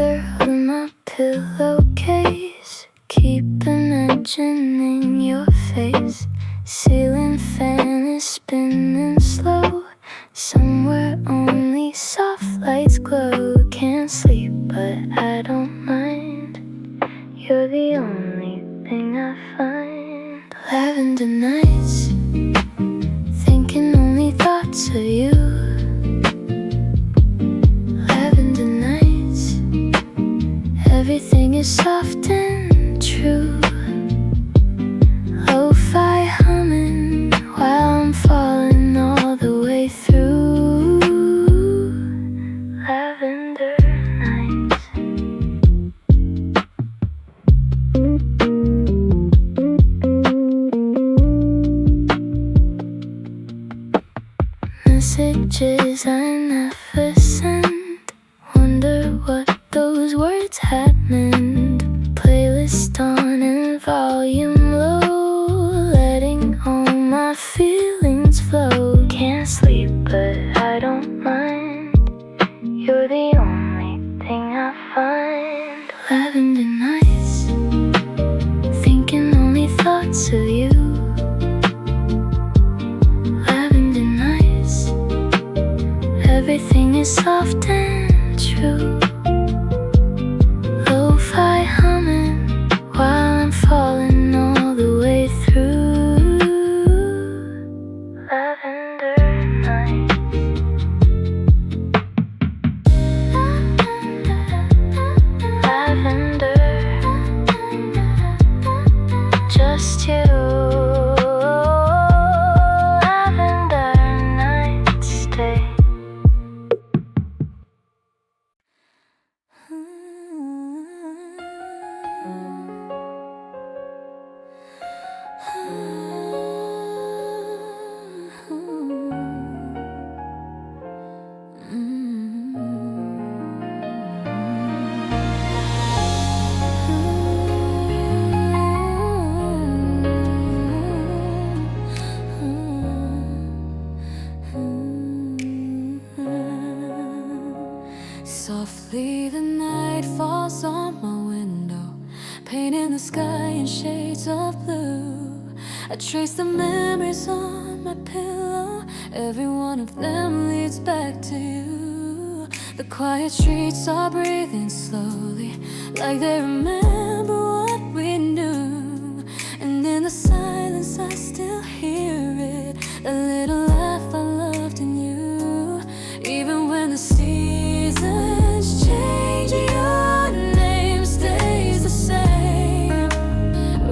lavender on my pillowcase. Keep imagining your face. Ceiling fan is spinning slow. Somewhere only soft lights glow. Can't sleep but I don't mind. You're the only thing I find. Lavender nights, thinking only thoughts of you. Lavender nights, everything is soft and true. Lo-fi humming while I'm falling all the way through. Lavender nights. Messages I never sent. Wonder what those words had meant. Playlist on and volume low, letting all my feelings flow. Can't sleep but I don't mind. You're the only thing I find. Lavender nights, thinking only thoughts of you. Lavender nights, everything is soft and true. Lo-fi humming while I'm falling all the way through. Lavender nights. Lavender, just you. Lavender nights stay. Softly the night falls on my window, painting the sky in shades of blue. I trace the memories on my pillow, every one of them leads back to you. The quiet streets are breathing slowly, like they remember what we knew. And in the silence I still hear it, that little laugh I loved in you. Even when the seasons change, your name stays the same,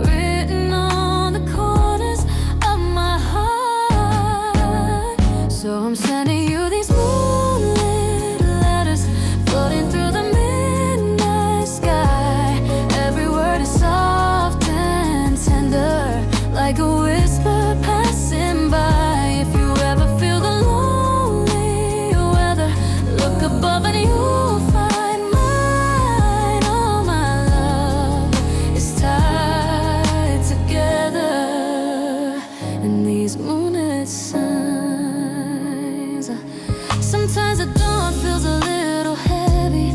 written on the corners of my heart. So I'm sending you these moonlit letters, floating through the midnight sky. Every word is soft and tender, like a whisper passing by. If you ever feel the lonely weather, look above and you'll find mine. All my love is tied together in these moonlit signs. Sometimes the dawn feels a little heavy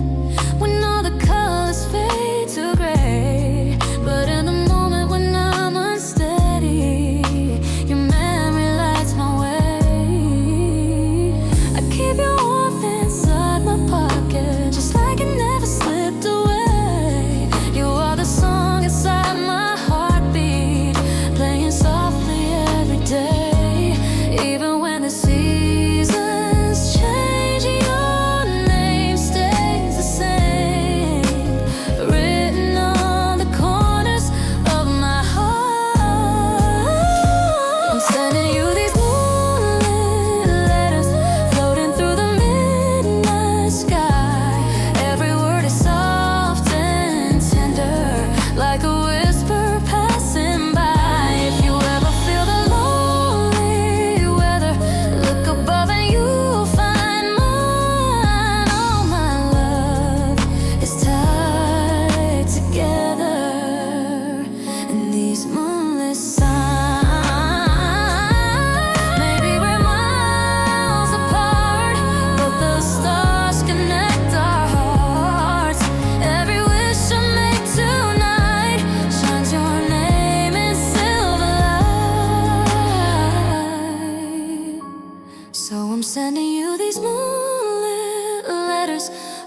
when all the colors fade to gray. But in the moment when I'm unsteady, your memory lights my way. I keep you warmth inside my pocket,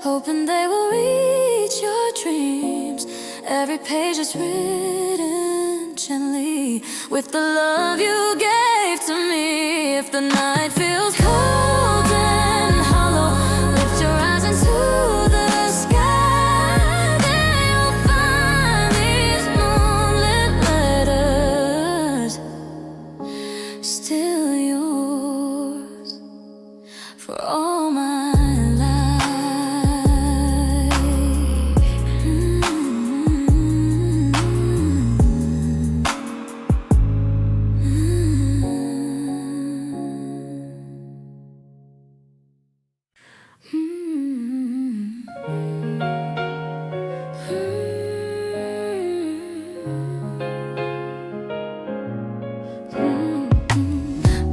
hoping they will reach your dreams. Every page is written gently with the love you gave to me. If the night feels cold and hollow, lift your eyes into the sky. There you'll find these moonlit letters, still yours for all my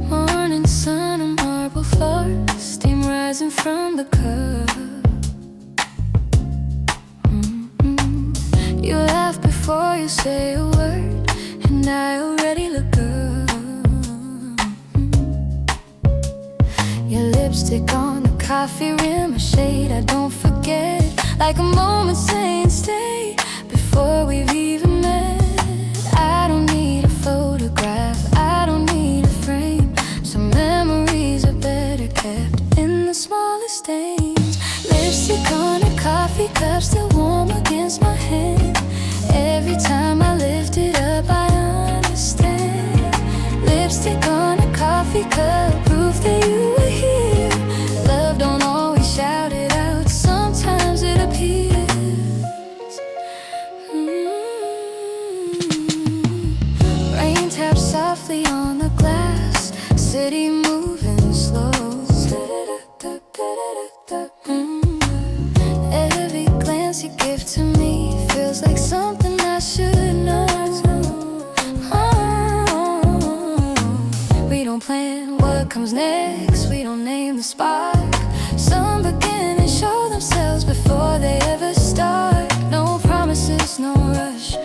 morning sun on marble floor, steam rising from the cup. You laugh before you say a word, and I already look up. Your lipstick on the coffee rim, a shade I don't forget, like a moment saying stay before we've even met. I don't need a photograph, I don't need a frame. Some memories are better kept in the smallest stains. Lipstick on a coffee cup, still warm against my hand. Every time I lift it up, I understand. Lipstick on a coffee cup, proof that you were here. Love don't always shout it out, sometimes it appears. Rain taps softly on the glass, city moving slow. Every glance you give to me feels like something I should know. We don't plan what comes next, we don't name the spark. Some begin and show themselves before they ever start. No promises, no rush,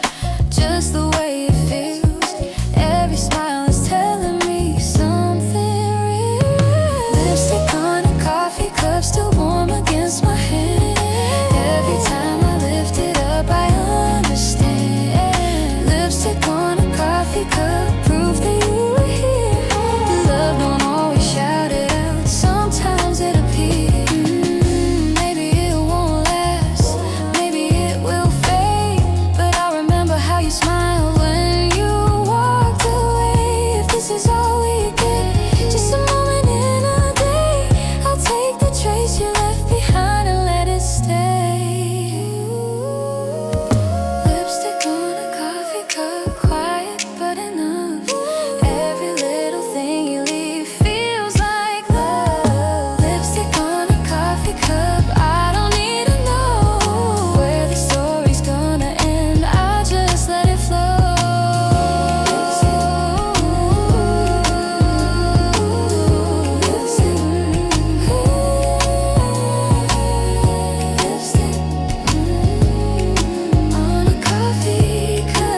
just the way it feels. Every smile is telling me something real. Lipstick on a coffee cup, still warm against my hand. Every time I lift it up, I understand. Lipstick on a coffee cup, proof that you were here. Love don't always shout it out, sometimes it appears. Maybe it won't last, maybe it will fade, but I remember how you smiled when you walked away. If this is all we get, just a moment in a day, I'll take the trace you left behind and let it stay. Lipstick on a coffee cup, quiet but enough. Every little thing you leave feels like love. Lipstick on a coffee cup, I don't need to know where the story's gonna end, I'll just let it flow. On a coffee cup.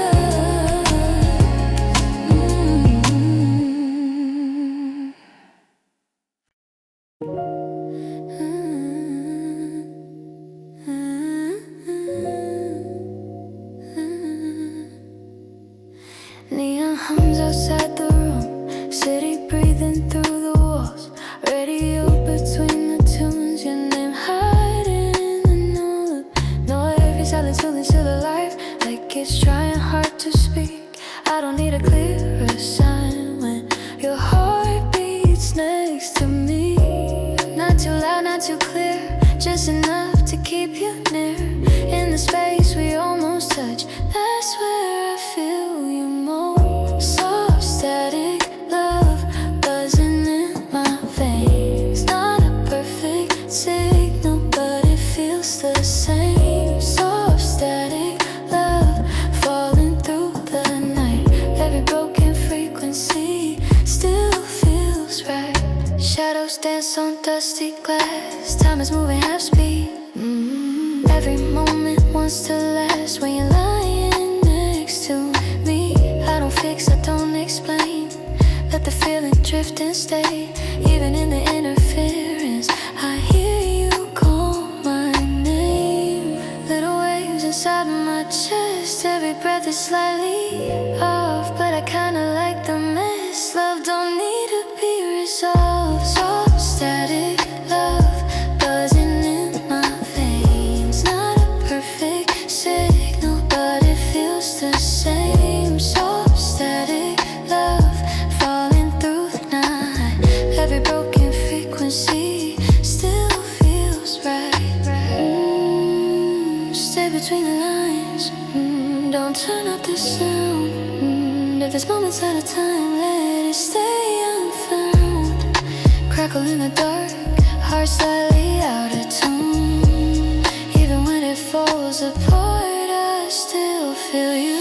Neon hums outside the room, city breathing through the walls. Radio between the tunes, your name hiding in the no. Know every silence feeling still alive, like it's trying hard to speak. I don't need a clearer sign when your heart beats next to me. Not too loud, not too clear, just enough to keep you near. In the space we almost touch, that's where I feel you most. Soft static love buzzing in my veins. Not a perfect signal, but it feels the same. Soft static love falling through the night. Every broken frequency still feels right. Shadows dance on dusty glass, time is moving half speed. Every moment wants to last when you're lying next to me. I don't fix, I don't explain, let the feeling drift and stay. Even in the interference, I hear you call my is slightly off, but I kinda like the mess. Love don't need to be resolved. So static love buzzing in my veins. Not a perfect signal, but it feels the same. So static love falling through the night. Every broken frequency still feels right. Stay between the lines. Don't turn up the sound. If there's moments at a time, let it stay unfound. Crackle in the dark, heart slightly out of tune. Even when it falls apart, I still feel you.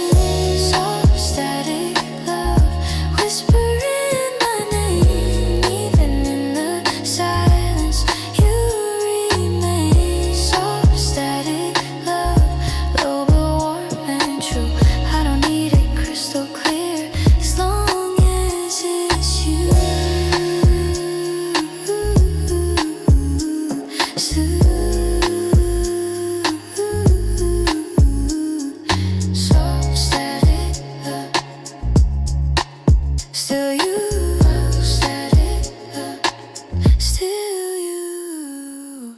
Soft static love, whispering my name. Even in the silence, you remain. Soft static love, low but warm and true. I don't need it crystal clear as long as it's you. Soft static love, still you. Static love, still you.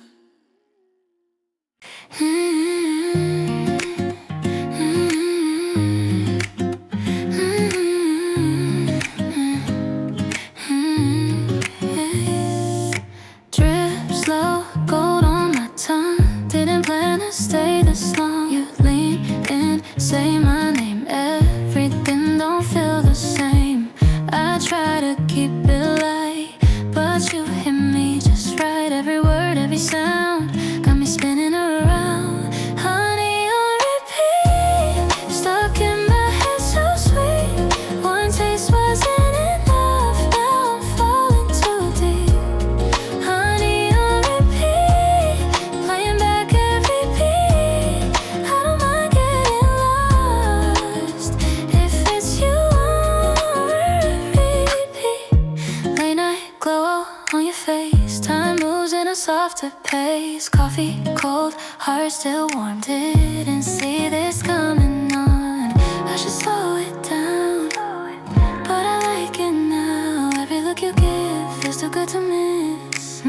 Drip slow, gold on my tongue. Didn't plan to stay this long. You lean in, say my name. Everything don't feel the same. I try to keep it light, but you hit me just right. Every word, every sound got me spinning around. Honey on repeat, stuck in my head so sweet. One taste wasn't enough, now I'm falling too deep. Honey on repeat, playing back every beat. I don't mind getting lost if it's you on repeat. Late night glow on your face, time moves in a softer pace. Coffee cold, heart still warm. Didn't see this coming on. I should slow it down, but I like it now. Every look you give feels too good to miss.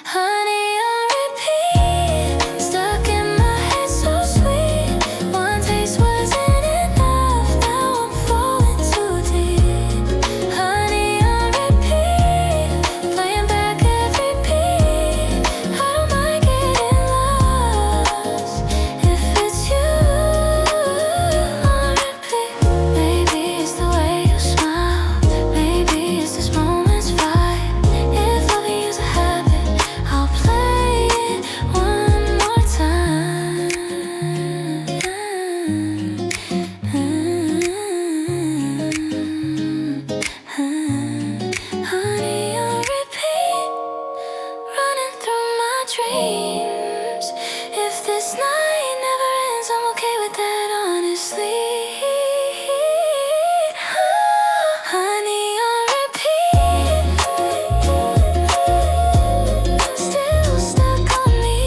Honey on repeat, stuck in my head so sweet. One taste wasn't enough, now I'm falling too deep. Honey on repeat, playing back every beat. I don't mind getting lost if it's you on repeat. Maybe it's the way you smile, maybe it's this moment's vibe. If loving is a habit, I'll play it one more time. Honey on repeat, running through my dreams. If this night never ends, I'm okay with that, honestly. Honey on repeat, still stuck on me.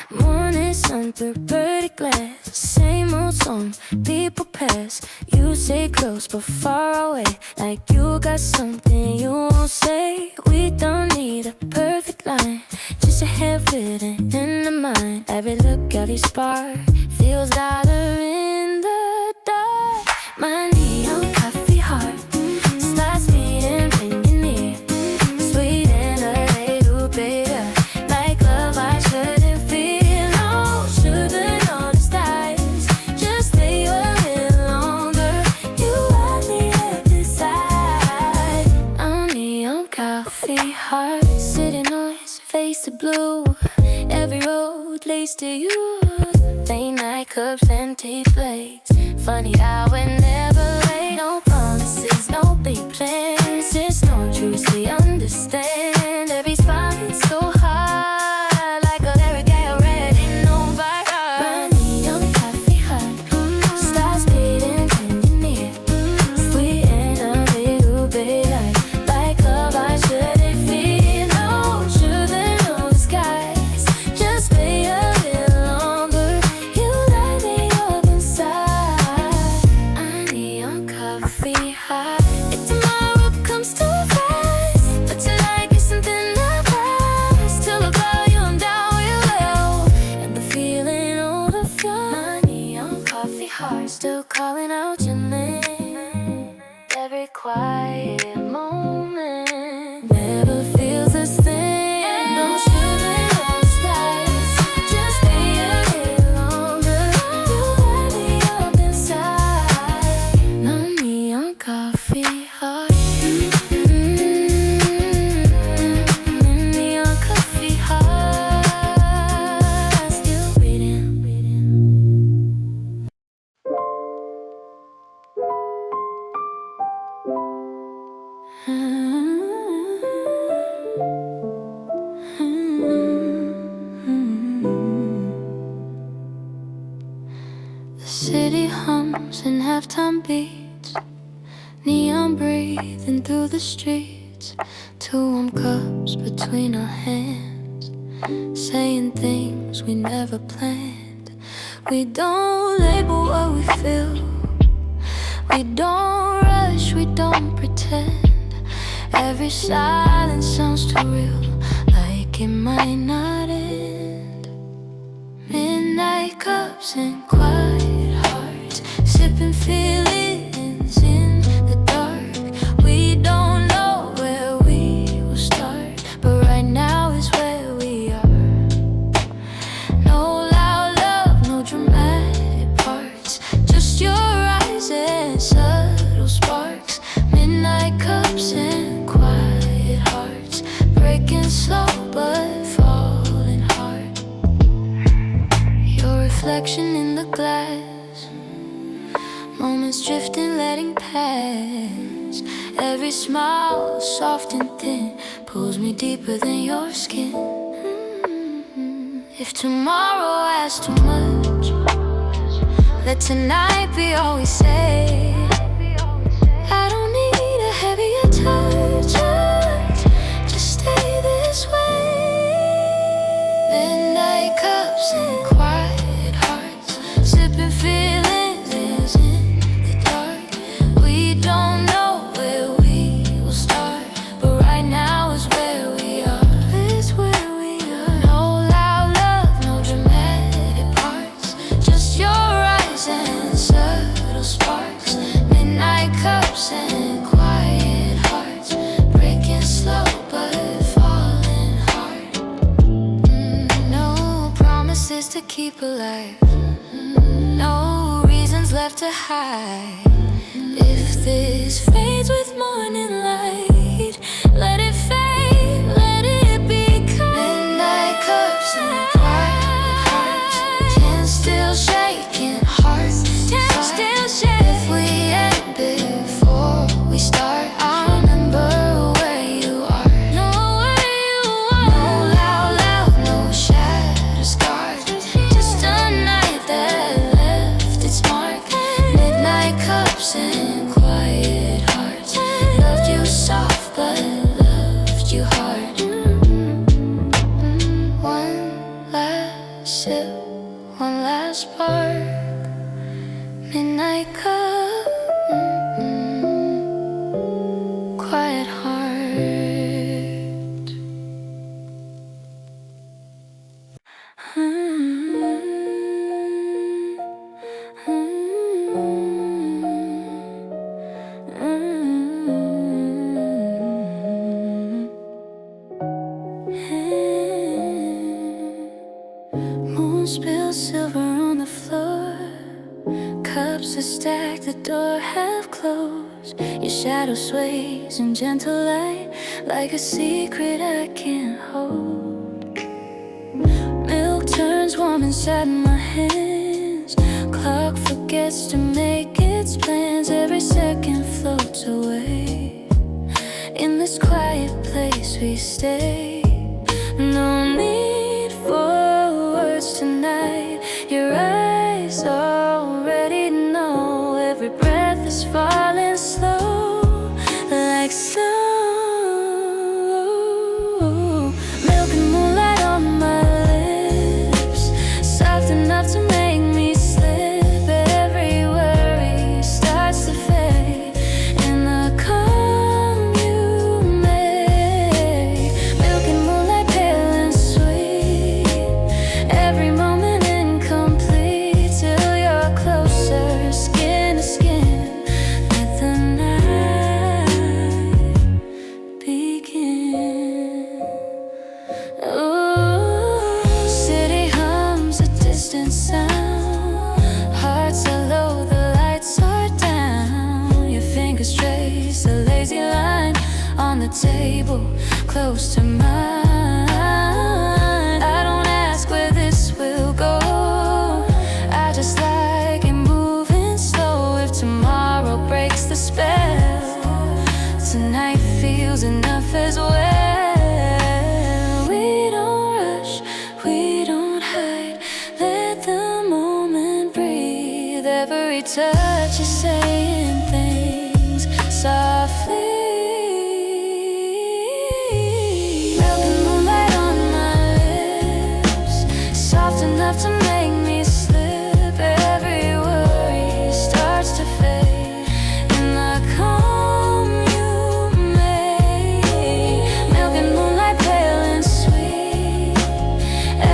Morning sun through birdie glass, same old song, people pass. You say close but far away, like you got something you won't say. We don't need a perfect line, just a head written in the mind. Every look, every spark feels louder in the dark. My neon coffee heart starts beating when you're near, sweet and a little bitter, like love I shouldn't feel. No sugar, no disguise, just stay a little longer. You want me at the side. I'm neon coffee heart, city noise, face to blue. Every road leads to you. late night cups, empty plates. Funny how we're never late. No promises, no big plans. It's no truth we understand. Every spot is so high, like a lyric I already know by heart. Burning young coffee hot, stars fading, tending near. Sweet and a little bit like love, I shouldn't fear. No truth and no disguise. Just stay a little longer. You light me up inside. I need your coffee hot. If tomorrow comes too fast, but tonight is something that lasts. Till I blow you down real low, and the feeling overflows. My neon coffee heart still calling out your name. Every quiet moment never feels the same. No sugar, no spice. Just stay a little longer. You light me up inside. No neon coffee heart. Neon coffee heart. Still waiting. The city hums and halftime beats, neon breathing through the streets. Two warm cups between our hands, saying things we never planned. We don't label what we feel, we don't rush, we don't pretend. Every silence sounds too real, like it might not end. Midnight cups and quiet hearts, sipping feelings in the dark. We don't know where we will start, but right now is where we are. No loud love, no dramatic parts, just your eyes and subtle sparks. Midnight cups and quiet hearts, breaking slow but falling hard. Your reflection in the glass, moments drifting, letting pass. Every smile, soft and thin, pulls me deeper than your skin. If tomorrow asks too much, let tonight be all we say. I don't need a heavier touch, just stay this way. Midnight cups and quiet hearts, sipping feelings in the dark. We don't know where we will start, but right now is where we are. Is where we are. No loud love, no dramatic parts, just your eyes and subtle sparks. Midnight cups and quiet hearts, breaking slow but falling hard. No promises to keep alive, no reasons left to hide. If this fades with morning light, let it fade, let it be kind. Midnight cups and quiet hearts, can still shaking hearts, can still shake. If we end before we start, I'll remember where you are. Know where you are. No loud, no shadow scars, just a night that left its mark. Midnight cups and quiet hearts, loved you soft but loved you hard. One last sip, one last spark. Midnight cup, quiet heart. Moon spills silver on the floor, cups are stacked, the door half closed. Your shadow sways in gentle light, like a secret I can't hold. Milk turns warm inside my hand, forgets to make its plans. Every second floats away. In this quiet place we stay. No need for words tonight. Your eyes already know. Every breath is falling slow, like snow. Milk and moonlight on my lips, soft enough to make me slip. Every worry starts to fade in the calm you make. Milk and moonlight, pale and sweet. Every moment incomplete till you're closer, skin to skin. Let the night begin. Ooh, city hums a distant sound. Hearts are low, the lights are down. Your fingers trace a lazy line on the table close to mine. I don't ask where this will go, I just like it moving slow. If tomorrow breaks the spell, tonight feels enough as well. We don't rush, we don't hide. Let the moment breathe. Every touch is saying things softly. Milk and moonlight on my lips, soft enough to make me slip. Every worry starts to fade in the calm you make. Milk and moonlight, pale and sweet.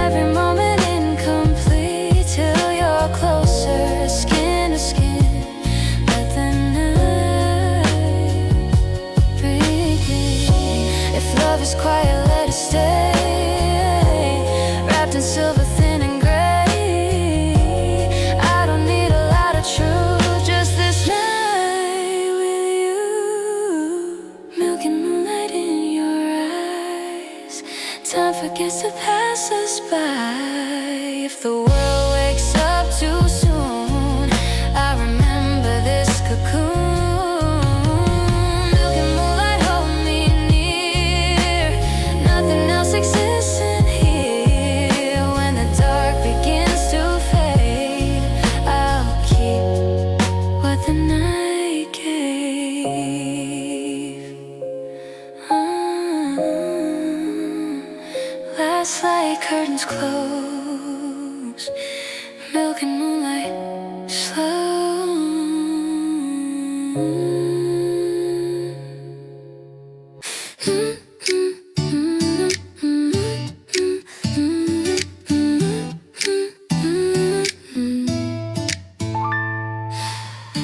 Every moment incomplete till you're closer, skin to skin. Let the night begin. If love is quiet, let it stay. Wrapped in silver, thin and gray. I don't need a lot of truth, just this night with you. Milk and moonlight in your eyes. Time forgets to pass us by. If the world wakes up too soon, I remember this cocoon. Milk and moonlight, hold me near. Nothing else exists in here. When the dark begins to fade, I'll keep what the night gave. Last light, curtains close. Milk and moonlight, slow.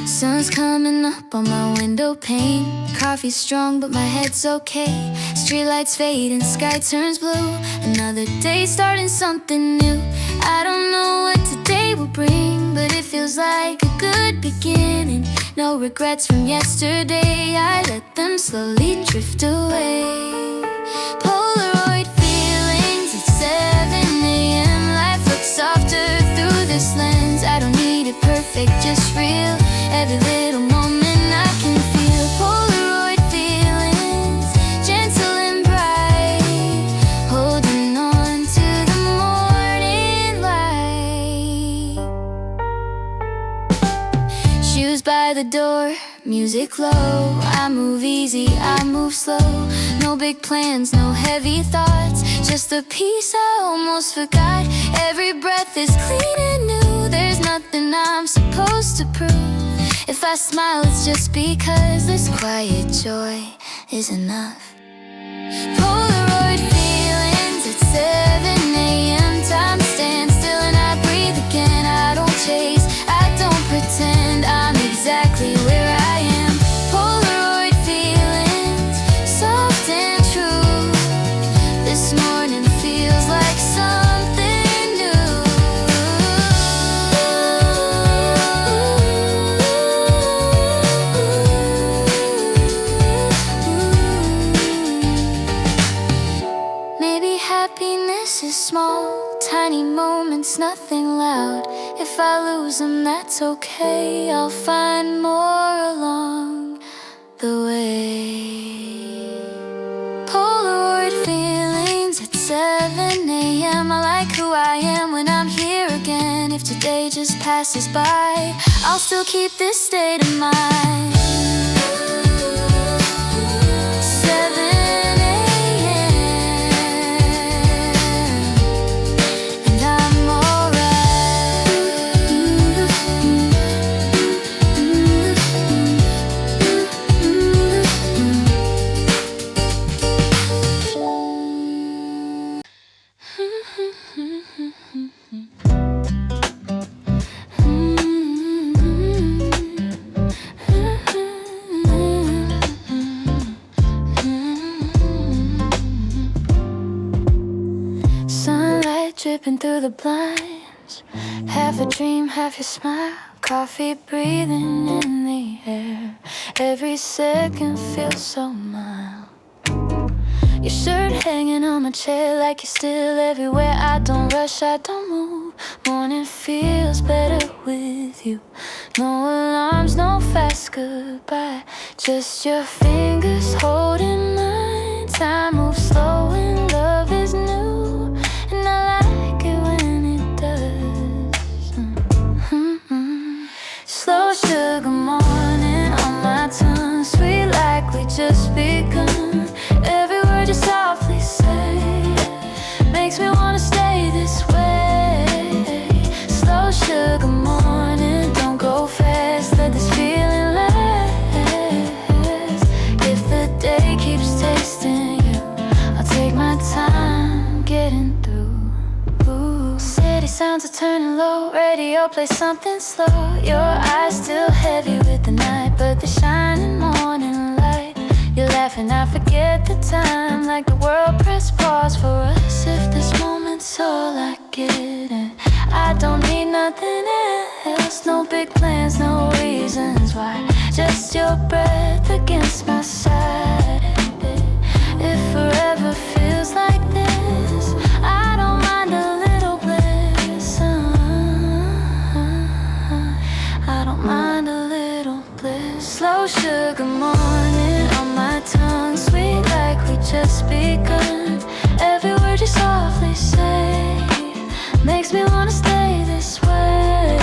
Sun's coming up on my window pane. Coffee's strong, but my head's okay. Streetlights fade and sky turns blue. Another day starting something new. I don't know what today will bring, but it feels like a good beginning. No regrets from yesterday, I let them slowly drift away. Polaroid feelings at 7 a.m. Life looks softer through this lens. I don't need it perfect, just real. Every little moment I can feel. Polaroid feelings, gentle and bright, holding on to the morning light. Shoes by the door, music low. I move easy, I move slow. No big plans, no heavy thoughts, just the peace I almost forgot. Every breath is clean and new. There's nothing I'm supposed to prove. If I smile, it's just because this quiet joy is enough. Polaroid feelings at 7 a.m. Time stands still and I breathe again. I don't chase, I don't pretend, I'm exactly where I am. Polaroid feelings, soft and true. This morning feels like something new. moments, nothing loud. If I lose them, that's okay. I'll find more along the way. Polaroid feelings at 7 a.m. I like who I am when I'm here again. If today just passes by, I'll still keep this state of mind. 7 a.m. and I'm sunlight dripping through the blinds, half a dream, half your smile, coffee breathing in the air. Every second feels so mild. Your shirt hanging on my chair like you're still everywhere. I don't rush, I don't move. Morning feels better with you. No alarms, no fast goodbye, just your fingers holding mine. Time moves slow and love is new, and I like it when it does. Slow sugar morning on my tongue, sweet like we just begun. Every word you softly say makes me wanna stay this way. Slow sugar morning, don't go fast, let this feeling last. If the day keeps tasting you, I'll take my time getting through. City sounds are turning low, radio play something slow. Your eyes still heavy with the night, but the shining morning light. You're laughing, I forget the time, like the world pressed pause for us. If this moment's all I get, and I don't need nothing else, no big plans, no reasons why, just your breath against my side. If forever feels like this, I don't mind a little bliss. I don't mind a little bliss. Slow sugar morning on my tongue, sweet like we just begun. Every word you softly say makes me wanna stay this way.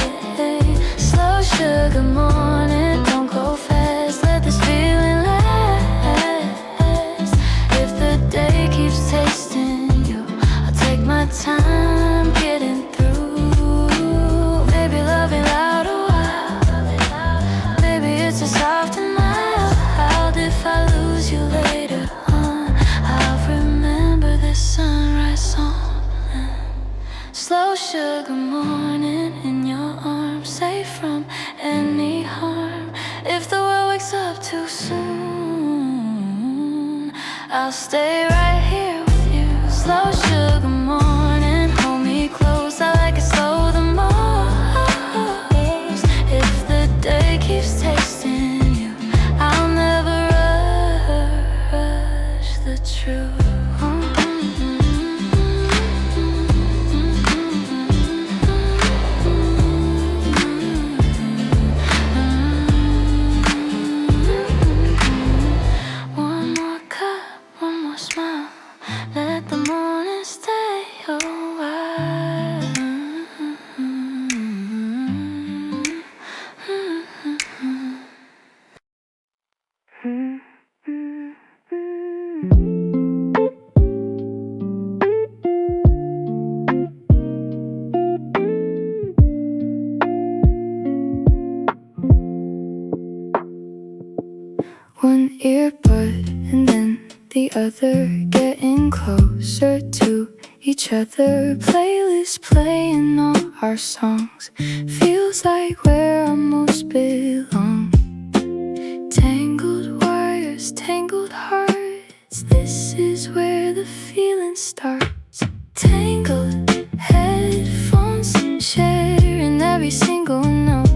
Slow sugar morning, don't go fast, let this feeling last. If the day keeps tasting you, I'll take my time getting through. Maybe loving loud a while, maybe it's a soft and mild. If I lose you later on, I'll remember this sunrise song. Slow sugar morning in your arms, safe from any harm. If the world wakes up too soon, I'll stay right here with you. Slow sugar morning, hold me close, I like it slow the most. If the day keeps tasting you, I'll never rush the truth. One more cup, one more smile, let the morning stay a while. One earbud and then the other, getting closer to each other. Playlist playing all our songs, feels like where I most belong. Tangled wires, tangled hearts, this is where the feeling starts. Tangled headphones, sharing every single note.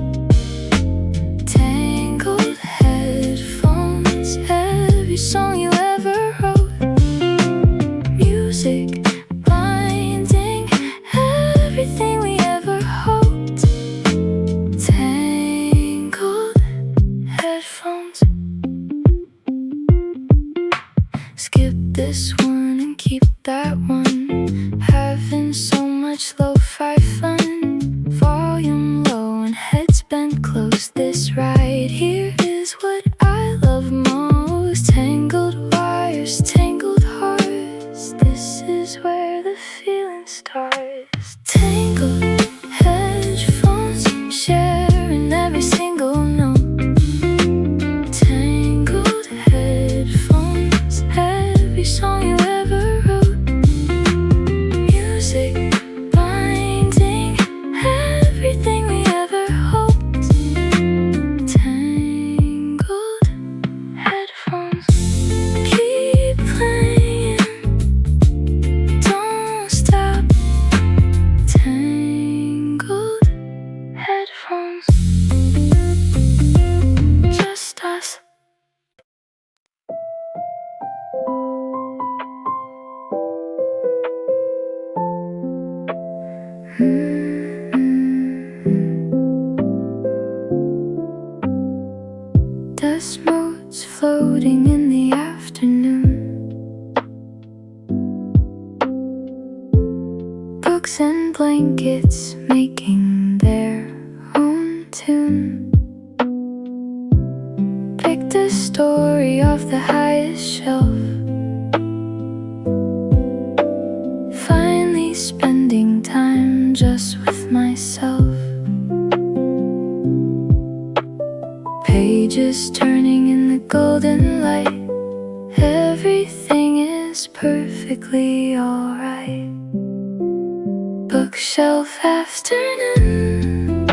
Tangled headphones, every song you ever wrote. Music binding every everything we ever hoped. Tangled headphones. Skip this one and keep that one. Having so much lo-fi fun. Volume low and heads bent close. This right here is what I love most. Tangled wires, tangled hearts. This is where the feeling starts. Tangled headphones, sharing every single note. Tangled headphones, every song you ever wrote. Music binding everything we ever hoped. Tangled headphones, keep playing, don't stop. Tangled headphones, just us. Dust motes floating in the afternoon. Books and blankets making their own tune. Pick the story off the highest shelf. Finally spending time just with myself. Pages turning in the golden light. Everything is perfectly alright. Bookshelf afternoon,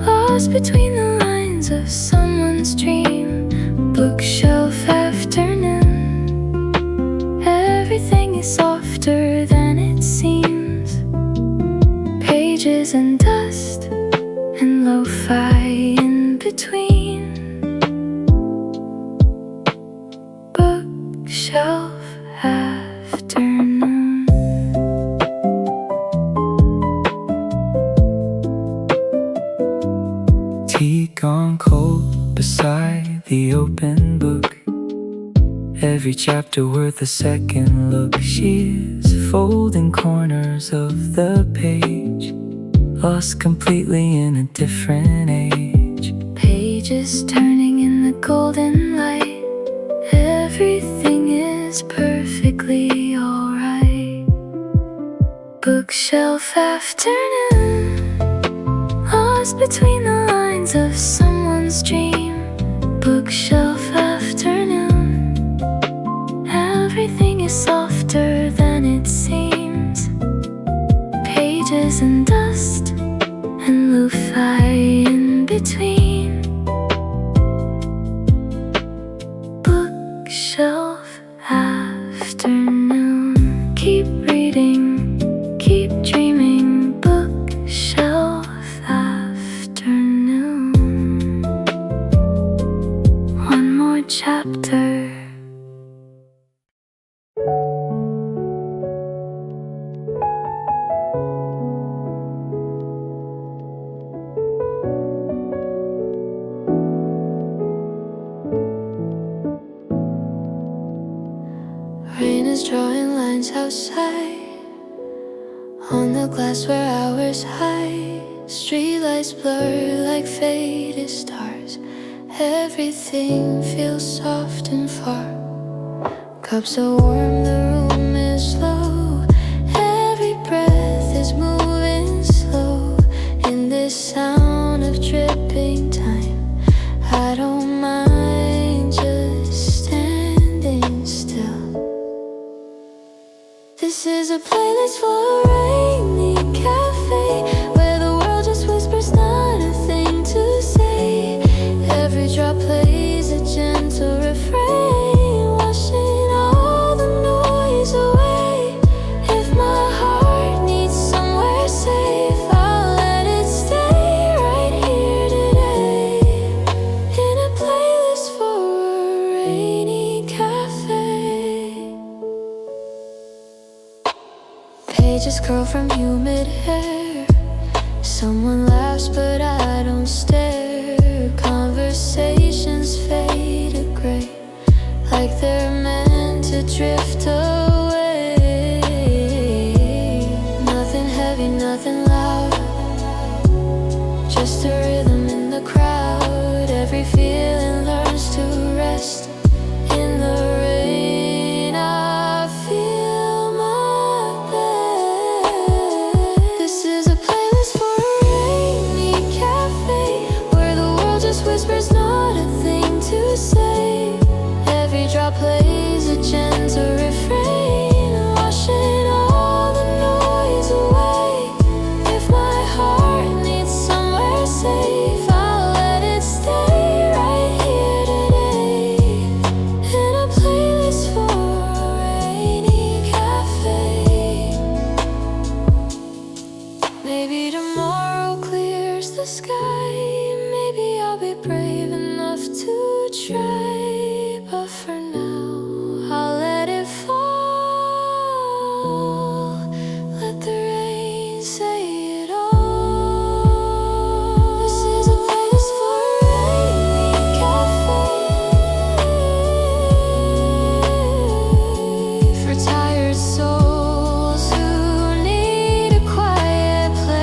lost between the lines of someone's dream. Bookshelf afternoon, everything is softer than it seems. Pages and dust and lo-fi in between. Bookshelf afternoon. Tea gone cold beside the open book. Every chapter worth a second look. She's folding corners of the page, lost completely in a different age. Pages turning in the golden light. Everything is perfectly alright. Bookshelf afternoon, lost between the lines of someone's dream. Bookshelf afternoon, everything is softer than it seems. Pages and dust and lo-fi in between. Bookshelf afternoon, keep reading, keep dreaming. Bookshelf afternoon, one more chapter. Rain is drawing lines outside on the glass where hours hide. Streetlights blur like faded stars. Everything feels soft and far. Cups are warm, the room is low. Every breath is moving slow. In this sound of dripping time, I don't mind just standing still. This is a playlist for a rainy cafe, where the world just whispers, not a thing to say. Every drop plays a gentle refrain, washing all the noise Someone laughs but I don't stare. Conversations fade to gray, like they're meant to drift away. Nothing heavy, nothing loud, just a rhythm in the crowd. Every feeling learns to rest in the rain. I feel my best. This is a playlist for a rainy cafe, where the world just whispers, not a thing to say. Every drop plays a gentle refrain, washing all the noise away. If my heart needs somewhere safe, I'll let it stay right here today, in a playlist for a rainy cafe. Maybe tomorrow clears the sky, maybe I'll be brave enough to try. But for now, I'll let it fall, let the rain say it all. This is a place for a rainy cafe, for tired souls who need a quiet place.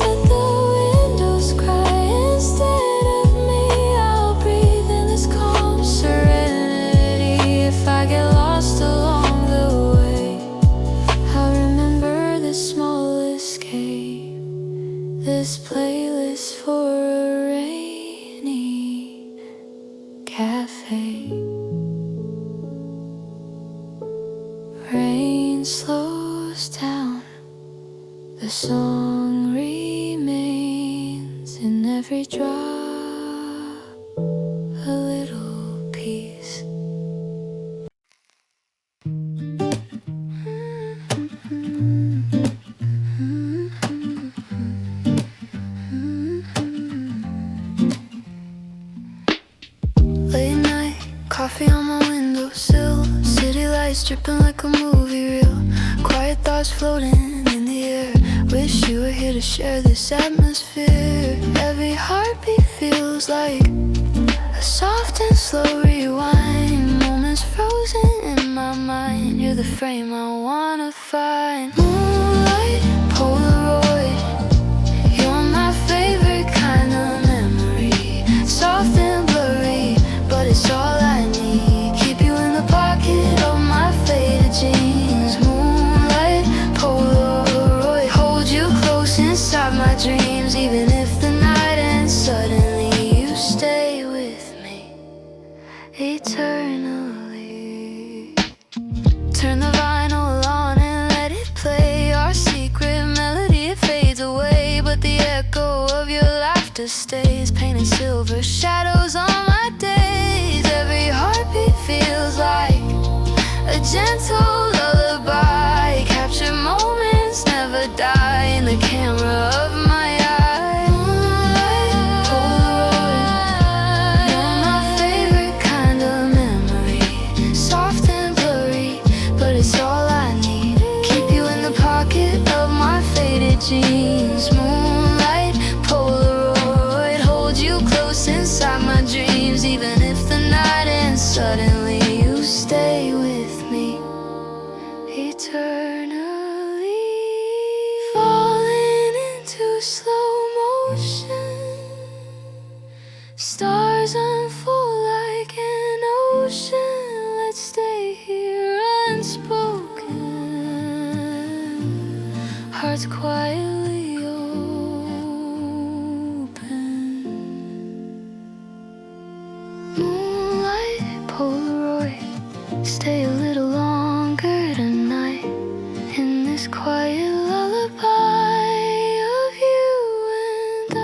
Let the windows cry instead of me. I'll breathe in this calm serenity. If I get lost along the way, I'll remember this small escape, this playlist for a rainy cafe. Rain slows down, the song remains in every drop, a little peace. Late night, coffee on my windowsill, city lights dripping like a movie reel. Quiet thoughts floating in the air, wish you were here to share this atmosphere. Every heartbeat feels like a soft and slow rewind, moments frozen in my mind. You're the frame I wanna find. Moonlight, Polaroid, you're my favorite kind of memory. Soft and blurry, but it's all I need. Keep you in the pocket of my faded jeans. Moonlight, Polaroid, hold you close inside my dreams. Even if the night ends suddenly, you stay with me eternally. Turn the vinyl on and let it play, our secret melody. It fades away, but the echo of your laughter stays, painted silver shadows on my days. Every heartbeat feels like a gentle lullaby, capture moments never die in the camera of my eye. Moonlight, Polaroid, you're my favorite kind of memory. Soft and blurry, but it's all I need. Keep you in the pocket of my faded jeans. Moonlight, Polaroid, hold you close inside my dreams. Even if the night ends suddenly, you stay with me eternally. Falling into slow motion, stars unfold like an ocean. Let's stay here unspoken, hearts quietly open. Moonlight, Polaroid, stay a little longer tonight, in this quiet lullaby of you and I.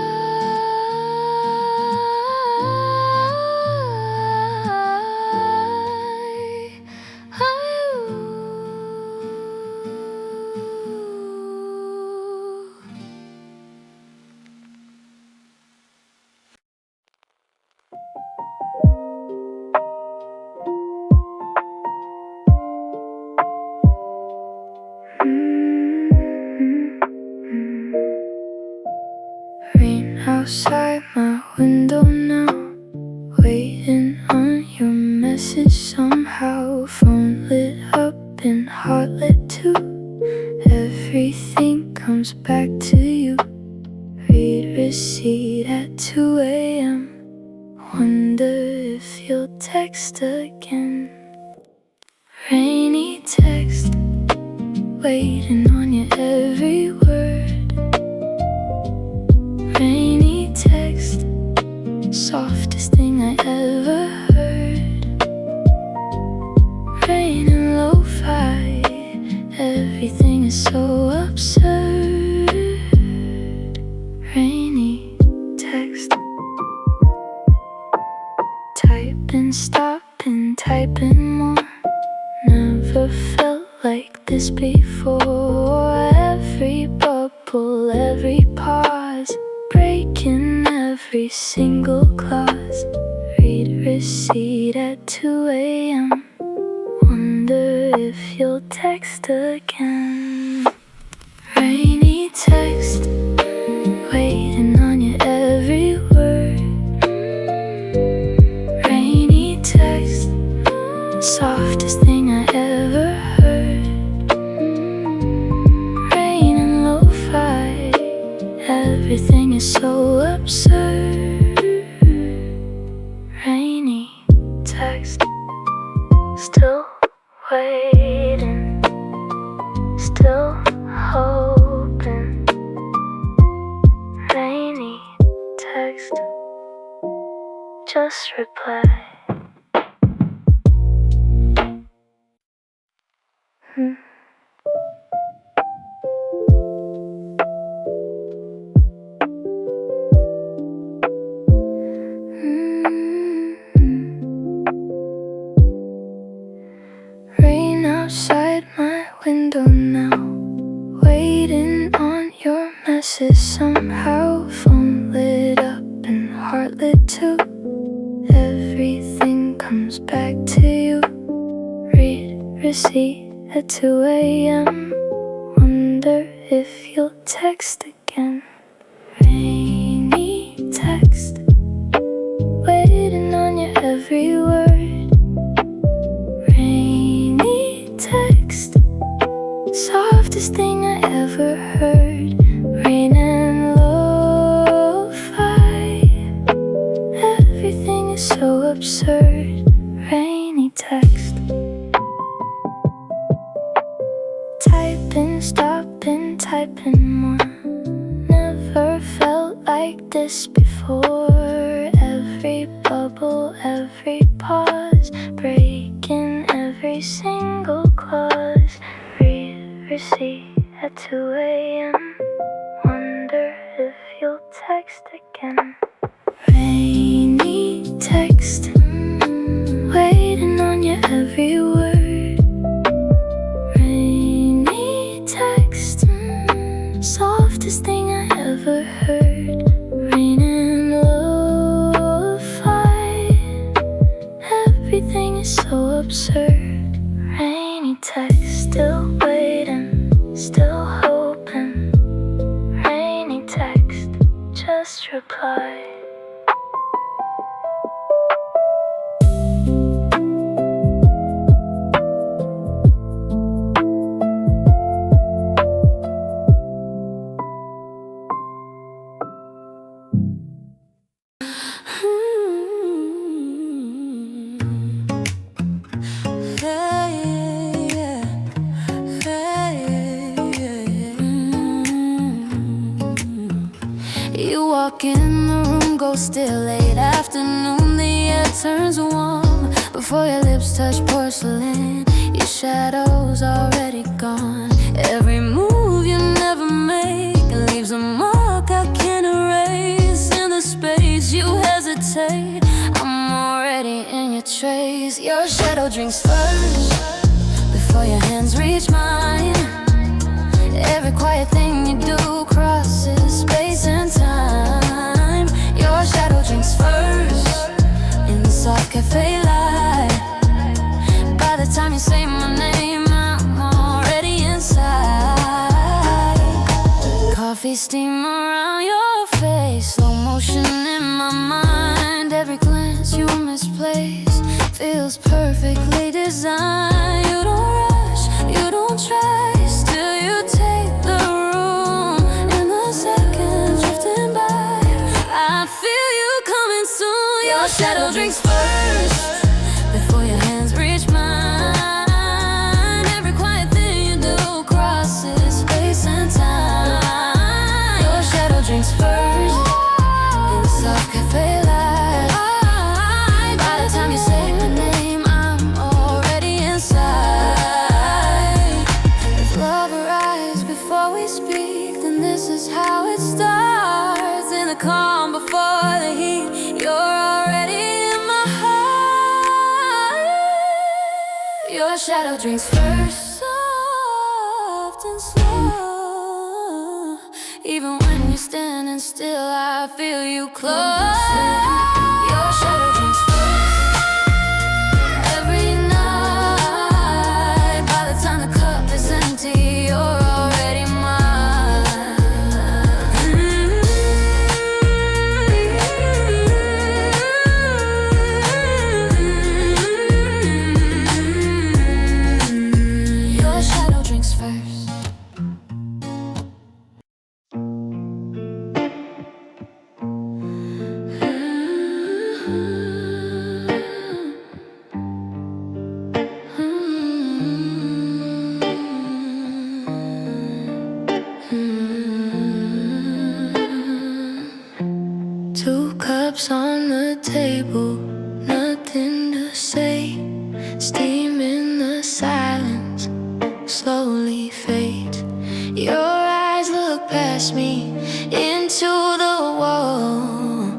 outside my window now, waiting on your message somehow. Phone lit up and heart lit too. Everything comes back to you. Read receipt at 2 a.m. Wonder if you'll text again. Rainy text, waiting on your every word. Rainy text, softest thing I ever heard. Rain and Lofi, everything is so absurd. Rainy text, typing, stopping, typing more. Never felt like this before. Every bubble, every pause, breaking every single clause. Read receipt at 2 a.m. Wonder if you'll text again. Rainy text, waiting on your every word. Rainy text, softest thing I ever heard. Rain and Lofi, everything is so absurd. Rainy text, still waiting, still hoping. Rainy text, just reply. Rain outside my window now, waiting on your message somehow. Phone lit up and heart lit too. Everything comes back to you. Read receipt at 2 a.m. Wonder if you'll text again. Rainy text, waiting on your every word. Rainy text, softest thing I ever heard. Rain and Lo-fi, everything is so absurd. Rainy text, typing, stopping, typing more. Never felt like this before. Every bubble, every pause, breaking every single clause. Read receipt at 2 a.m. Wonder if you'll text again. Rainy text, waiting on your every word. Rainy text, softest thing I ever heard. Rain and Lo-fi, everything is so absurd. Rainy text, still waiting, still hoping. Rainy text, just reply. You walk in the room, go still, late afternoon. The air turns warm before your lips touch porcelain. Your shadow's already gone. Every move you never make leaves a mark I can't erase. In the space you hesitate, I'm already in your trace. Your shadow drinks first before your hands reach mine. Every quiet thing you do crosses space and time. Your shadow drinks first in the soft cafe light. By the time you say my name, I'm already inside. Coffee steam around your face, slow motion design. You don't rush, you don't try, still you take the room. In the seconds drifting by, I feel you coming soon. Your shadow drinks first before your hands reach mine. Every quiet thing you do crosses space and time. Your shadow drinks first in the soft cafe light. By the time you say my name, I'm already inside. If love arrives before we speak, then this is how it starts. In the calm before the heat, you're already in my heart. Your shadow drinks first, soft and slow. Even when you're standing still, I feel you close. Your shadow drinks first every night. By the time the cup is empty, you're already mine. Your shadow drinks first. Two cups on the table, nothing to say. Steam in the silence slowly fades. Your eyes look past me into the wall.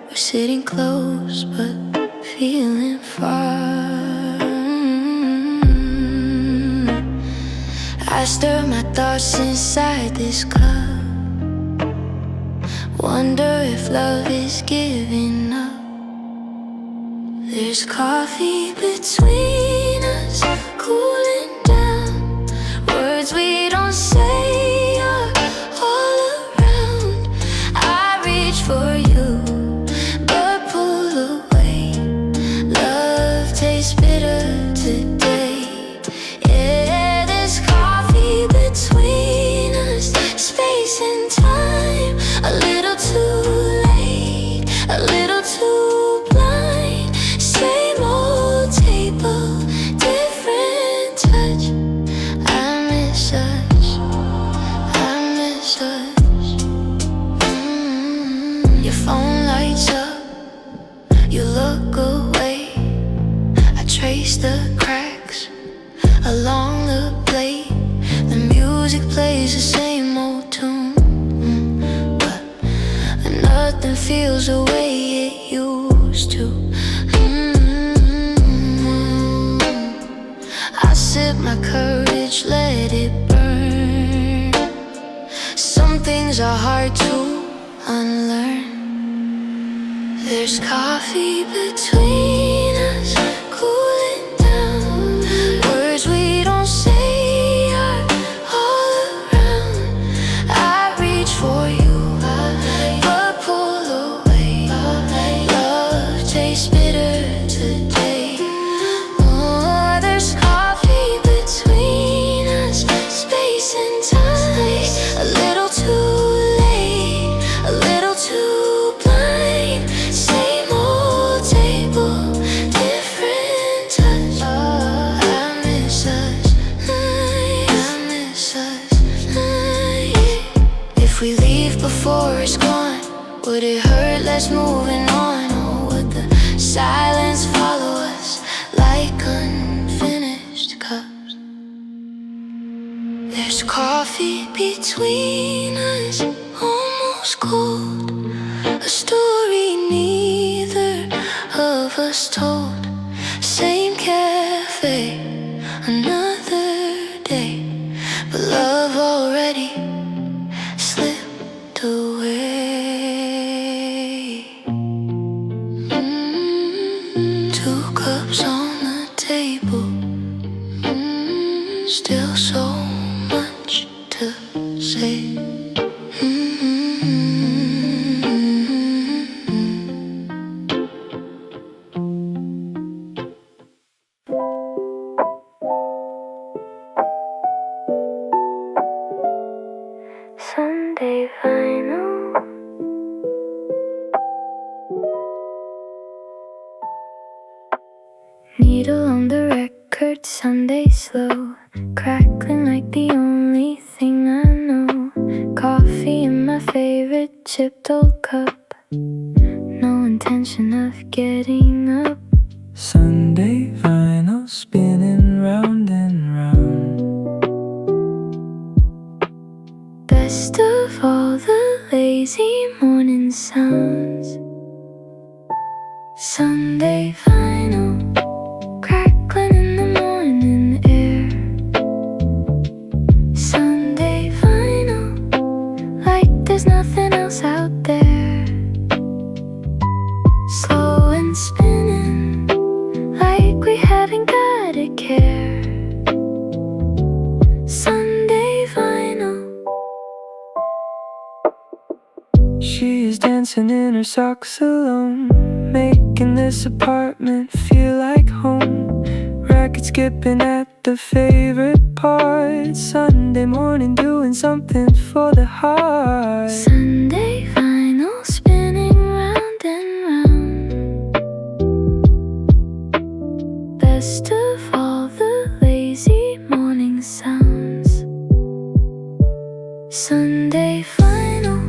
We're sitting close but feeling far. I stir my thoughts inside this cup. Wonder if love is giving up. There's coffee between us, cooling down. Words we don't say are all around. I reach for you, but pull away. Love tastes bitter today. Yeah, there's coffee between us, space and time. A little too late, a little too blind. Same old table, different touch. I miss us, I miss us. Your phone lights up, you look away. I trace the cracks along the plate. The music plays the same old tune, but nothing feels the way it used to. I sip my courage, let it burn. Some things are hard to unlearn. There's coffee between us, cooling down. Words we don't say are all around. I reach for you, but pull away. Love tastes bitter today. Oh, there's coffee between us, space and time. A little too late, a little too blind. Same old table, different touch. I miss us, I miss us. If we leave before it's gone, would it hurt less moving on? Or would the silence follow us like unfinished cups? There's coffee between us, almost cold. A story neither of us told. Same cafe, another day, but love already slipped away. Two cups on the table, still so much to say. Sunday vinyl. Needle on the record, Sunday slow, crackling like the only thing I know. Coffee in my favorite chipped old cup, no intention of getting up. Sunday vinyl spinning round and round. Best of all the lazy morning sounds. Sunday vinyl, crackling in the morning air. Sunday vinyl, like there's nothing else out there. Slow and spinning, like we haven't got a care. Sunday vinyl. She is dancing in her socks alone, making this apartment feel like home. Racket skipping at the favorite part. Sunday morning doing something for the heart. Sunday vinyl spinning round and round. Best of all the lazy morning sounds. Sunday vinyl,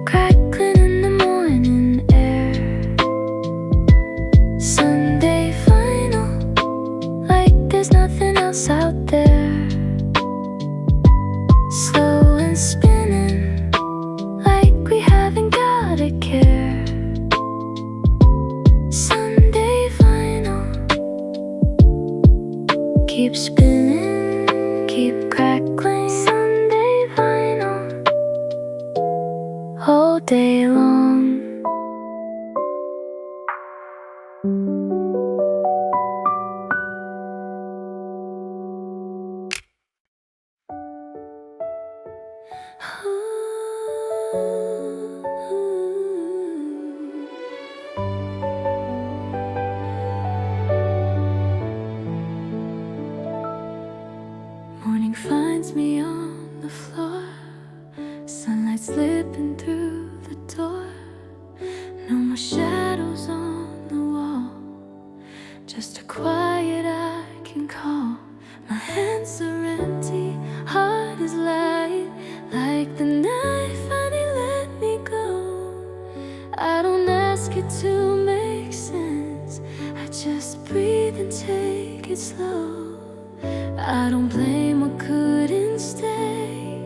crackling in the morning air. Sunday vinyl, like there's nothing else out there. Slow and spinning, like we haven't got a care. Sunday vinyl, keep spinning, keep crackling. Sunday vinyl, all day long. Morning finds me on the floor, sunlight slipping through the door. No more shadows on the wall, just a quiet I can call. My hands are empty, heart is light, like the night finally let me go. I don't ask it to make sense, I just breathe and take it slow. I don't blame what couldn't stay,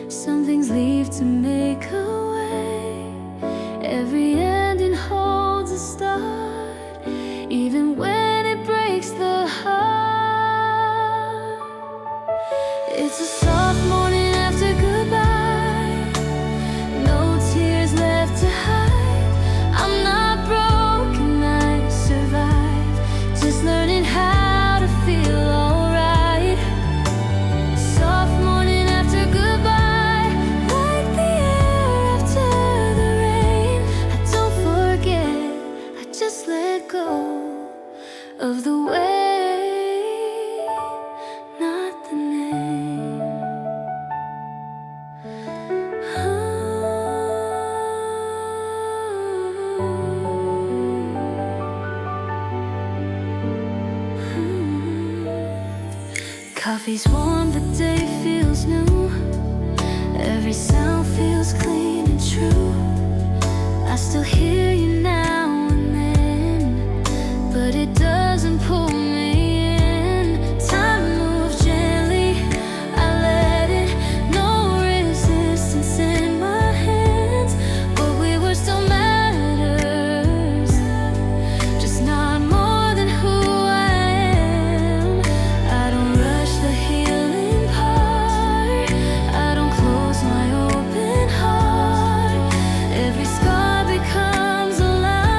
some things leave to make a way. Every ending holds a start, even when it breaks the heart. It's a soft morning after goodbye, no tears left to hide. I'm not broken, I survived, just learning how to feel alright. Soft morning after goodbye, like the air after the rain. I don't forget, I just let go of the way, not the name. Coffee's warm, the day feels new. Every sound feels clean and true. I still hear you now and then, but it doesn't pull me in. Time moves gently, I let it, no resistance in my hands. What we were still matters, just not more than who I am. I don't rush the healing part, I don't close my open heart. Every scar becomes a line.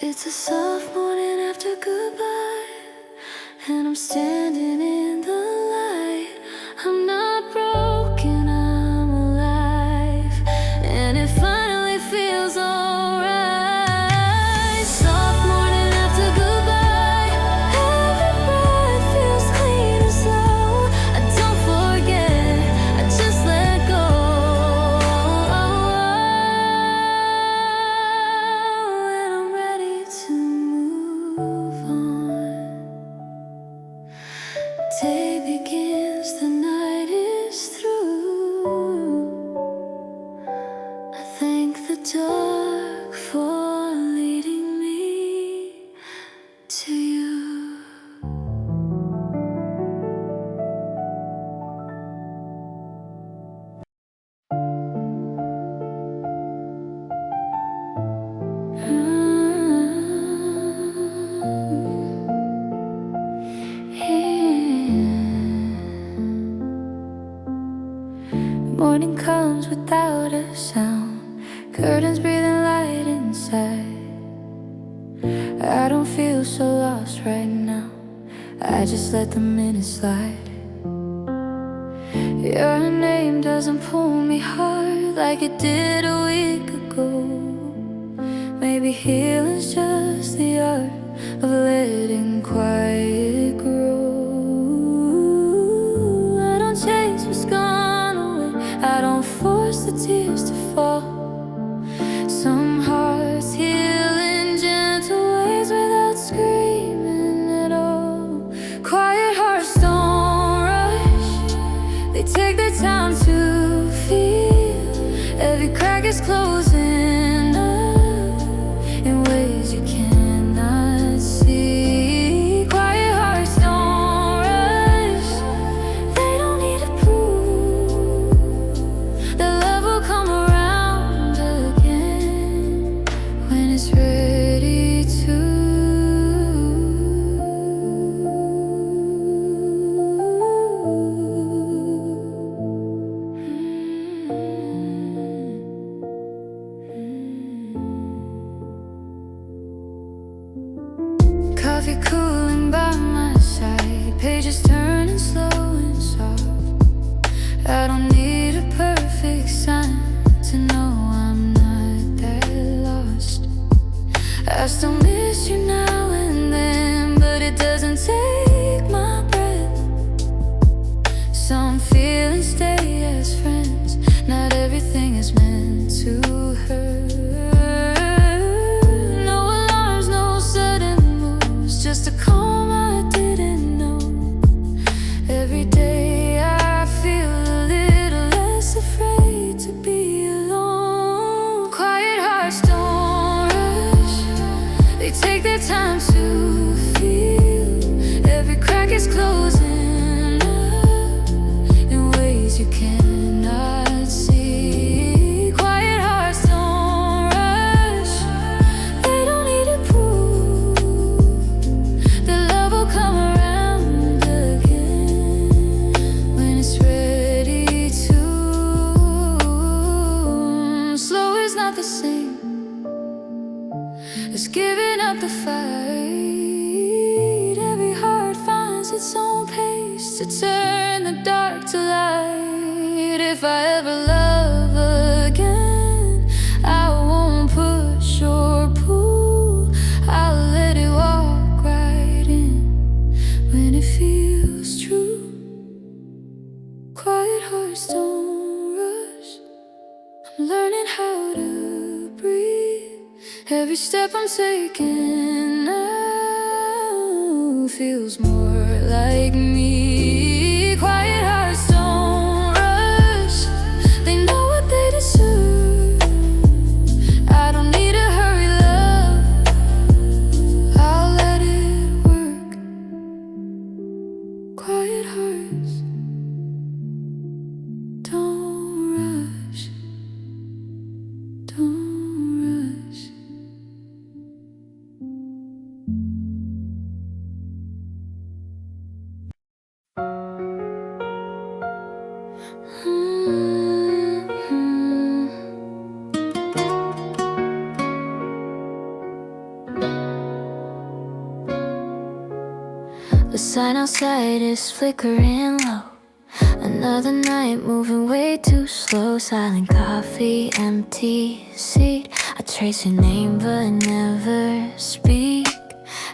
It's a soft morning after goodbye, and I'm standing in the light. I'm not broken, I'm alive, and it finally feels alright. Soft morning after goodbye, every breath feels clean and slow. I don't forget, I just let go. And I'm ready to move on. Day begins, the night is through. I thank the dark for leading me to you. Morning comes without a sound, curtains breathing light inside. I don't feel so lost right now, I just let the minutes slide. Your name doesn't pull me hard like it did a week ago. Maybe healing's just the art of letting quiet grow. I don't chase what's gone away, I don't force the tears to fall. Some hearts heal in gentle ways without screaming at all. Quiet hearts don't rush, they take their time to feel. Every crack is closing up in ways you cannot see. Quiet hearts don't rush, they don't need to prove that love will come around again when it's ready to. Coffee cooling by my side, pages turning slow and soft. I don't need a perfect sign to know I'm not that lost. I still miss you now and then, but it doesn't take my breath. Some feelings stay as friends, not everything is meant to hurt. No alarms, no sudden moves, just a calm I didn't know. Every day I feel a little less afraid to be alone. Quiet hearts don't rush, they take their time to feel. Every crack is closing up in ways you cannot see. Quiet hearts don't rush, they don't need to prove that love will come around again when it's ready to. Slow is not the same as giving up the fight. Every heart finds its own pace to turn the dark to light. If I ever love again, I won't push or pull, I'll let it walk right in when it feels true. Quiet hearts don't rush, I'm learning how to breathe. Every step I'm taking now feels more like me. Quiet hearts don't rush, they know what they deserve. I don't need to hurry, love, I'll let it work. Quiet hearts don't rush, don't rush. The sign outside is flickering low. Another night moving way too slow. Silent coffee, empty seat. I trace your name but never speak.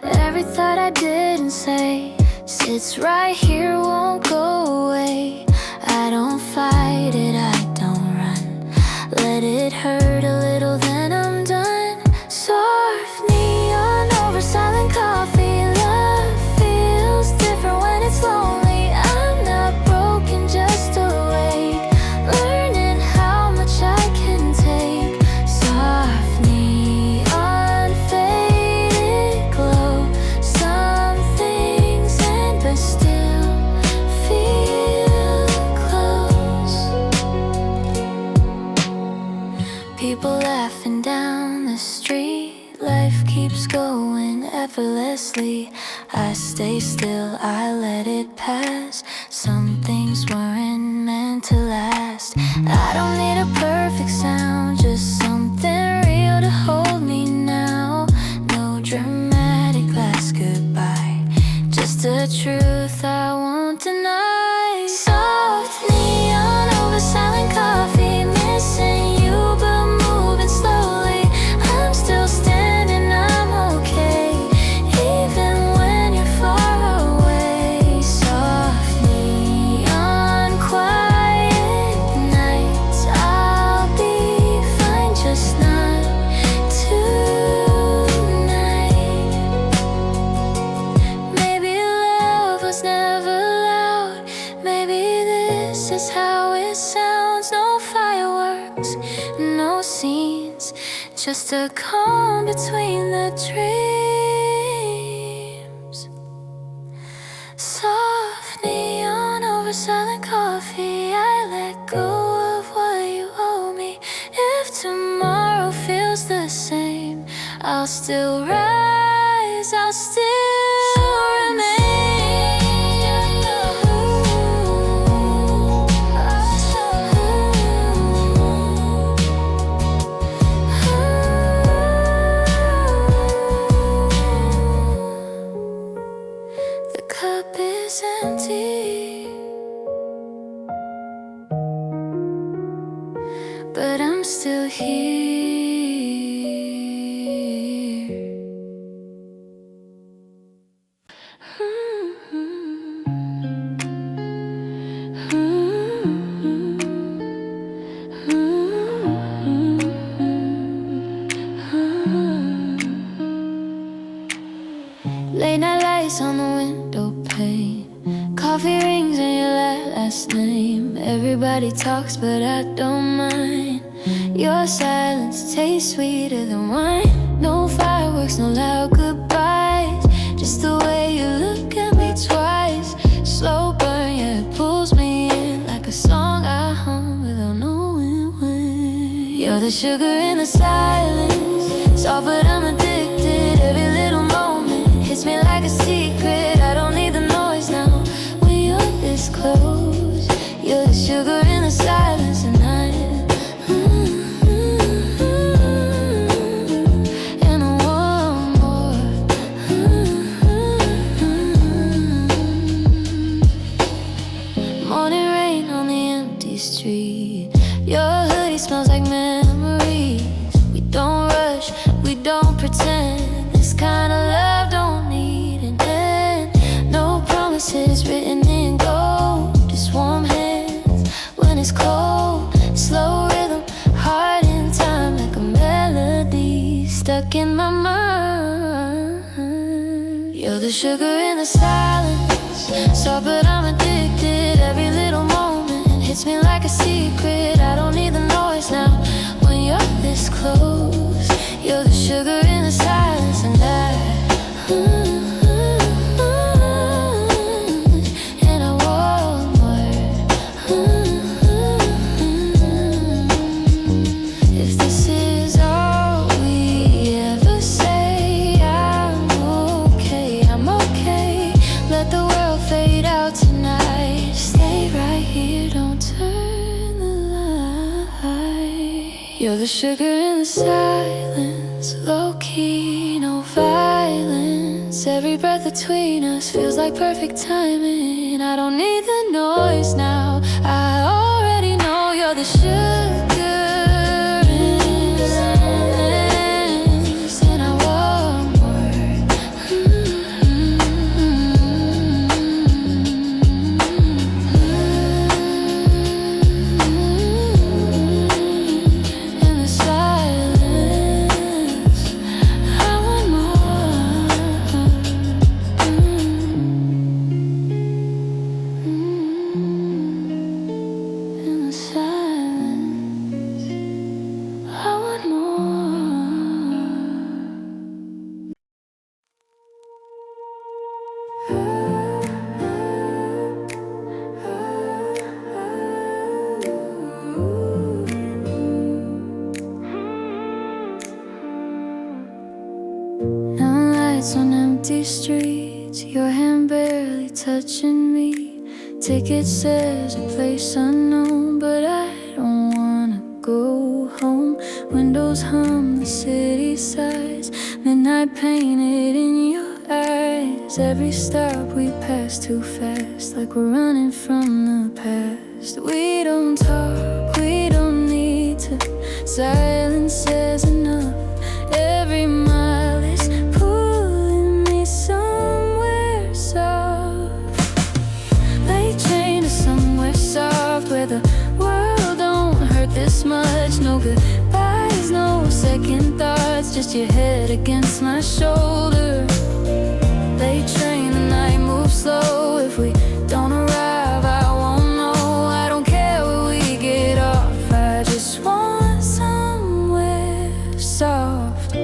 Every thought I didn't say sits right here, won't go away. I don't fight it, I don't run. Let it hurt a little, then I'm done. Soft neon over silent coffee. Love feels different when it's lonely. I'm not broken, just awake, learning how much I can take. Soft neon, faded glow. Some things end but still feel close. People laughing down the street. Life keeps going effortlessly. I stay still, I let it pass. Some things weren't meant to last. I don't need a perfect sound, just something real to hold me now. No dramatic last goodbye, just a truth I won't deny. Soft neon over silent coffee. Missing you but moving slowly. I'm still standing, I'm okay, even when you're far away. Soft neon, quiet nights. I'll be fine, just not tonight. Maybe love was never loud. Maybe this is how it sounds. No fireworks, no scenes, just a calm between the dreams. Soft neon over silent coffee. I let go of what you owe me. If tomorrow feels the same, I'll still rise, I'll still remain. The cup is empty, but I'm still here. Late night lights on the window pane. Coffee rings and your last name. Everybody talks but I don't mind. Your silence tastes sweeter than wine. No fireworks, no loud goodbyes, just the way you look at me twice. Slow burn, yeah, it pulls me in like a song I hum without knowing when. You're the sugar in the silence, soft but I'm addicted. Every little moment hits me like a secret. I don't need the noise now when you're this close. You're the sugar in the silence, and I and I want more. Morning rain on the empty street. Your hoodie smells like memories. We don't rush, we don't pretend. This kind of love don't need an end. No promises written in gold, just warm hands when it's cold. Slow rhythm, heart in time, like a melody stuck in my mind. You're the sugar in the silence, soft but I'm addicted. Every little moment hits me like a secret. I don't need the noise now when you're this close. You're the sugar in the silence, and and I want more. If this is all we ever say, I'm okay, I'm okay. Let the world fade out tonight. Stay right here, don't turn the light. You're the sugar in the silence, low key, no violence. Every breath between us feels like perfect timing. I don't need the noise now, I already know you're the sugar in this, and I want more. In the silence, I want more. In the silence, I want no lights on empty streets, your hand barely touching me. Ticket says a place unknown, but I don't wanna go home. Windows hum, the city sighs, midnight painted in your eyes. Every stop we pass too fast, like we're running from the past. We don't talk, we don't need to, silence says enough. Every mile is pulling me somewhere soft. Late train to somewhere soft, where the world don't hurt this much. No goodbyes, no second thoughts, just your head against my shoulder. Late train, the night moves slow. If we don't arrive, I won't know. I don't care where we get off, I just want somewhere soft.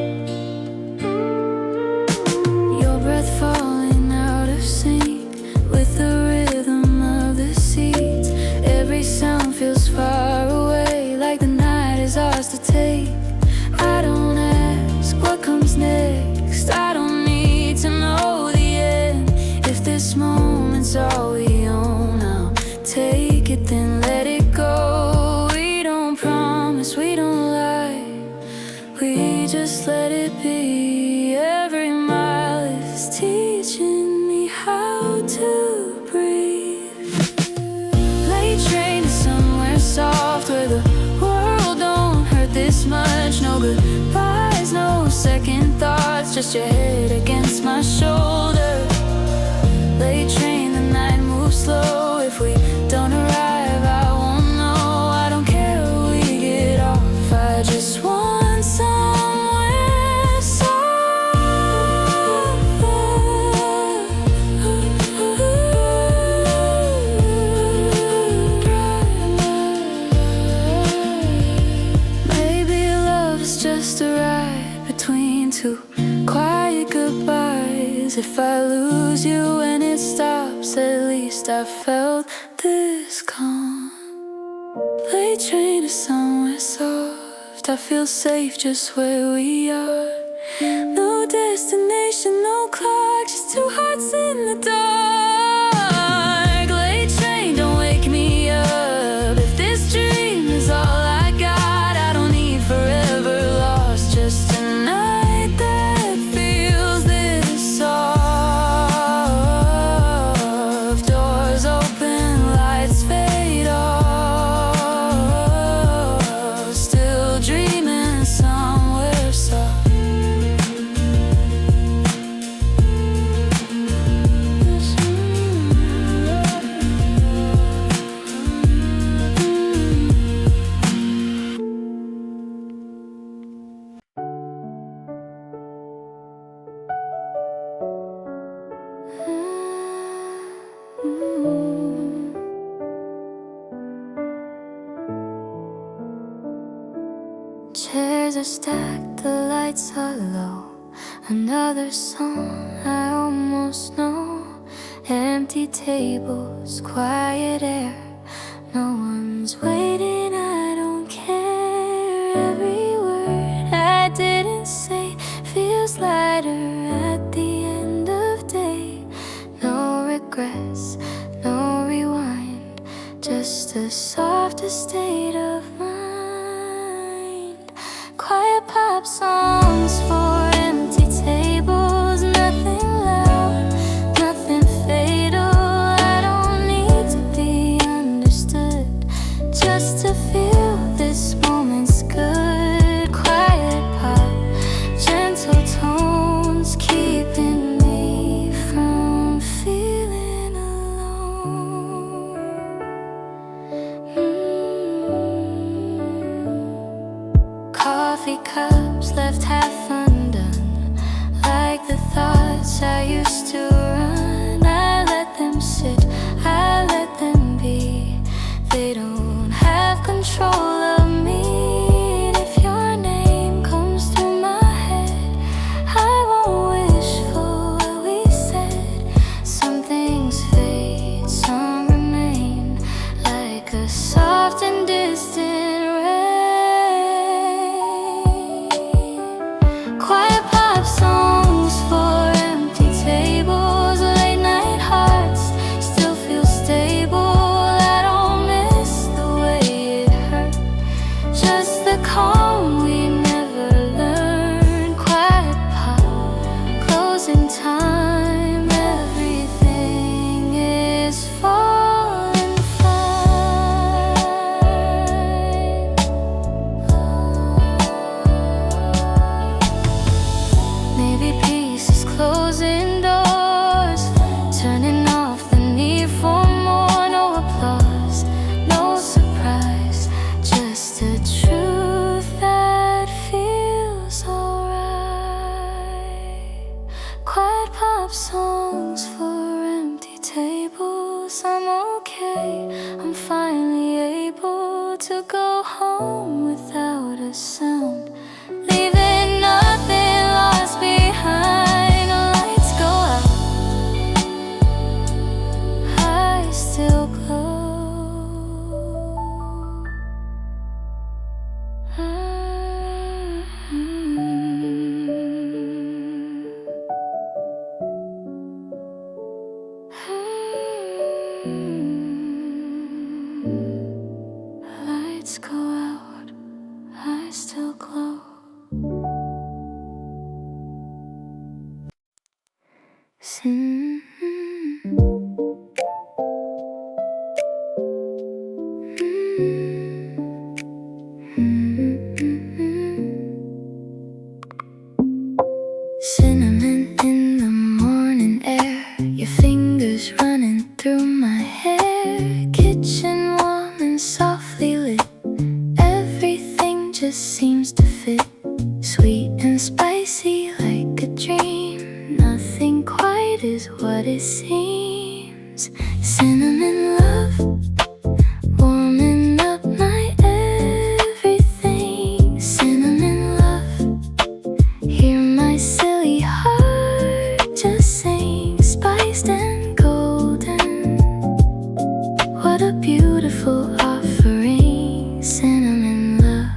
Your breath falling out of sync with the rhythm of the seats. Every sound feels far away, like the night is ours to take. I don't ask what comes next, I don't need to know the end. If this moment's all we own, I'll take it, then let it go. We don't promise, we don't lie, we just let it be. Every mile is teaching me how to breathe. Late train to somewhere soft, where the world don't hurt this much. No goodbyes, no second thoughts, just your head against my shoulder. Late train, the night moves slow. If we don't arrive, I won't know. I don't care where we get off, I just want somewhere soft. Maybe love is just a ride between two quiet goodbyes. If I lose you and it stops, at least I felt this calm. Late train to somewhere soft, I feel safe just where we are. No destination, no clock, just two hearts in the dark. Late train, don't wake me up. If this dream is all I got, I don't need forever lost, just a night that feels this soft. Doors open, lights fade off, still dreaming somewhere soft. Chairs are stacked, the lights are low. Another song I almost know. Empty tables, quiet air. No one's waiting, I don't care. Every word I didn't say feels lighter at the end of day. No regrets, no rewind, just a softer state of mind. Quiet pop songs for empty tables, nothing loud. thoughts I used to run, I let them sit, I let them be. They don't have control of me. And if your name comes through my head, I won't wish for what we said. Some things fade, some remain, like a soft and distant rain. Quiet pop songs for empty tables, late night hearts still feel stable. I don't miss the way it hurt, just the calm we never learned. Quiet pop, closing time, everything is falling fine. Maybe peace is closing doors, turning off the need for more. No applause, no surprise, just a truth that feels alright. Quiet pop songs for empty tables. I'm okay, I'm finally able to go home without a sound, leaving nothing lost behind. The lights go out, I still glow. Lights go out, I still glow. Cinnamon in the morning air, your fingers running through my hair. Kitchen warm and softly lit, everything just seems to fit. Sweet and spicy like a dream, nothing quite is what it seems. Cinnamon love, warming up my everything. Cinnamon love, hear my silly heart just sing. Spiced and golden, what a beautiful offering. Cinnamon love.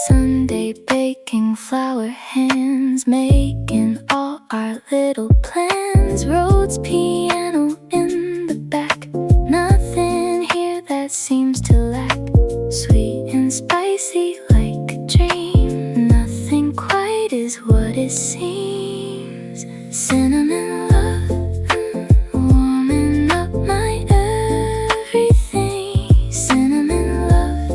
Sunday baking, flower hands, making all our little plans. Rhodes piano in the back, nothing here that seems to lack. Sweet and spicy like a dream, nothing quite is what it seems. Cinnamon love, warming up my everything. Cinnamon love,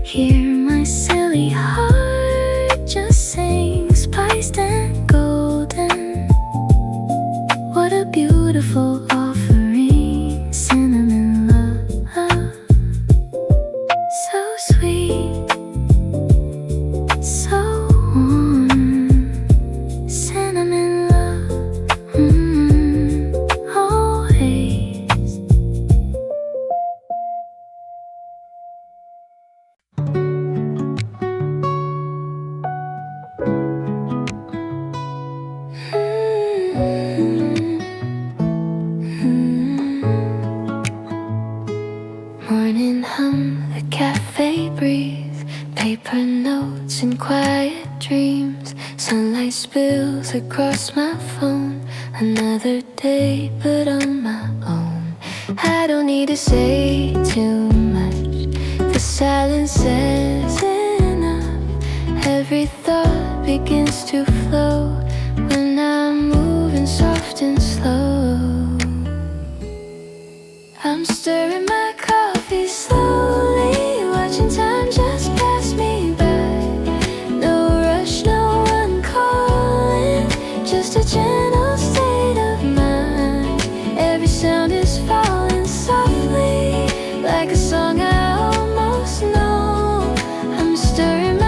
hear my silly heart just sing. Spiced and golden, what a beautiful offering. Cinnamon love, so sweet, so warm. Cinnamon love, always. Morning hum, the cafe breeze, paper notes and quiet dreams. Sunlight spills across my phone, another day but on my own. I don't need to say too much, the silence says enough. Every thought begins to flow when I'm moving soft and slow. I'm stirring my coffee slowly, watching time just pass me by. No rush, no one calling, just a gentle state of mind. Every sound is falling softly, like a song I almost know. I'm stirring my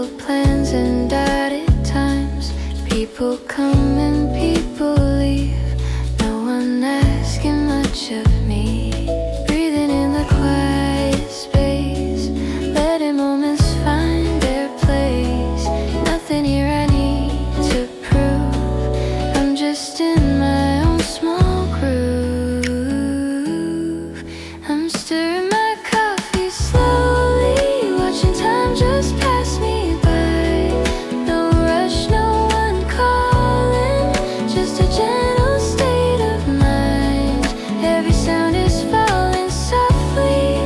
failed plans and dotted times. People come and people leave, no one asking much of me. Breathing in the quiet space, letting moments find their place. Nothing here I need to prove, I'm just in my own small groove. I'm stirring my coffee slowly, watching time just pass me by. No rush, no one calling, just a gentle state of mind. Every sound is falling softly,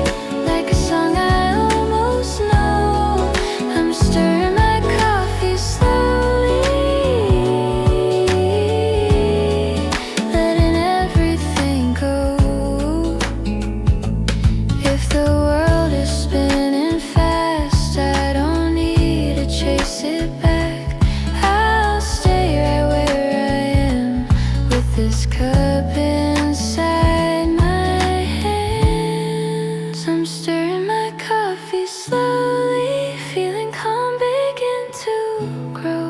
like a song I almost know. I'm stirring my coffee slowly, letting everything go. If the world is spinning fast, I don't need to chase it back. I'll stay right where I am, with this cup inside my hands. I'm stirring my coffee slowly, feeling calm begin to grow.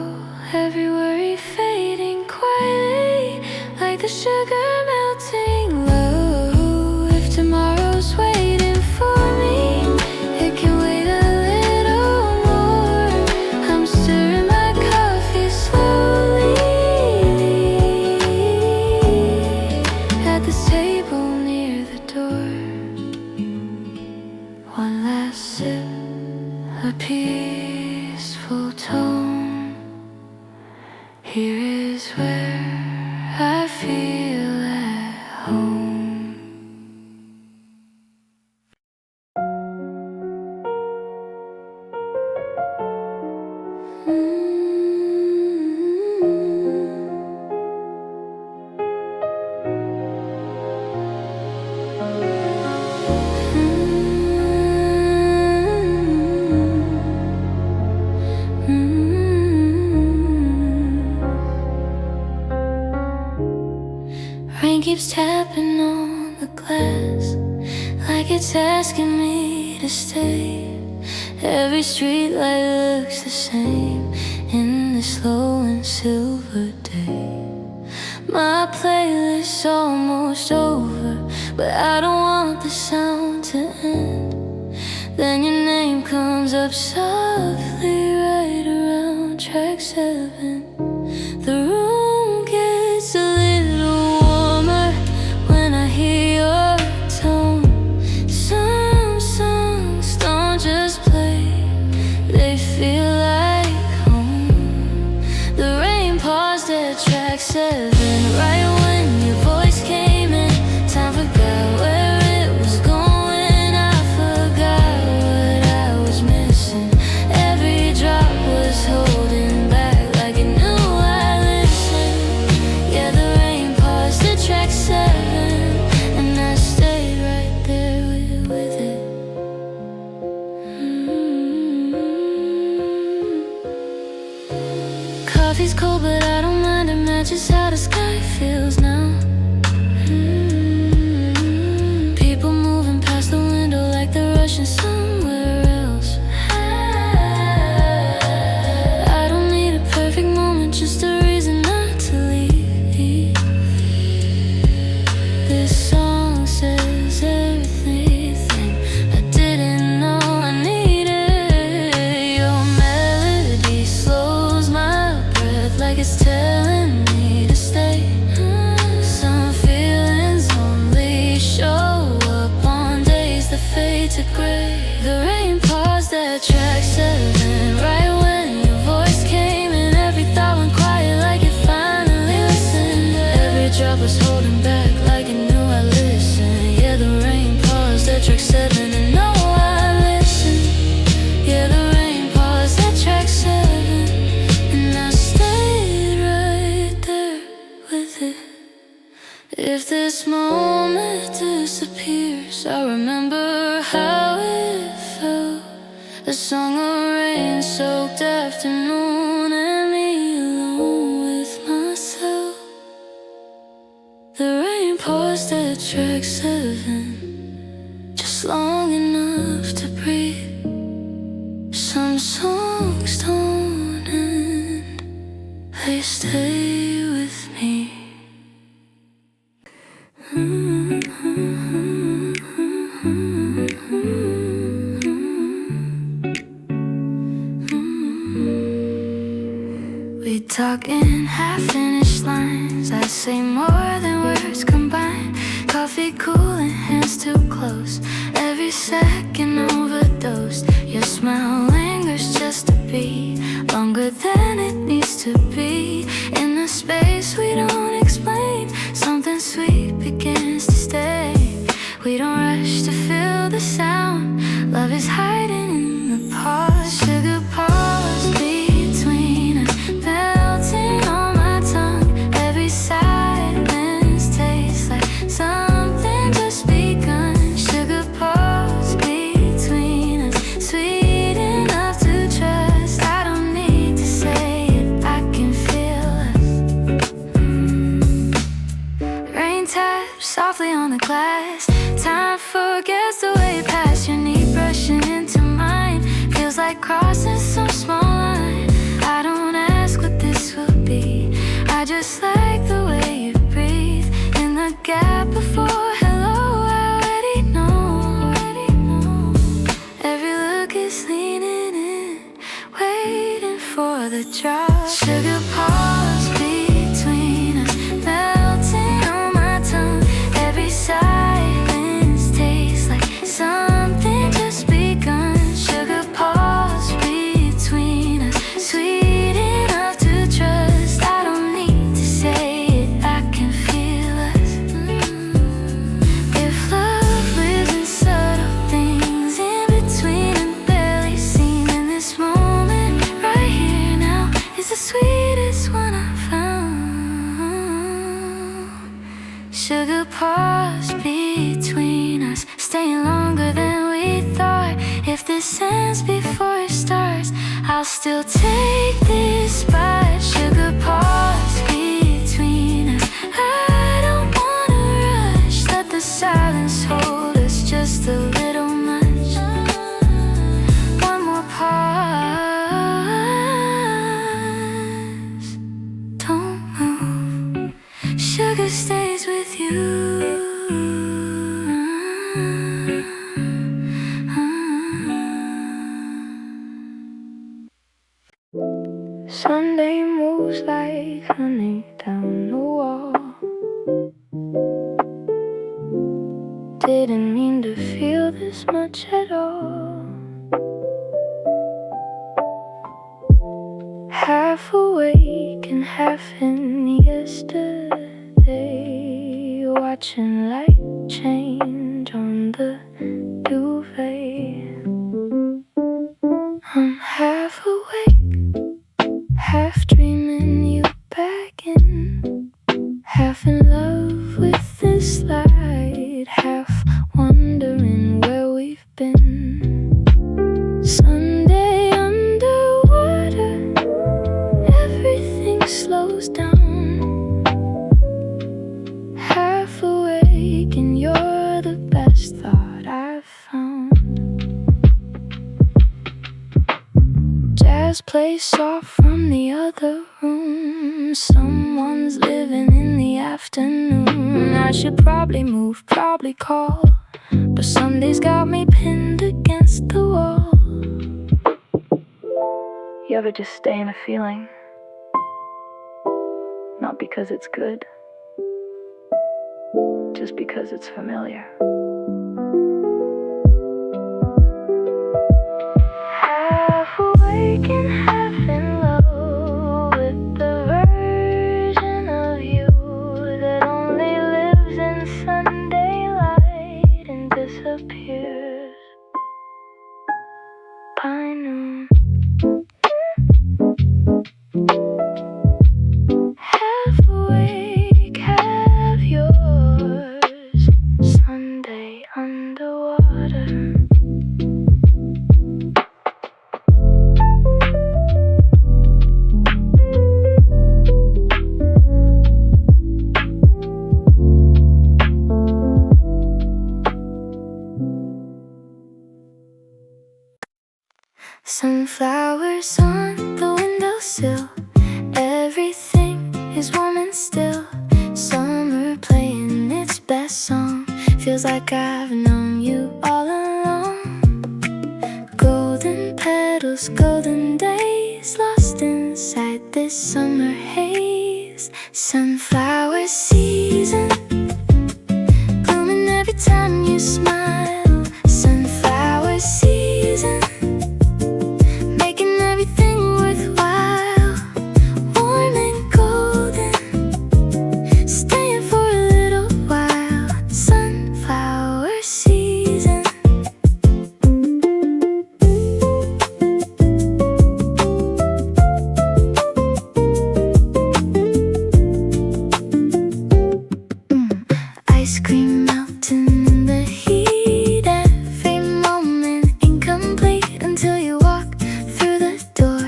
Every worry fading quietly, like the sugar melting low. If tomorrow's waiting for me, it can wait a little more. I'm stirring my coffee slowly, at this table near the door. One last sip, a peaceful tone. Here is where I feel at home. Rain keeps tapping on the glass, like it's asking me to stay. Every street light looks the same in this slow and silver day. My playlist's almost over, but I don't want the sound to end. Then your name comes up softly right around track 7. The room gets a little warmer when I hear your tone. Some songs don't just play, they feel like home. The rain paused at track 7, right when your voice came in. Time forgot where it was going, I forgot what I was missing. Every drop was holding back, like it knew I listened. Yeah, the rain paused at track 7, and I stayed right there with it. Coffee's cold, but I don't mind, it matches how the sky feels now. People moving past the window like they're rushing somewhere else. I don't need a perfect moment, just a reason not to leave. This song says everything I didn't know I needed. Your melody slows my breath, like it's telling me to stay. Some feelings only show up on days that fade to gray. The rain paused at track 7, right when your voice came in. Every thought went quiet, like it finally listened. Every drop was holding back, like it knew I listened. Yeah, the rain paused at track 7, and no, I listened. Yeah, the rain paused at track 7, and I stayed right there with it. If this moment disappears, I'll remember how it felt. A song of rain-soaked afternoon, and me alone with myself. The rain paused at track 7, just long enough to breathe. Some songs please stay with me. We talk in half-finished lines. I say more than words combined. Coffee cooling, hands too close. Every second overdosed. Your smell lingers just to be longer than it needs to be. In the space we don't explain, something sweet begins to stay. We don't rush to feel the sound. Love is hiding in the pause. Sugar pause between us, melting on my tongue. Every silence tastes like something just begun. Sugar pause between us, sweet enough to trust. I don't need to say it, I can feel us. Rain taps softly on the glass. Time forgets the way it passed. Your knee brushing into mine feels like crossing some small line. I don't ask what this will be, I just like the way you breathe. In the gap before hello, I already know. Every look is leaning in, waiting for the drop. Sugar pause between us, melting on my tongue. Every silence tastes like something just begun. Sugar pause between us, sweet enough to trust. I don't need to say it, I can feel us. If love lives in subtle things, in between and barely seen, in this moment right here now is the sweetest one I've found. Sugar pause between us, staying longer than we thought. If this ends before it starts, I'll still take this spot. Sugar pause between us, I don't wanna rush. Let the silence hold us just a little much. One more pause. Don't move, sugar stays with you. Sunday moves like honey down the wall. Didn't mean to feel this much at all. Half awake and half in yesterday, watching light change on the duvet. I'm half awake, half dreaming you back in, half in love with this light, half wondering where we've been. Sunday underwater, everything slows down. Half awake and you're the best thought I've found. Jazz plays soft from the other room. Someone's living in the afternoon. I should probably move, probably call, but Sunday's got me pinned against the wall. You ever just stay in a feeling? Not because it's good, just because it's familiar. Half awake and half in love with the version of you that only lives in Sunday light and disappears by noon. Half awake, half yours. Sunday underwater. Sunflowers on the windowsill, everything is warm and still. Summer playing its best song. Feels like I've known you all along. Golden petals, golden days, lost inside this summer haze. Sunflower season, blooming every time you smile. Sunflower season, making everything worthwhile. Warm and golden, staying for a little while. Sunflower season. Ice cream melting in the heat. Every moment incomplete until you walk through the door.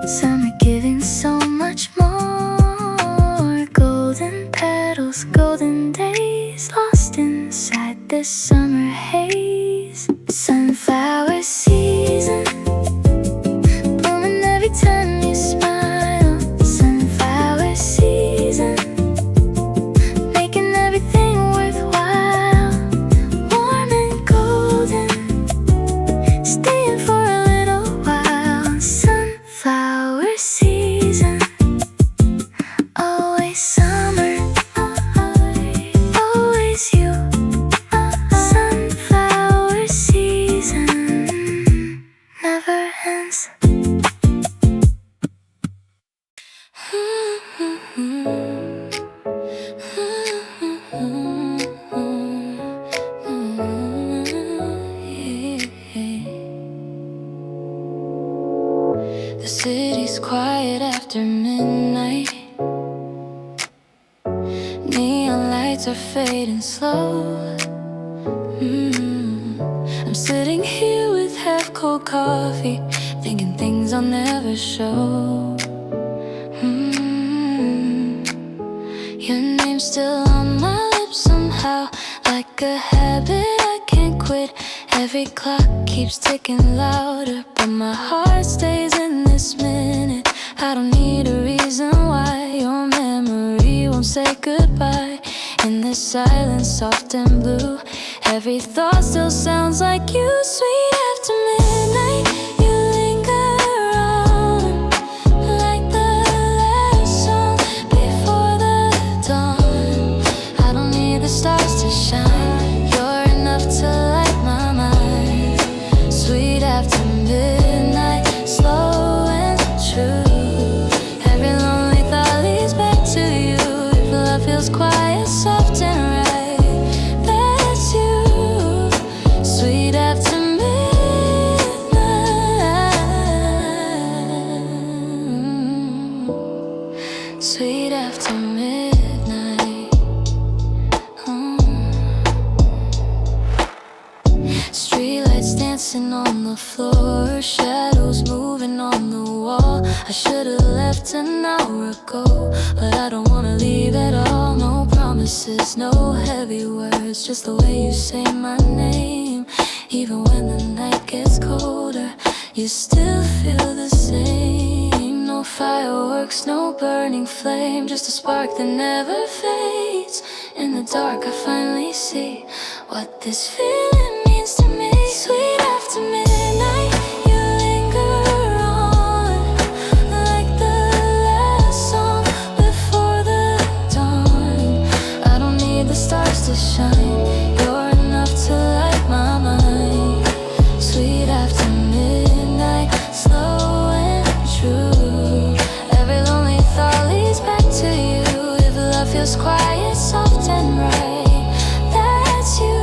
Summer giving so much more. Golden petals, golden days, lost inside this summer haze. Sunflower season, blooming every time you smile. Sunflower season, making everything worthwhile. Warm and golden, staying for a little while. Sunflower season, always summer, always you. Sunflower season never ends. The city's quiet after midnight. Neon lights are fading slow. I'm sitting here with half-cold coffee, thinking things I'll never show. Your name's still on my lips somehow, like a habit I can't quit. Every clock keeps ticking louder, but my heart stays in this minute. I don't need a reason why your memory won't say goodbye. In this silence, soft and blue, every thought still sounds like you. Sweet after midnight, you linger on, like the last song before the dawn. I don't need the stars to shine, you're enough to light my mind. Sweet after midnight, slow and true. Every lonely thought leads back to you. If love feels quiet, soft and right, that's you. Sweet after midnight. Sweet after midnight. Streetlights dancing on the floor, shadows moving on the wall. I should've left an hour ago, but I don't wanna leave at all. No promises, no heavy words, just the way you say my name. Even when the night gets colder, you still feel the same. No fireworks, no burning flame, just a spark that never fades. In the dark I finally see what this feeling means to me. Sweet after midnight, you linger on, like the last song before the dawn. I don't need the stars to shine, you're enough to light my mind. Sweet after midnight, slow and true. Every lonely thought leads back to you. If love feels quiet, soft and right, that's you.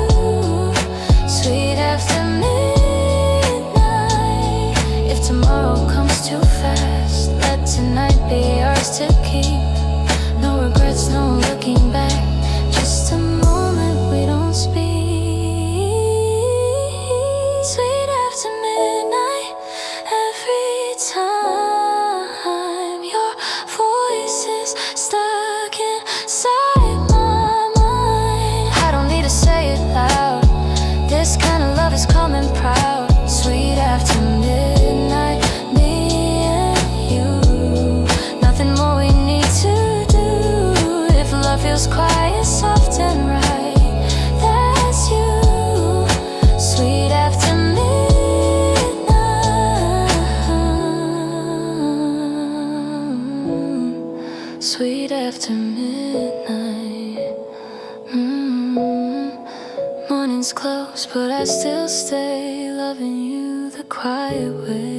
Sweet after midnight. If tomorrow comes too fast, let tonight be ours to keep. No regrets, no looking back, just a moment we don't speak. Sweet after midnight, every time your voice is stuck inside my mind. I don't need to say it loud, this kind of love is coming proud. Sweet after midnight, me and you. Nothing more we need was quiet, soft and right. That's you, sweet after midnight. Sweet after midnight. Morning's close, but I still stay, loving you the quiet way.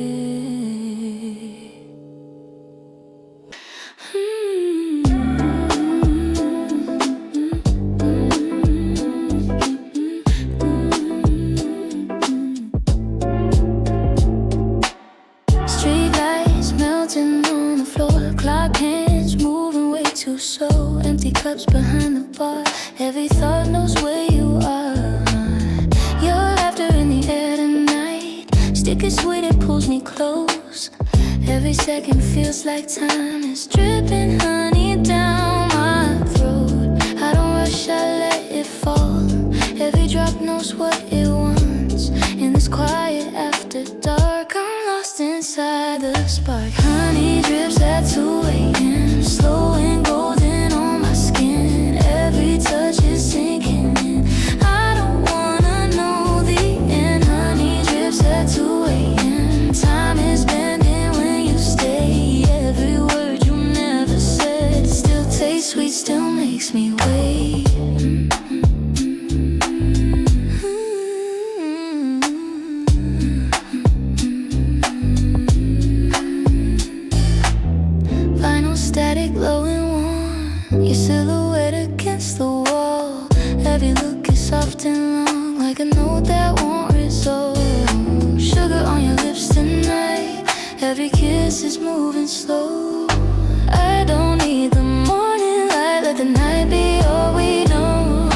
Streetlights melting on the floor, clock hands moving way too slow. Empty cups behind the bar, every thought knows where you are. Your laughter in the air tonight, sticky sweet, it pulls me close. Every second feels like time is dripping honey down my throat. I don't rush, I let it fall. Every drop knows what it wants. In this quiet after dark, I'm lost inside the spark. Honey drips at 2 a.m., slow and golden on my skin. Every touch is sinking in. I don't wanna know the end. Honey drips at 2 a.m. Time is bending when you stay. Every word you never said still tastes sweet, still makes me wait. Vinyl static, low and warm, your silhouette against the wall. Every look is soft and long, like a note that won't resolve. Sugar on your lips tonight, every kiss is moving slow. I don't need the morning light, let the night be all we know.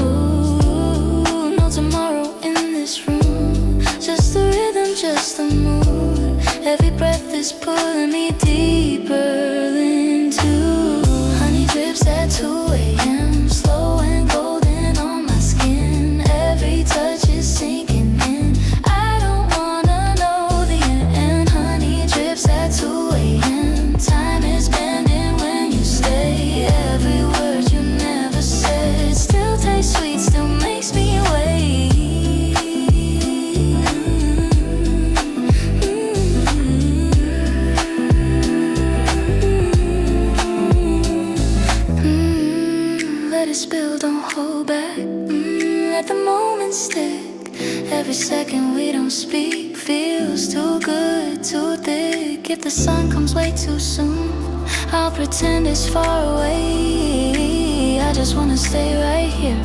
No tomorrow in this room, just the rhythm, just the mood. Every breath is pulling me deeper into. Honey drips at 2 a.m., slow and golden on my skin. Every touch is sinking in. I don't wanna know the end. Honey drips at 2 a.m. Time is bending when you stay. Every word you never said still tastes sweet, still makes me wait. Let it spill, don't hold back. Let the moment stick. Every second we don't speak feels too good, too thick. If the sun comes way too soon, I'll pretend it's far away. I just wanna stay right here,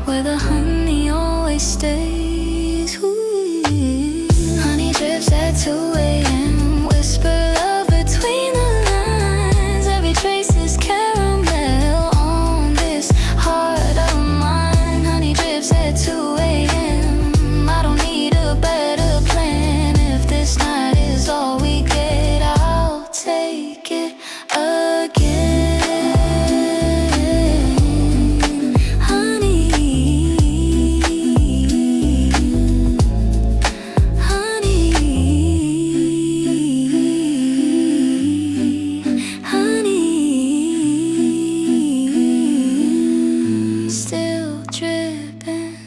where the honey always stays. Ooh. Honey drips at 2 a.m., whisper love between the lines. Every trace is caramel on this heart of mine. Honey drips at 2 a.m., I don't need a better plan. If this night is all we get, I'll take it again. Honey, honey, honey, still dripping.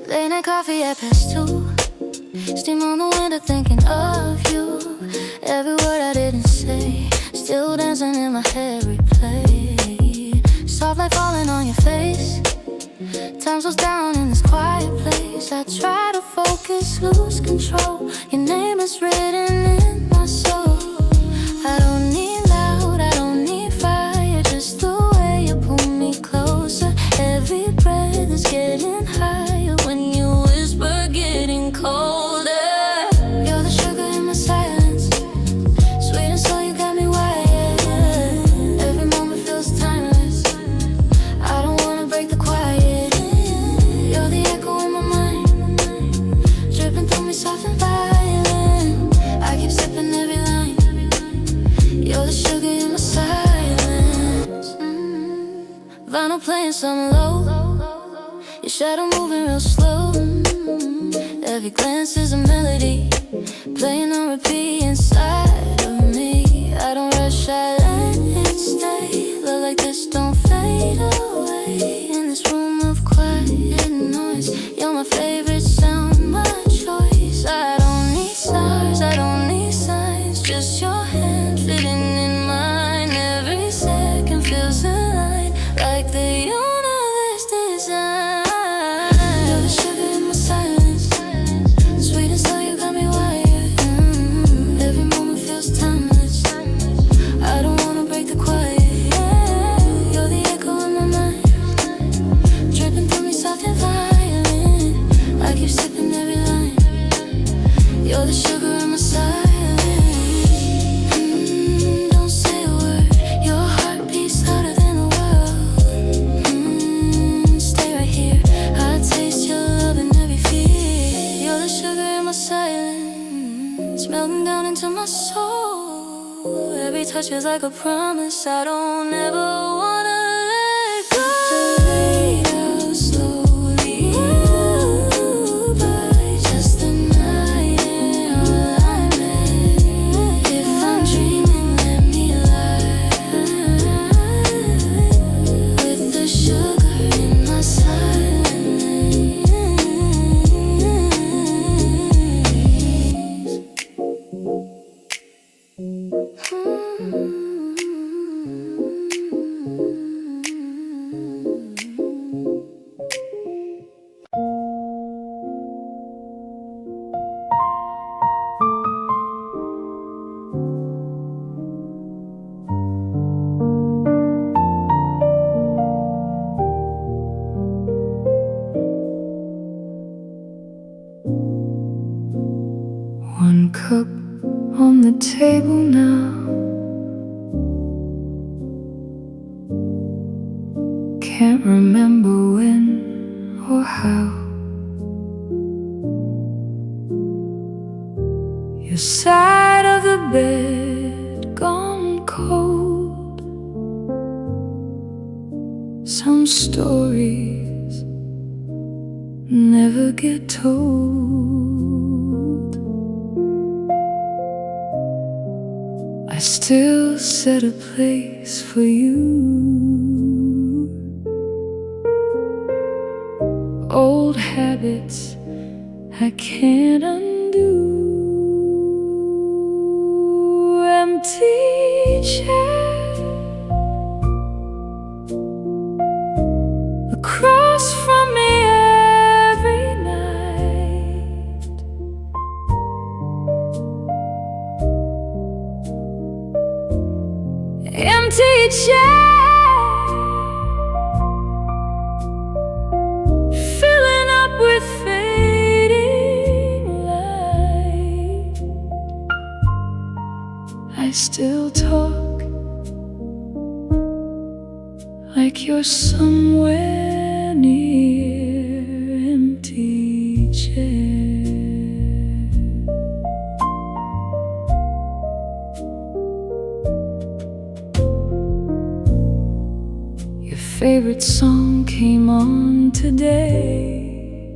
Late night coffee at +2, steam on the window thinking of you. Every word I didn't say, still dancing in my head, replay. Soft light falling on your face, time slows down in this quiet place. I try to focus, lose control. Your name is written in my soul. I don't need loud, I don't need fire, just the way you pull me closer. Every breath is getting higher, when you whisper, getting colder. You're the sugar in my silence, sweet and slow, you got me wired. Every moment feels timeless, I don't wanna break the quiet. You're the echo in my mind, dripping through me soft and violent. I keep sipping every line, you're the sugar in my silence. Vinyl playing some low, your shadow moving real slow. every glance is a melody, playing on repeat inside of me. I don't rush, I let it stay. Love like this don't fade away. In this room of quiet noise, you're my favorite sound, my choice. I don't need stars, I don't need signs, just your hand fitting in mine. Every second feels aligned, like the universe design. You're the sugar in my silence, sweet and slow, you got me wired. Every moment feels timeless, I don't wanna break the quiet. You're the echo in my mind, dripping through me soft and violent. I keep sipping every line. You're the sugar in my silence. Don't say a word, your heart beats louder than the world. Stay right here, I taste your love in every fear. You're the sugar in my silence, melting down into my soul. Every touch is like a promise, I don't ever wanna let go. Fade out slowly by just the night and all I met. If I'm dreaming, let me lie with the sugar in my silence. One cup on the table now, can't remember when or how. Your side of the bed gone cold. Some stories never get told. I still set a place for you. Old habits I can't undo. Empty chair across from me every night. Empty chair filling up with fading light. I still talk like you're somewhere near. Empty chair. Your favorite song came on today.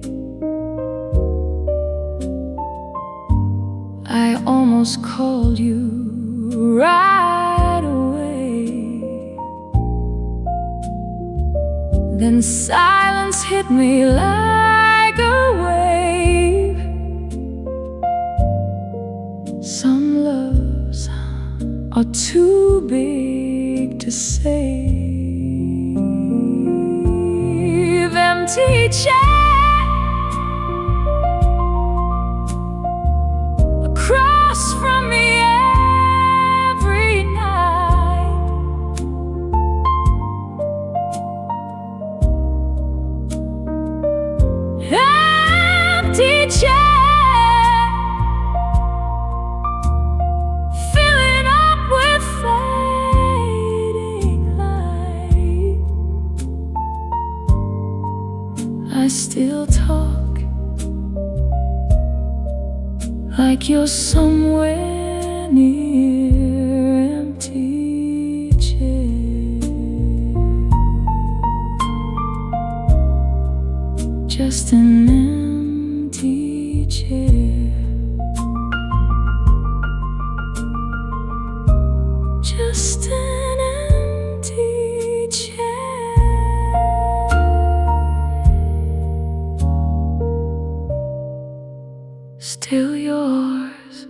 I almost called you right away. Then silence hit me like a wave. Some loves are too big to save. Empty chair across from me every night. Empty chair filling up with fading light. I still talk like you're somewhere near. Empty chair, just an empty cheer. Just an empty chair, still yours.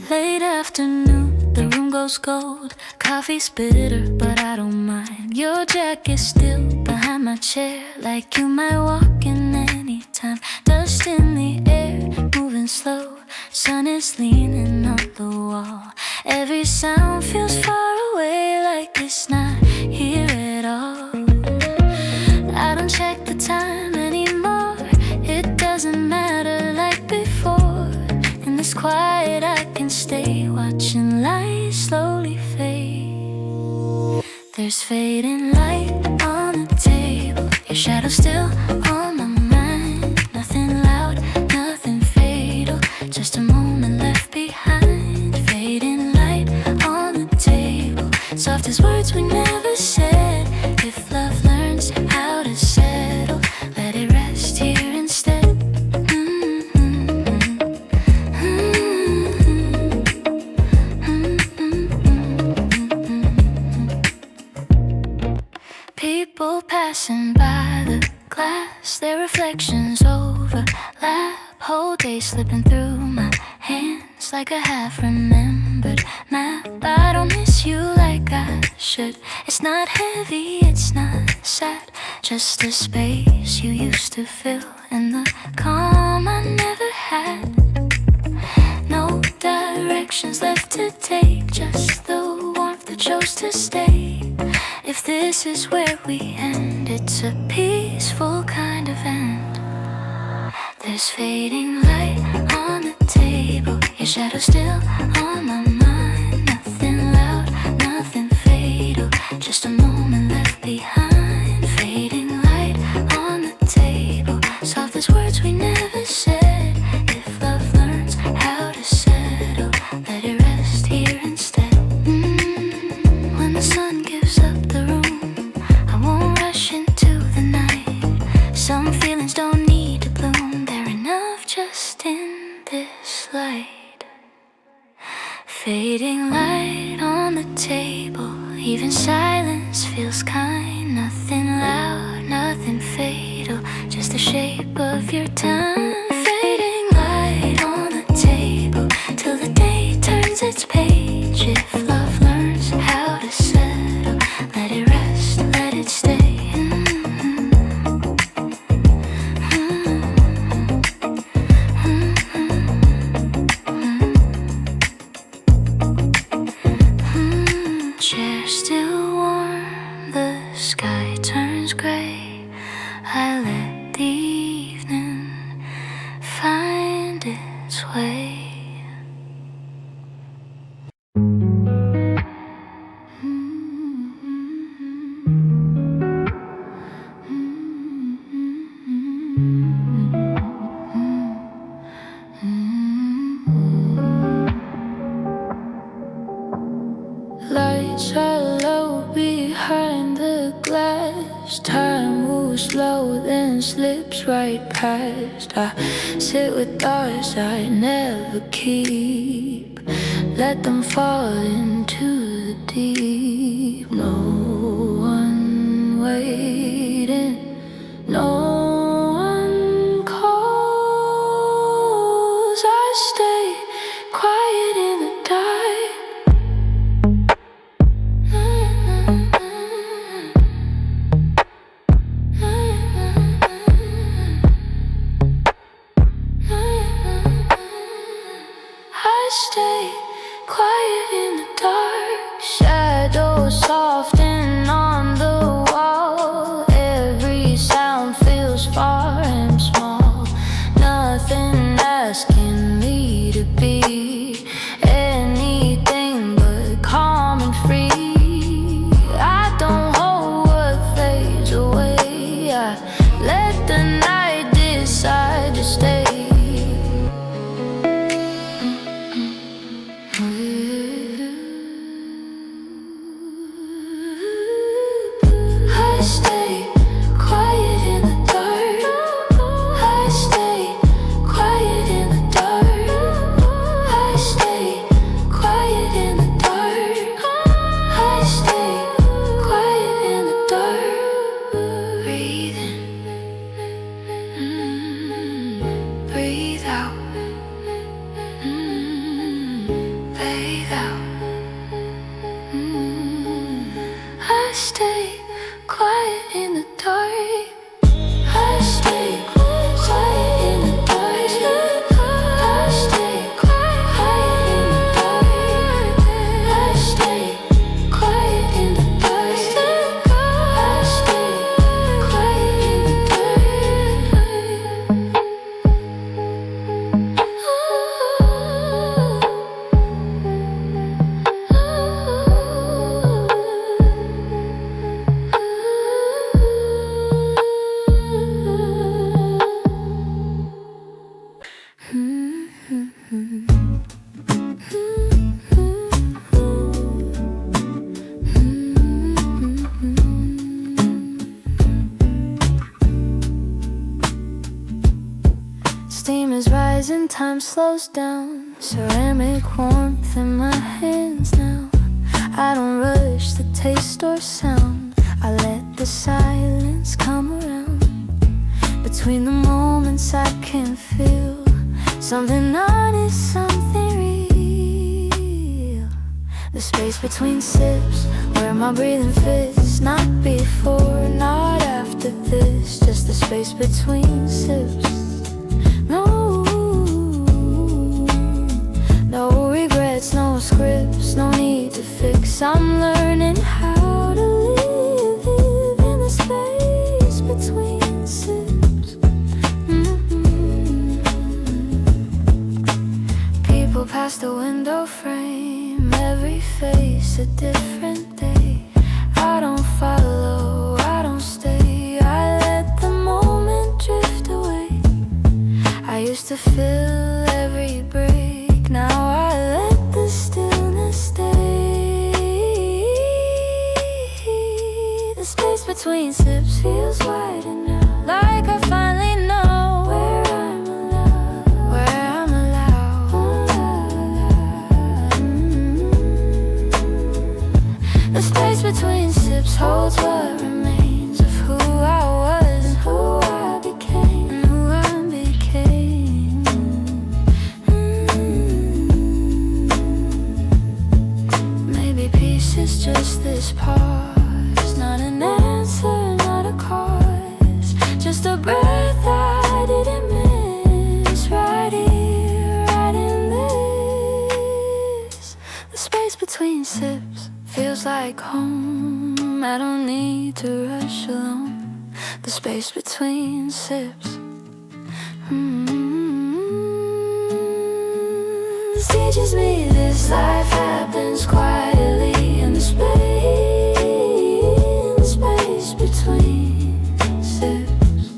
Late afternoon, the room goes cold. Coffee's bitter, but I don't mind. Your jacket's still behind my chair, like you might walk in anytime. Dust in the air, moving slow. Sun is leaning on the wall. Every sound feels far away, like it's not here at all. I don't check the time anymore. It doesn't matter like before. In this quiet I can stay, watching light slowly fade. There's fading light on the table. Your shadow still on my mind. Nothing loud, nothing fatal, just a moment left behind. Fading light on the table. Soft as words we never said. If love learns how to settle, let it rest here instead. People passing by the glass, their reflections overlap. Whole day slipping through my hands like a half-remembered map. I don't miss you like I should. It's not heavy, it's not sad, just a space you used to fill in the calm I never had. No directions left to take, just the warmth that chose to stay. If this is where we end, it's a peaceful kind of end. There's fading light on the table. Your shadow still on my mind. Nothing loud, nothing fatal, just a moment left behind. Fading light on the table. Soft as words we never said. If love learns how to settle, let it rest here instead. When the sun gives up the room, I won't rush into the night. Some feelings don't need to bloom, they're enough just in this light. Fading light on the table. Even silence feels kind. Nothing loud, nothing fatal, just the shape of your time. Fading light on the table till the day turns its page. If love learns how to settle, let it rest, let it stay. Chair still warm, the sky turns gray. I let the evening find its way. Lights are low behind the glass. Time moves slow, then slips right past. I sit with thoughts I never keep. Let them fall into the deep. No one waiting, no one calls. I stay quiet in the dark. I stay quiet in the dark. stay quiet in the dark. I stay quiet in the dark. I stay quiet in the dark. I stay quiet in the dark. I stay quiet in the Steam is rising, time slows down. Ceramic warmth in my hands now. I don't rush the taste or sound. I let the silence come around. Between the moments I can feel something honest, something real. The space between sips, where my breathing fits. Not before, not after this. Just the space between sips. No regrets, no scripts, no need to fix. I'm learning how to live in the space between sips. People pass the window frame, every face a different day. I don't follow, I don't stay. I let the moment drift away. I used to fill every break, now I let the stillness stay. The space between sips feels wider now, like I finally know where I'm allowed, where I'm allowed. The space between sips holds what remains of who I was and who I became, and who I became. Maybe peace is just this pause, not an answer, not a cause, just a breath I didn't miss. Right here, right in this. The space between sips feels like home. I don't need to rush alone. The space between sips. Teaches me this life happens quietly in the space between sips.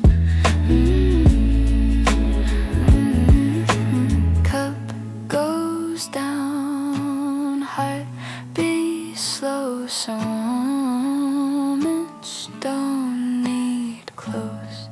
Cup goes down, heart beats slow, so moments don't need close.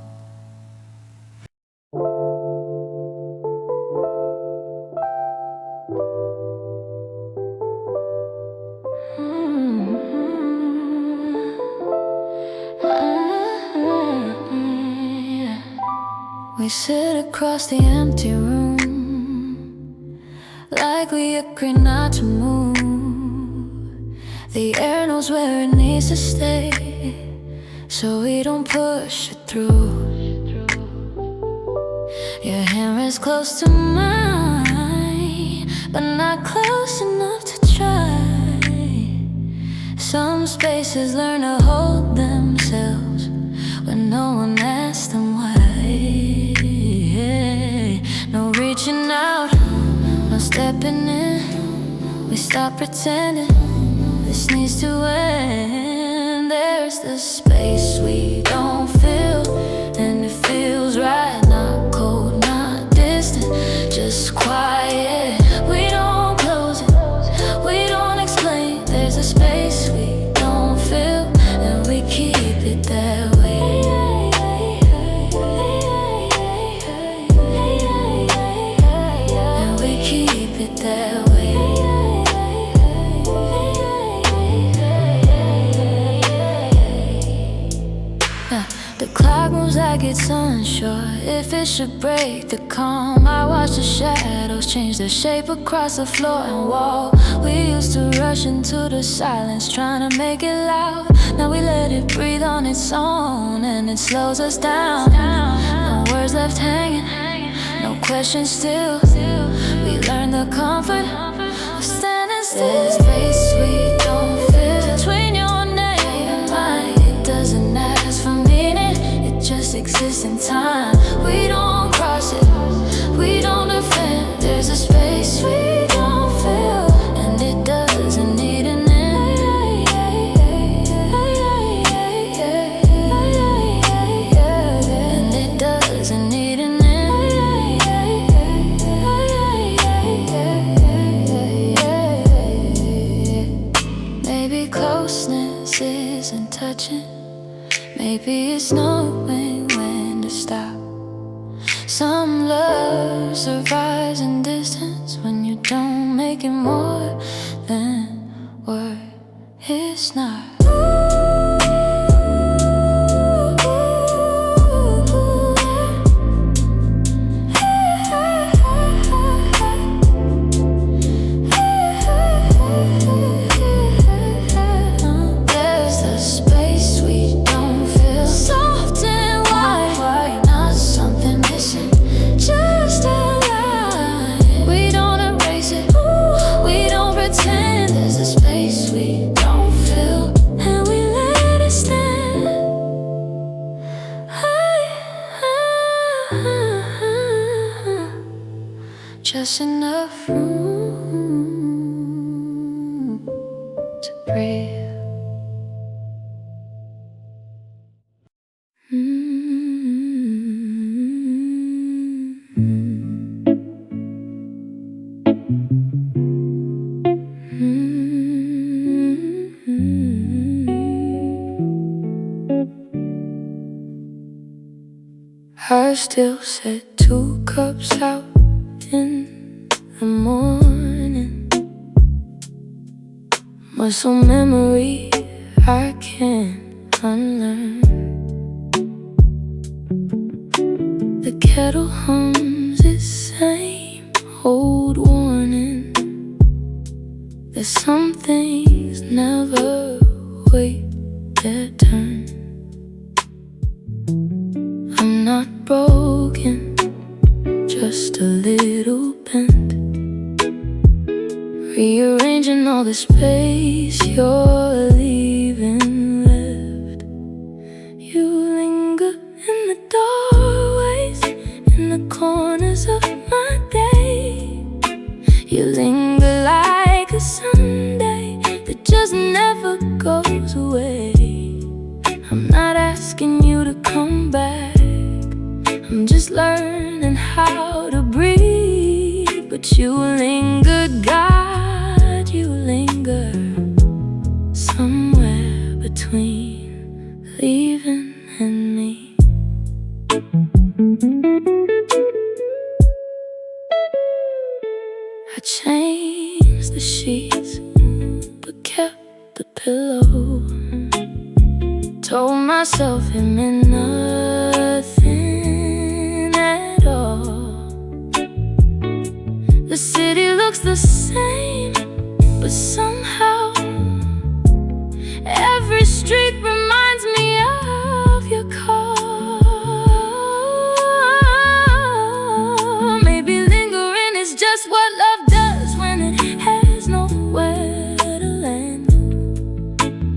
We sit across the empty room, like we agree not to move. The air knows where it needs to stay, so we don't push it through. Your hand is close to mine, but not close enough to try. Some spaces learn to hold themselves when no one asks them why. No reaching out, no stepping in. We stop pretending this needs to end. There's the space we don't fill, and it feels right. Not cold, not distant, just quiet. We don't close it, we don't explain. There's a space we don't fill, and we keep it that way. And we keep it that way. The clock moves out I get unsure if it should break the calm. I watch the shadows change their shape across the floor and wall. We used to rush into the silence, trying to make it loud. Now we let it breathe on its own, and it slows us down. No words left hanging, no questions still. We learn the comfort of standing still. There's space we don't fill between your name and mine. It doesn't ask for meaning, it just exists in time. We don't cross it, we don't defend. There's a space we don't fill, and it doesn't need an end. And it doesn't need an end. Maybe closeness isn't touching, maybe it's knowing when to stop. Some love survives in distance when you don't make it more than what it's not. There's the space we don't fill, soft and wide, not something missing, just a line. We don't erase it, we don't pretend. There's a space we don't fill, and we let it stand. Just enough room to breathe. I still set 2 cups out in the morning. Muscle memory I can't unlearn. The kettle hums its same old warning. There's some things never wait their turn. I'm not broken, just a little bent, rearranging all the space you're leaving left. You linger in the doorways, in the corners of my day. You linger like a Sunday that just never goes away. I'm not asking you to come back, I'm just learning how to breathe. But you linger, God, you linger somewhere between leaving and me. I changed the sheets, but kept the pillow. Told myself it meant nothing at all. The city looks the same, but somehow every street reminds me of your call. Maybe lingering is just what love does when it has nowhere to land.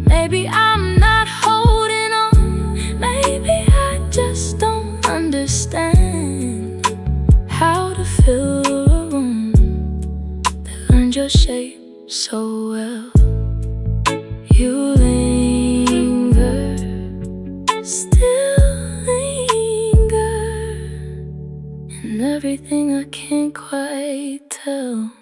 Maybe I'm not holding on, maybe I just don't understand how to fill a room that learned your shape so well. You linger, still linger, in everything I can't quite tell.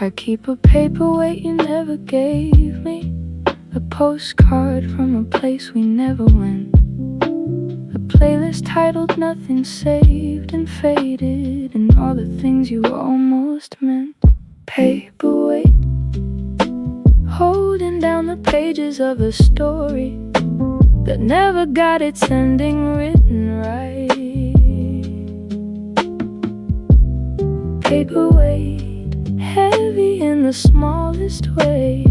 I keep a paperweight you never gave me, a postcard from a place we never went, a playlist titled Nothing Saved and Faded, and all the things you almost meant. Paperweight, holding down the pages of a story that never got its ending written right. Paperweight, heavy in the smallest way,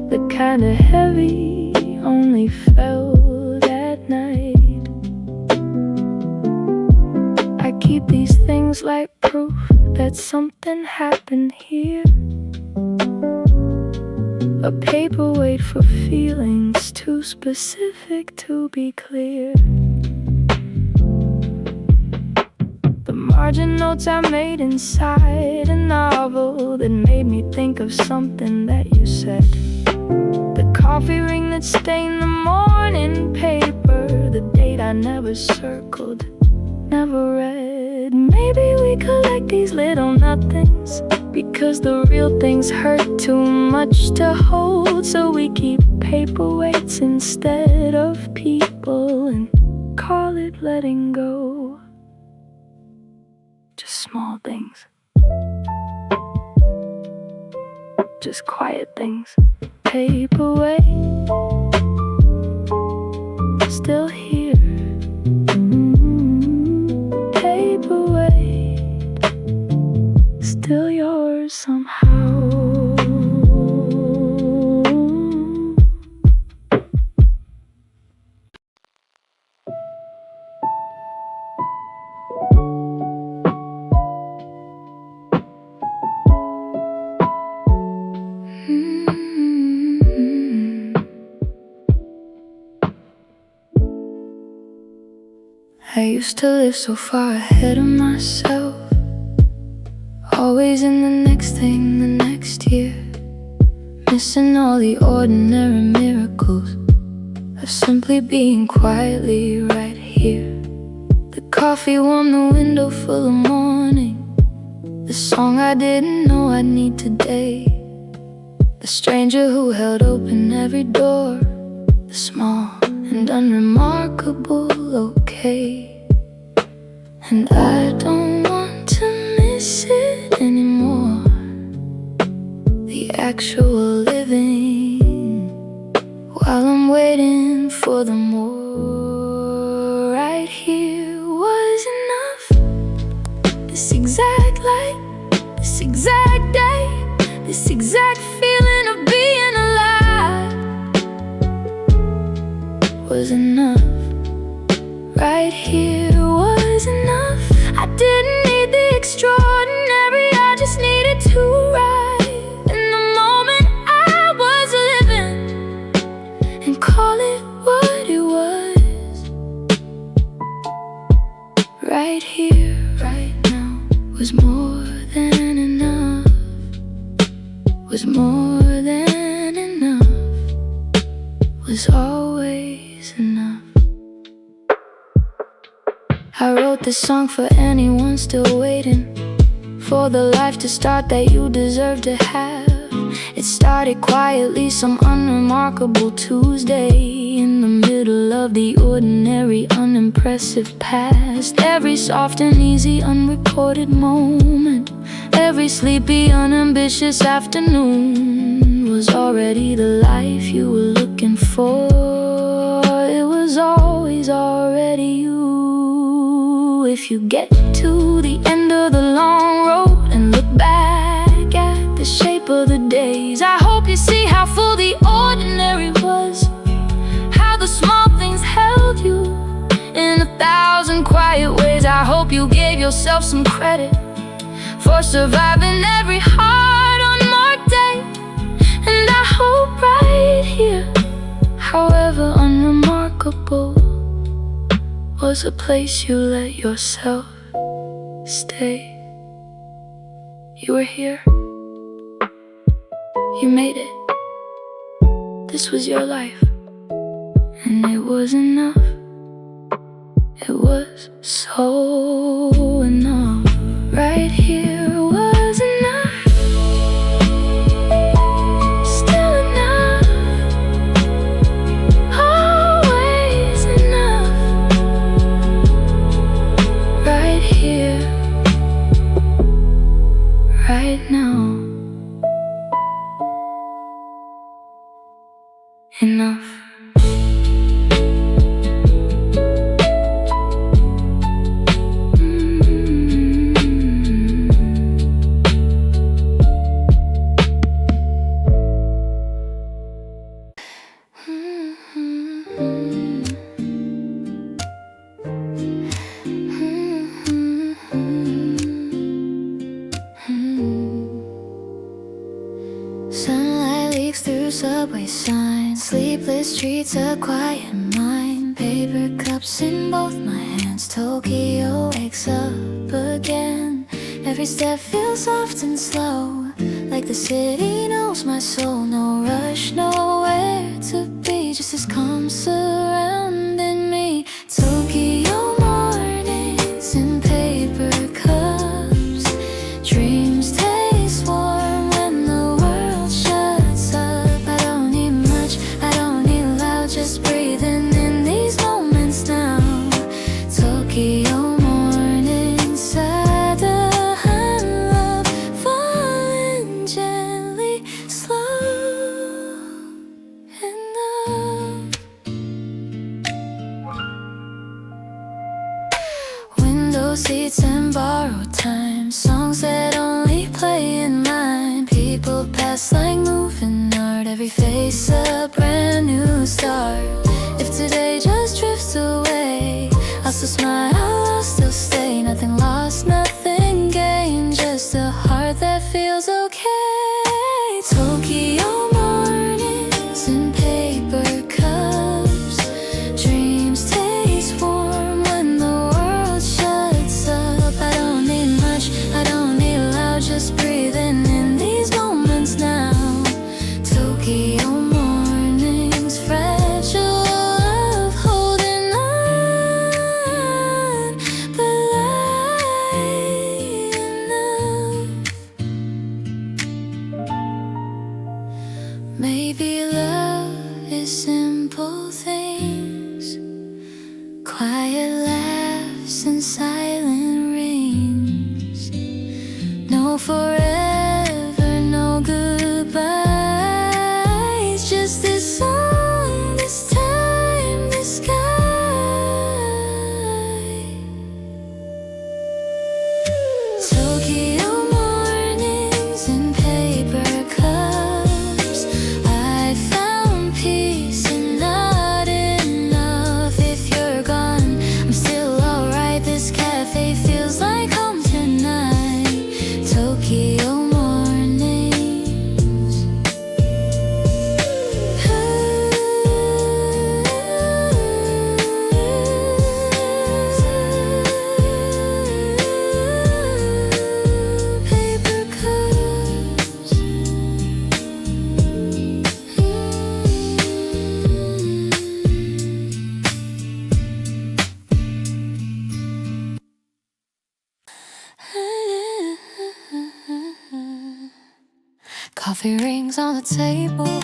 the kind of heavy only felt at night. I keep these things like proof that something happened here, a paperweight for feelings too specific to be clear. The margin notes I made inside a novel that made me think of something that you said, the coffee ring that stained the morning paper, the date I never circled, never read. Maybe we collect these little nothings because the real things hurt too much to hold, so we keep paperweights instead of people and call it letting go. Just small things, just quiet things. Paperweight, still here. Paperweight, still yours somehow. I used to live so far ahead of myself, always in the next thing, the next year, missing all the ordinary miracles of simply being quietly right here. The coffee warmed the window full of morning, the song I didn't know I'd need today, the stranger who held open every door, the small and unremarkable okay. And I don't want to miss it anymore, the actual living, while I'm waiting for the more. Right here was enough, this exact light, this exact day, this exact feeling of being alive was enough. Right here was enough. I didn't need the extraordinary, I just needed to arrive in the moment I was living and call it what it was. Right here, right now, was more than enough, was more than enough, was always enough. I wrote this song for anyone still waiting for the life to start that you deserve to have. It started quietly some unremarkable Tuesday, in the middle of the ordinary, unimpressive past. Every soft and easy unrecorded moment, every sleepy, unambitious afternoon was already the life you were looking for. It was always already you. If you get to the end of the long road and look back at the shape of the days, I hope you see how full the ordinary was, how the small things held you in 1,000 quiet ways. I hope you gave yourself some credit for surviving every hard unmarked day. And I hope right here, however unremarkable, was a place you let yourself stay. You were here, you made it, this was your life, and it was enough. It was so enough. Right here was enough. subway signs, sleepless streets, a quiet mind. Paper cups in both my hands, Tokyo wakes up again. Every step feels soft and slow, like the city knows my soul. No rush, nowhere to be, just as calm surrounding me. Tokyo mornings in paper cups, dreams taste warm when the world shuts up. I don't need much, I don't need loud, just breathing in these moments now. Tokyo mornings, sad and love, falling gently, slow enough. Window seats and borrowed time, songs that only play in mine. People pass like moving art, every face a brand new start. If today just drifts away, I'll still smile, I'll still stay. Nothing lost, nothing gained, just a heart that feels okay. Tokyo mornings in paper cups, dreams taste warm when the world shuts up. I don't need much, I don't need loud, just breathing in these moments now. Tokyo mornings, fragile love, holding on, but light enough. Maybe love is simple things, quiet laughs and silent rings. No forever, no goodbyes, just this song, this time, this sky. Tokyo mornings in paper cups, I found peace and not enough. If you're gone, I'm still alright. This cafe feels like home tonight. Tokyo mornings. Paper cups. Coffee rings on the table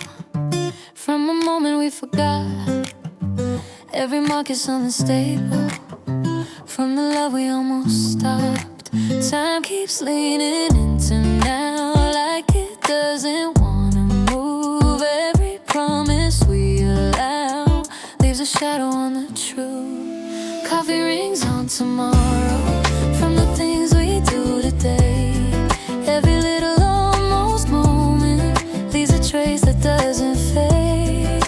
from a moment we forgot. Every mark is something stable from the love we almost stopped. Time keeps leaning into now, like it doesn't wanna move. Every promise we allow leaves a shadow on the truth. Coffee rings on tomorrow from the things we do today. Every little almost moment leaves a trace that doesn't fade.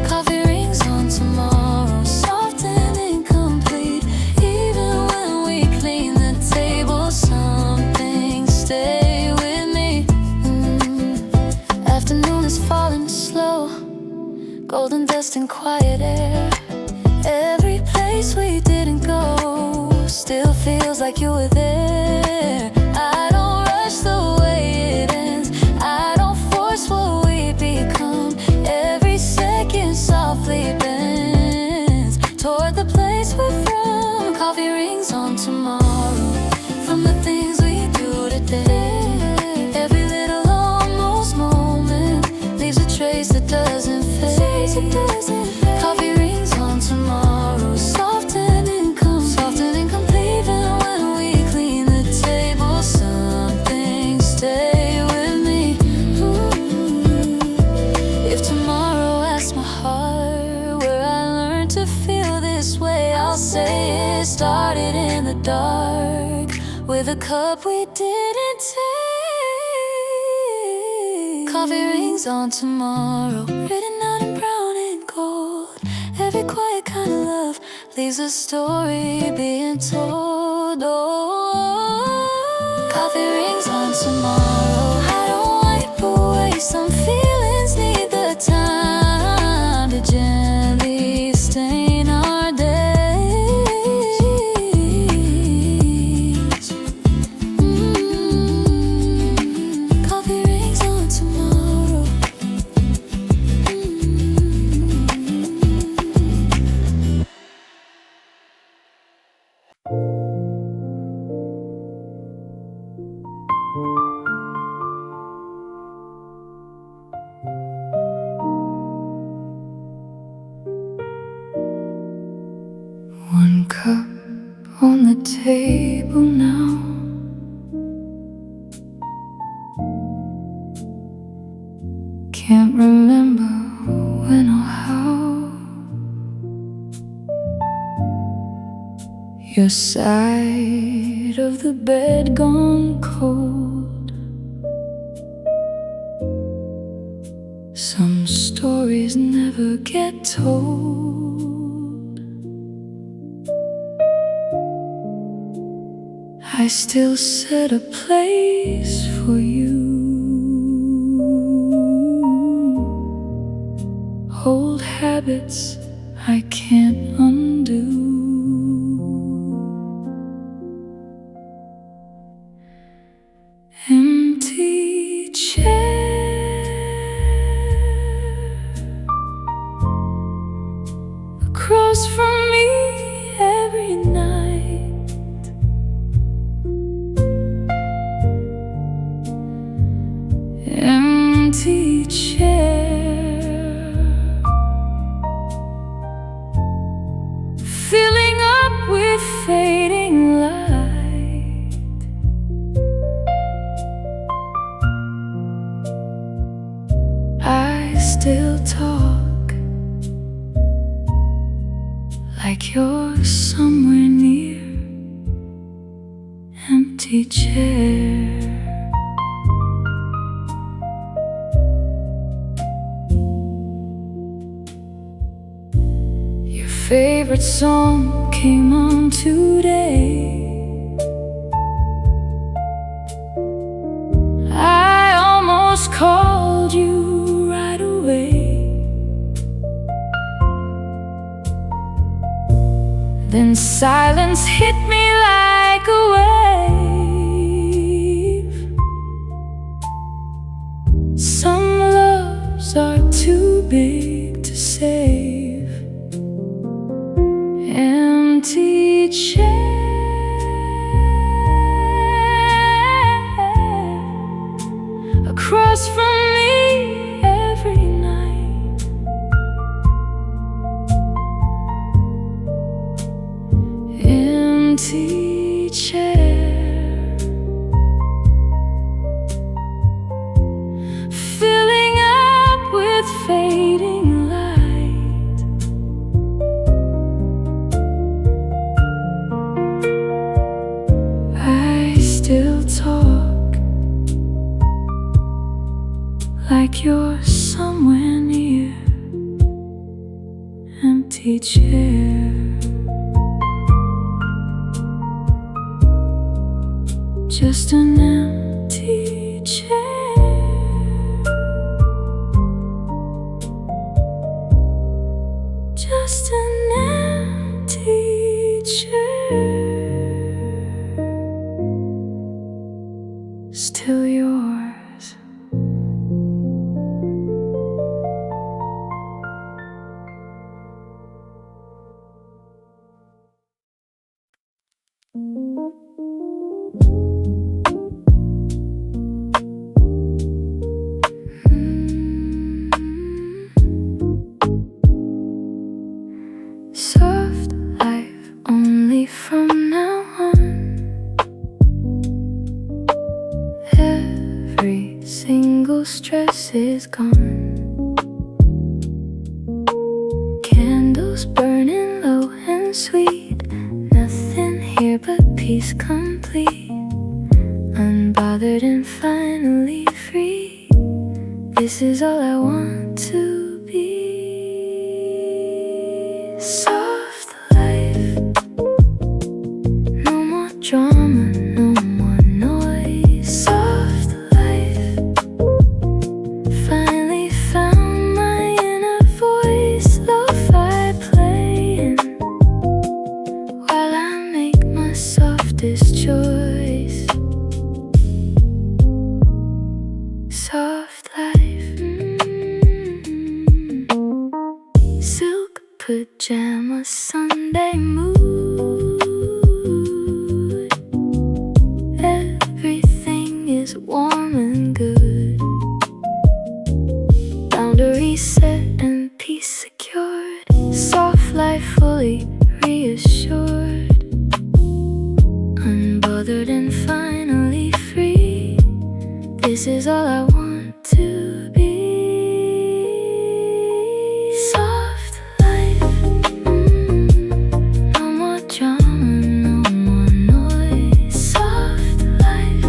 Coffee rings on tomorrow, soft and incomplete. Even when we clean the table, some things stay with me. Afternoon is falling slow, golden dust and quiet air. Every place we didn't go still feels like you were there. I don't rush the way it ends, I don't force what we become. Every second softly bends toward the place we're from. Coffee rings on tomorrow from the things we do today. Every little almost moment leaves a trace that doesn't fade. Coffee rings on tomorrow, soft and incomplete. Even when we clean the table, some things stay with me. If tomorrow asks my heart where I learned to feel this way, I'll say it started in the dark with a cup we didn't take. Coffee rings on tomorrow, written out in brown and gold. Every quiet kind of love leaves a story being told. Oh, coffee rings on tomorrow. I don't wipe away some feelings, need the table now. Can't remember when or how. Your side of the bed gone cold. Some stories never get told. I still set a place for you. Old habits I can't undo. Empty chair across from me every night. Empty chair, filling up with fading light. I still talk like you're somewhere near. Empty chair. Your favorite song came on today. I almost called you right away. Then silence hit me like a wave. Some loves are too big to save. Empty chair across from me every night. Empty chair, filling up with fading light. I still talk like you're somewhere near. Empty chair. Just an empty chair. Just an empty chair. Still yours. Soft life only from now on. Every single stress is gone. Candles burning low and sweet. Nothing here but peace complete. Unbothered and finally free. This is all I want to be. Soft life, no more drama, no more noise. Soft life, finally found my inner voice. Lo-fi playing while I make my softest choice. Soft life, silk pajama Sunday mood. Everything is warm and good. Boundaries set and peace secured. Soft life fully reassured. This is all I want to be. Soft life, no more drama, no more noise. Soft life,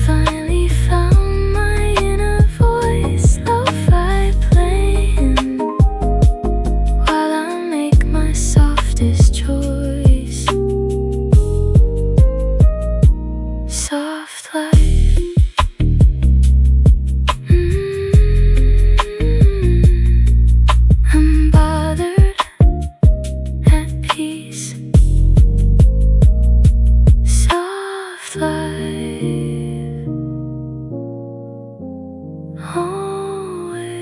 finally found my inner voice. Lo-fi playing while I make my softest choice. Soft life. Unbothered, at peace. Soft life, always.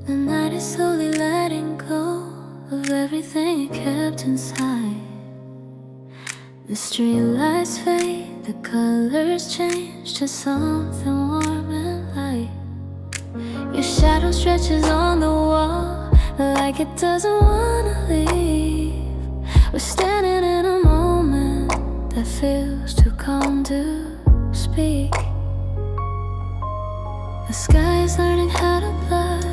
The night is slowly letting go of everything it kept inside. The street lights fade, the colors change to something warm and light. Your shadow stretches on the wall like it doesn't wanna leave. We're standing in a moment that feels too calm to speak. The sky is learning how to blush,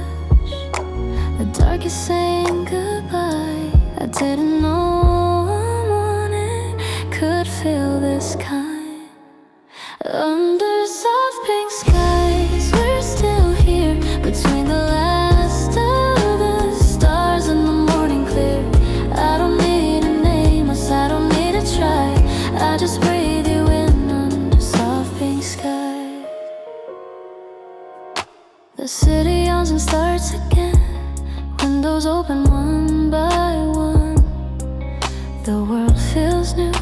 the dark is saying goodbye. I didn't know a morning could feel this kind. Under soft pink skies, we're still here between the last of the stars and the morning clear. I don't need a name, I don't need to try. I just breathe you in under soft pink skies. The city yawns and starts again. Windows open one by one. The world feels new,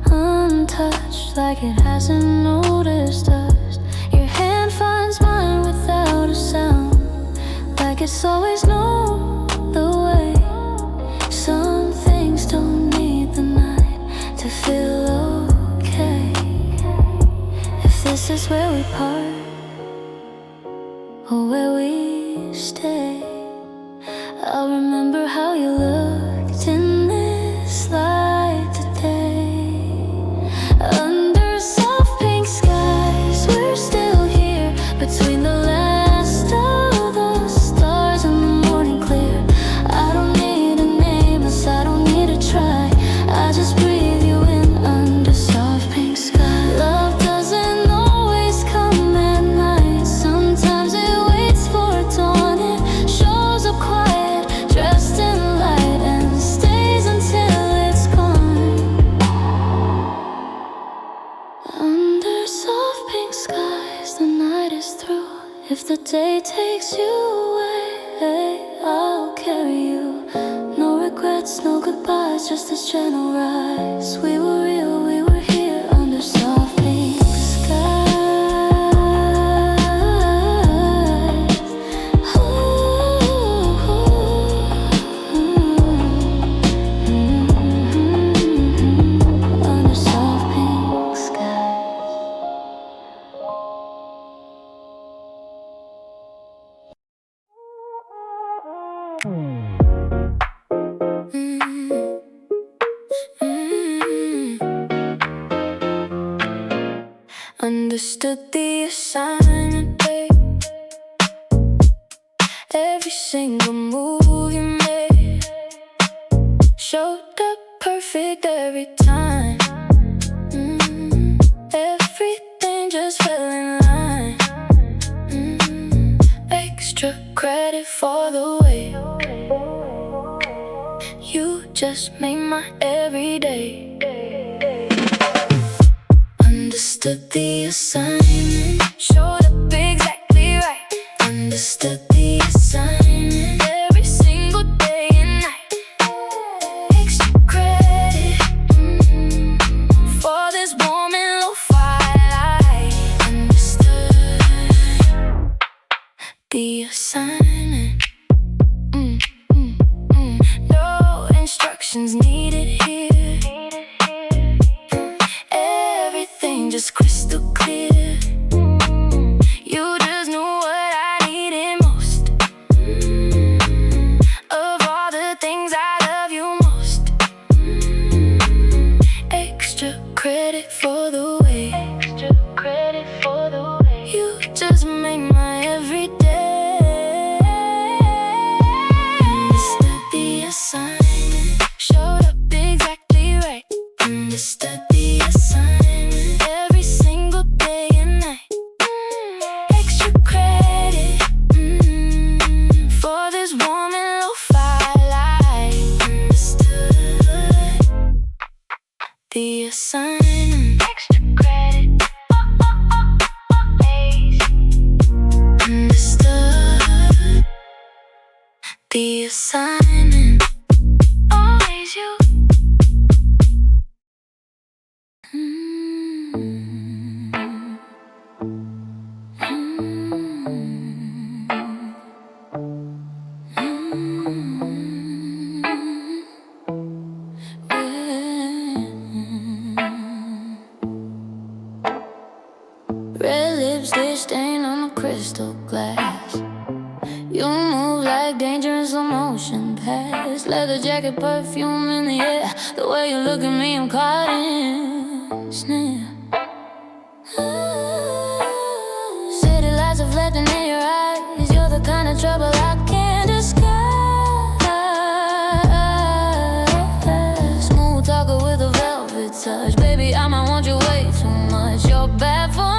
untouched, like it hasn't noticed us. Your hand finds mine without a sound, like it's always known the way. Some things don't need the night to feel okay. If this is where we part, or where we stay, I'll remember how you looked in this light today. Under soft pink skies, we're still here between the last of the stars and the morning clear. I don't need a name, I don't need to try. I just breathe you in under soft pink skies. Love doesn't always come at night. Sometimes it waits for dawn. It shows up quiet, dressed in light, and stays until it's gone. Under soft pink skies, the night is through. If the day takes you away, I'll carry you. No regrets, no goodbyes, just this gentle rise. We were real, we were here under soft pink skies. Under soft pink skies. Understood the assignment, babe. Every single move you made showed up perfect every time. Everything just fell in line. Extra credit for the way you just made my everyday. Understood the assignment, showed up exactly right. Understood the assignment, every single day and night. Extra credit for this warm and lo-fi light. Understood the assignment. No instructions needed here. was crystal clear. You just knew what I needed most. Of all the things I love you most. Extra credit for the way. Extra credit for the way. You just make my everyday. Understood the assignment. Showed up exactly right. Understood the assignment. Every single day and night. Extra credit for this warm and lo-fi life. Understood the assignment. Extra credit. Understood the assignment. Always you. Red lipstick stain on the crystal glass. You move like dangerous slow motion past. Leather jacket, perfume in the air. The way you look at me, I'm caught in snare. City lights reflecting in your eyes. You're the kind of trouble I can't disguise. Smooth talker with a velvet touch. Baby, I might want you way too much. You're bad for me.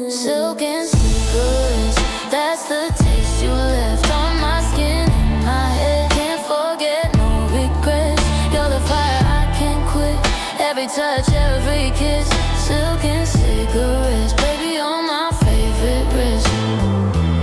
Silk and cigarettes, that's the taste you left on my skin and my head. Can't forget, no regrets. You're the fire I can't quit. Every touch, every kiss. Silk and cigarettes, baby, you're my favorite risk.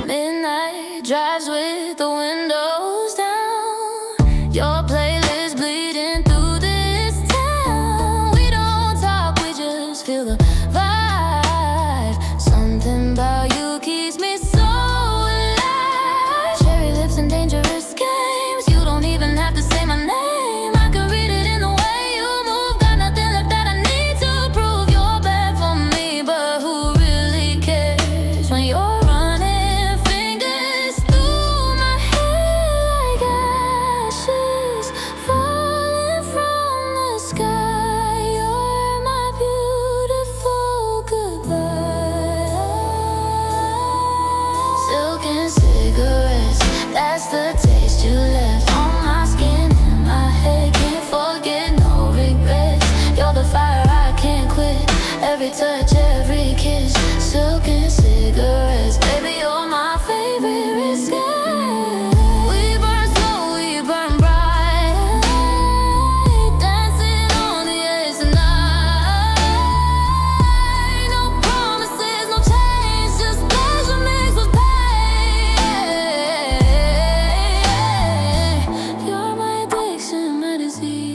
Midnight drives with the windows down. Your playlist bleeding through this town. We don't talk, we just feel the vibe. Something about you keeps me so alive. Cherry lips and dangerous games. You don't even have to say my name. I can read it in the way you move. Got nothing left that I need to prove. You're bad for me, but who really cares when you're running fingers through my hair like ashes falling from the sky. You're my beautiful goodbye. Silk and cigarettes, that's the taste you left on my skin and my head. Can't forget, no regrets. You're the fire I can't quit. Every touch, every kiss. Silk and cigarettes, baby, you're my favorite risk. We burn slow, we burn bright. Dancing on the edge tonight. No promises, no change, just pleasure mixed with pain. You're my addiction, my disease.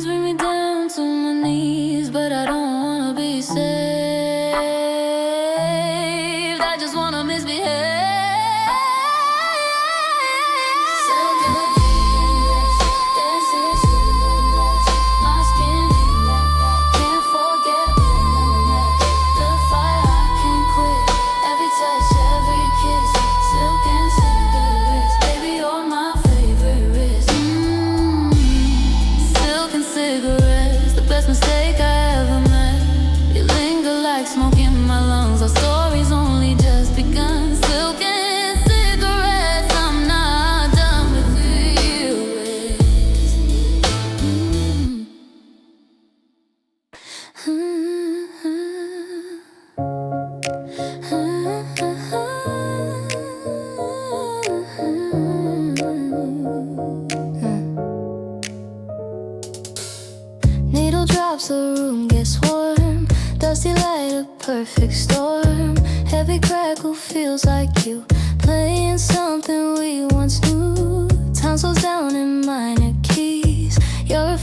Bring me down to my knees, but I don't wanna be saved. I just wanna misbehave. Silk and cigarettes, dancing cigarettes, my skin in that. Can't forget the fire I can't quit. Every touch, every kiss. Silk and cigarettes, baby, you're my favorite risk. Silk and cigarettes, the best mistake I ever made. You linger like smoke in my lungs. Our story's only just begun. Silk and cigarettes, I'm not done with you. Needle drops, the room gets warm. Dusty light, a perfect storm. Heavy crackle feels like you playing something we once knew. Time slows down in minor keys. You're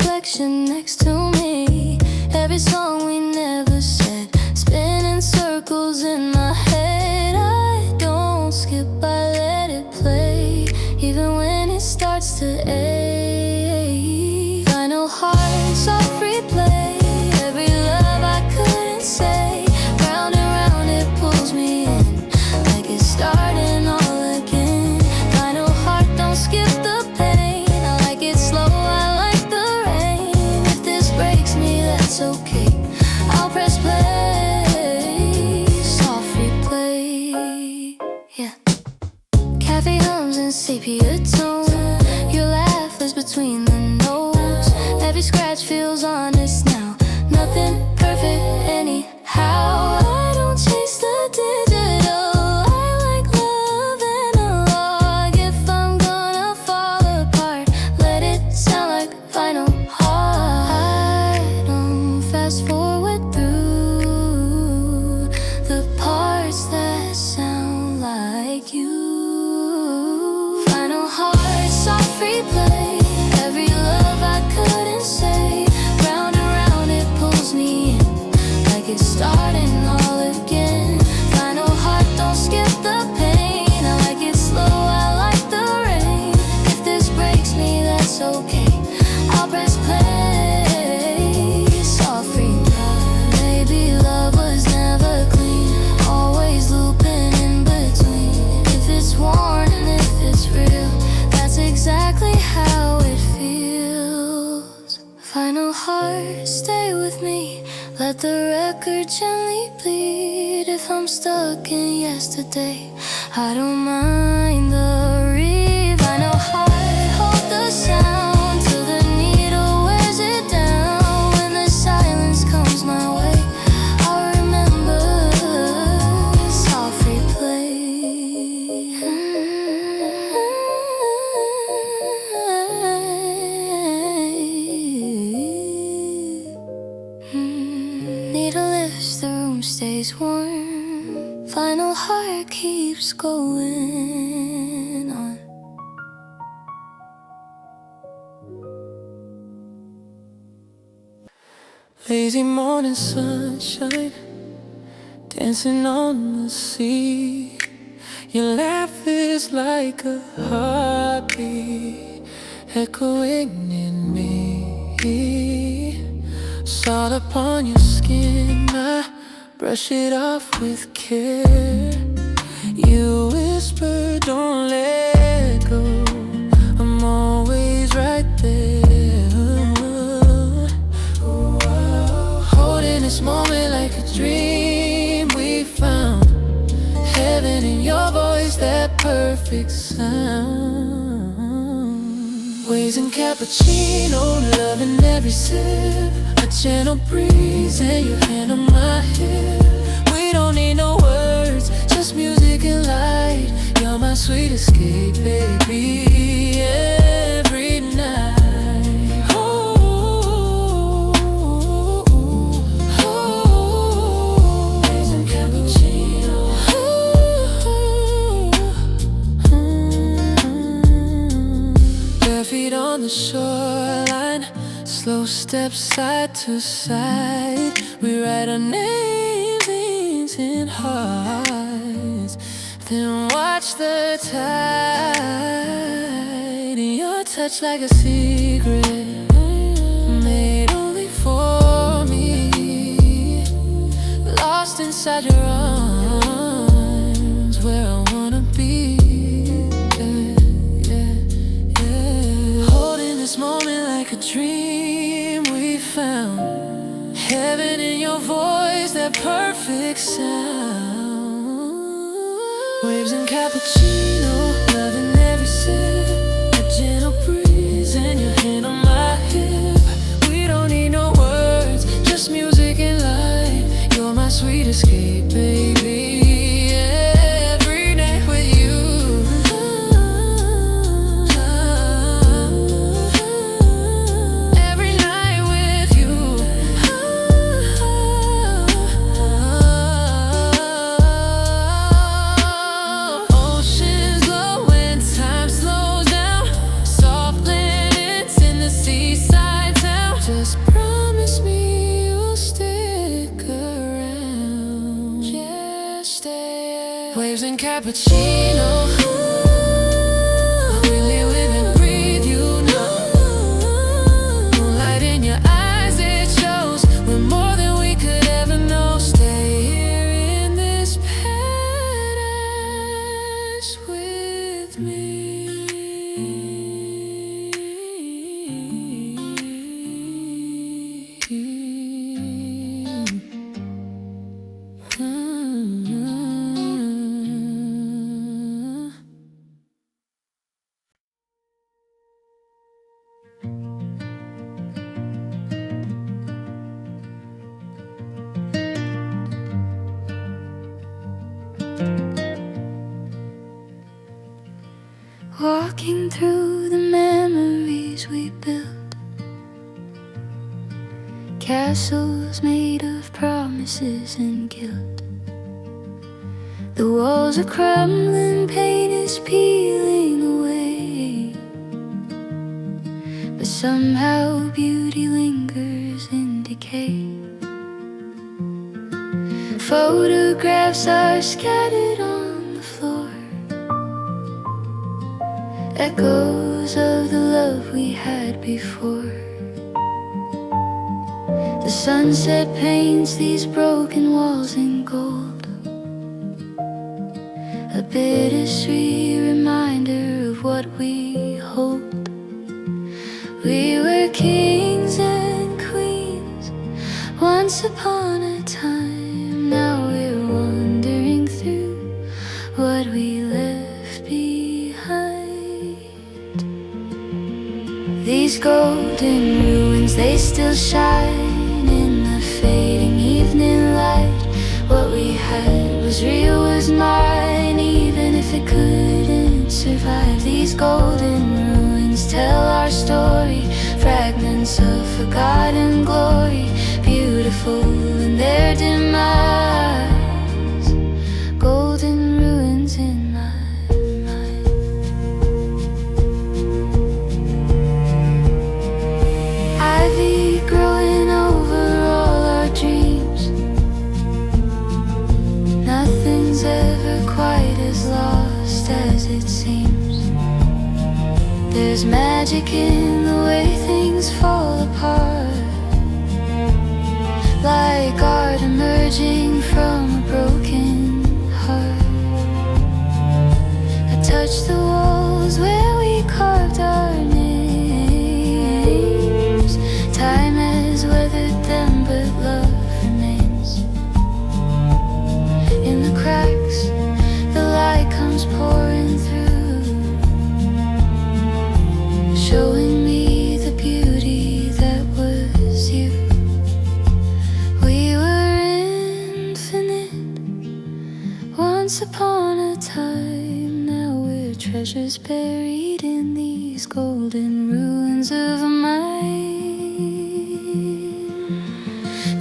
station next to me. Every song we never said, spinning circles in my head. I don't skip, I let it play, even when it starts to ache. Final heart, soft replay, every love I couldn't say. Round and round it pulls me in, like it's starting all again. Final heart, don't skip the pain. I like it slow, I like the rain. If this breaks me, that's okay, I'll press play, soft replay. Yeah. Cafe hums and sepia tone, your laugh is between the notes. Every scratch feels honest now, nothing perfect anyhow. I don't chase the digital, I like love analog. If I'm gonna fall apart, let it sound like final heart. I don't fast forward through the parts that sound like you. Final heart, soft replay, every love I couldn't say. Round and round it pulls me in, like it's starting all again. Final heart, don't skip the pain. I like it slow, I like the rain. If this breaks me, that's okay, I'll press play, soft replay. Maybe love was never clean, always looping in between. If it's worn and if it's real, that's exactly how it feels. Final heart, stay with me, let the record gently bleed. If I'm stuck in yesterday, I don't mind the read. Final heart, hold the sound till the needle wears it down. When the silence comes my way, I'll remember, soft replay. Needle lifts, the room stays warm. Final heart keeps going on. Lazy morning sunshine, dancing on the sea. Your laugh is like a heartbeat, echoing in me. Salt upon your skin, I brush it off with care. You whisper, don't let go, I'm always right there. Holding this moment like a dream we found. Heaven in your voice, that perfect sound. Waves and cappuccino, loving every sip. A gentle breeze and your hand on my hip. We don't need no words, just music and light. You're my sweet escape, baby, every night. Feet on the shoreline, slow steps side to side. We write our names in hearts, then watch the tide. Your touch like a secret, made only for me. Lost inside your arms, where I wanna be. This moment like a dream we found. Heaven in your voice, that perfect sound. Waves and cappuccino, loving every sip. A gentle breeze and your hand on my hip. We don't need no words, just music and light. You're my sweet escape, baby. cappuccino. We live and breathe, you know. Moonlight in your eyes, it shows. We're more than we could ever know. Stay here in this paradise with me. Walking through the memories we built, castles made of promises and guilt. The walls are crumbling, paint is peeling away, but somehow beauty lingers in decay. Photographs are scattered on the floor, echoes of the love we had before. The sunset paints these broken walls in gold, a bittersweet reminder of what we hold. We were kings and queens once upon a time. Now we're wandering through what we left behind. These golden ruins, they still shine in the fading evening light. What we had was real, was mine, even if it couldn't survive. These golden ruins tell our story, fragments of forgotten glory, beautiful in their demise. Golden ruins in my mind. Ivy growing over all our dreams. Nothing's ever quite as lost as it seems. There's magic in the way things fall apart, like art emerging from a broken heart. I touch the walls where we carved our names. Time has weathered them, but love remains. In the cracks, the light comes pouring through, showing me the beauty that was you. We were infinite once upon a time. Now we're treasures buried in these golden ruins of a mind.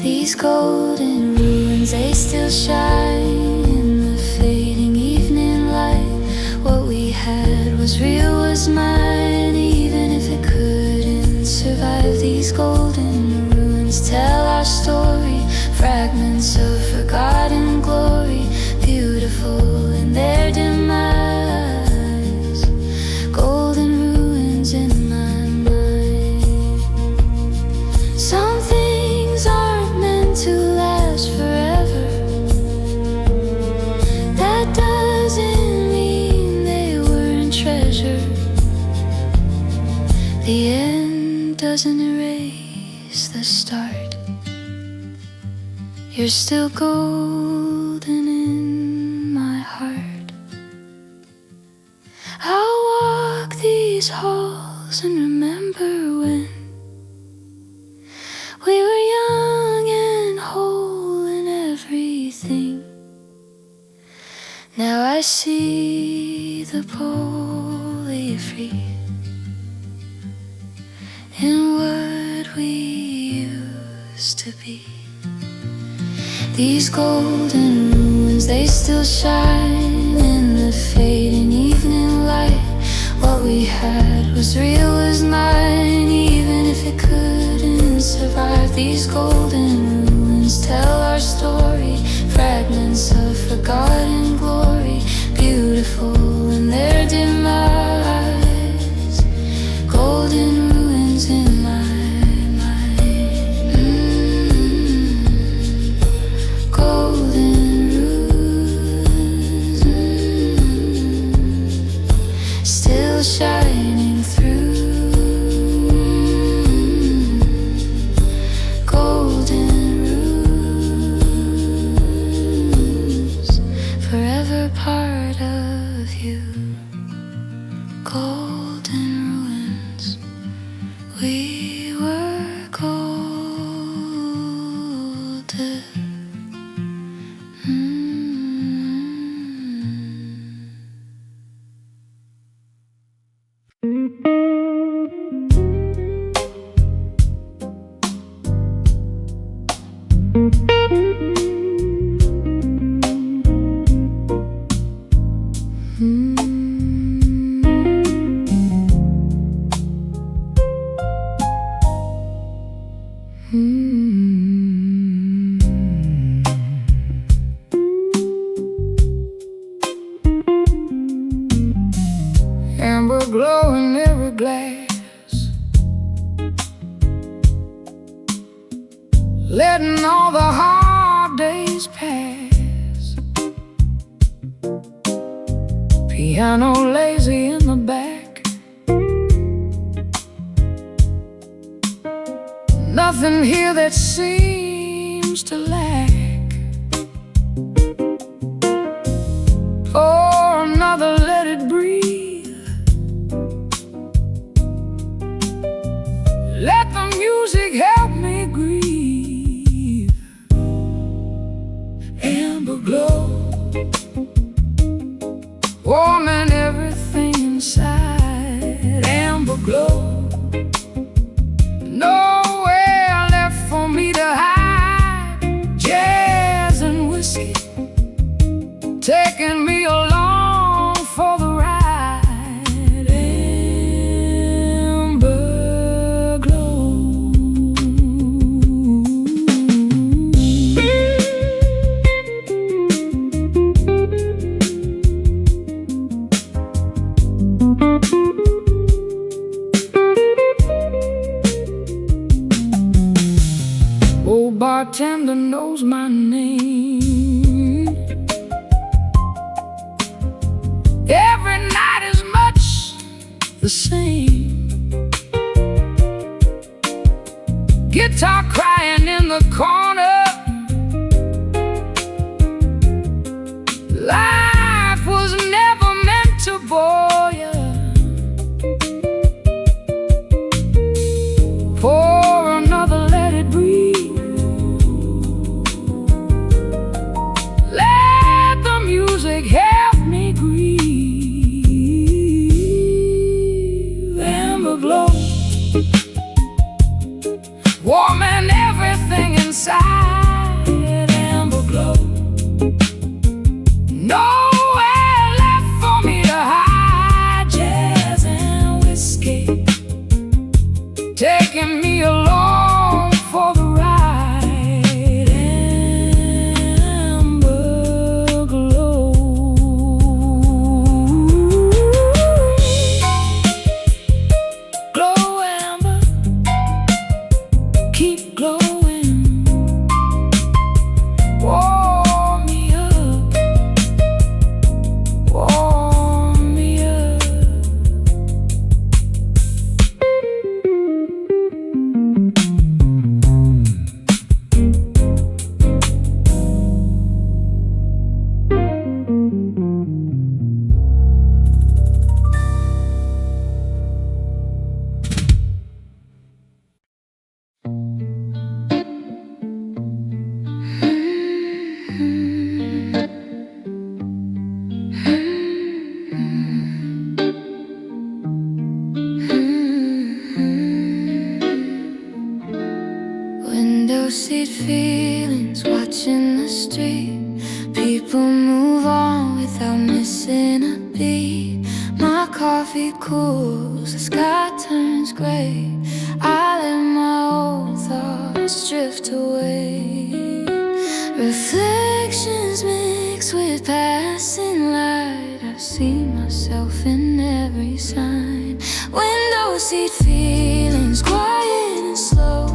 These golden ruins, they still shine in the fading evening light. What we had was real, was mine, even if it couldn't survive. These golden ruins tell our story, fragments of forgotten glory, beautiful in their demise. Golden ruins in my mind. Some things aren't meant to last forever. That doesn't mean they weren't treasured. The end doesn't erase the start. You're still golden in my heart. I'll walk these halls and remember when we were young and whole in everything. Now I see the polyphony in what we used to be. These golden ruins, they still shine in the fading evening light. What we had was real, was mine, even if it couldn't survive. These golden ruins tell our story, fragments of forgotten glory, beauty Amber glow in every glass, letting all the hard days pass. Piano lazy in the back, nothing here that seems to lack. Pour another, let it breathe. Let the music help me grieve. Amber glow, warming everything inside. Amber glow, nowhere left for me to hide. Jazz and whiskey taking me along for the ride. Amber glow. Old bartender knows my name. Every night is much the same. Guitar crying in the corner. Life was never meant to bore ya. Pour another, let it breathe. Let the music help me grieve. Amber glow, warming everything inside. Amber glow, nowhere left for me to hide. Jazz and whiskey taking me along for the ride. Amber glow. Glow amber, keep glowing. Warm me up, warm me up. Window seat feelings, watching the street. People move on without missing a beat. My coffee cools, the sky turns gray. I let my old thoughts drift away. Reflections mix with passing light. I see myself in every sign. Window seat feelings, quiet and slow.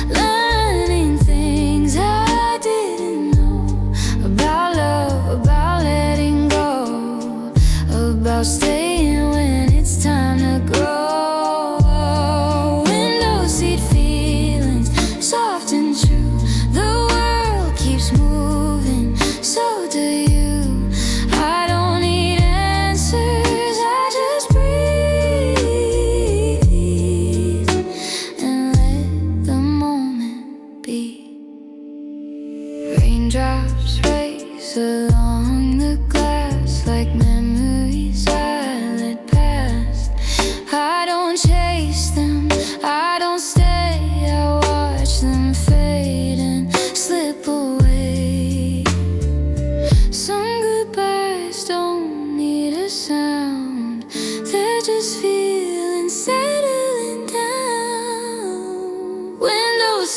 Learning things I didn't know about love, about letting go, about staying when it's time to go.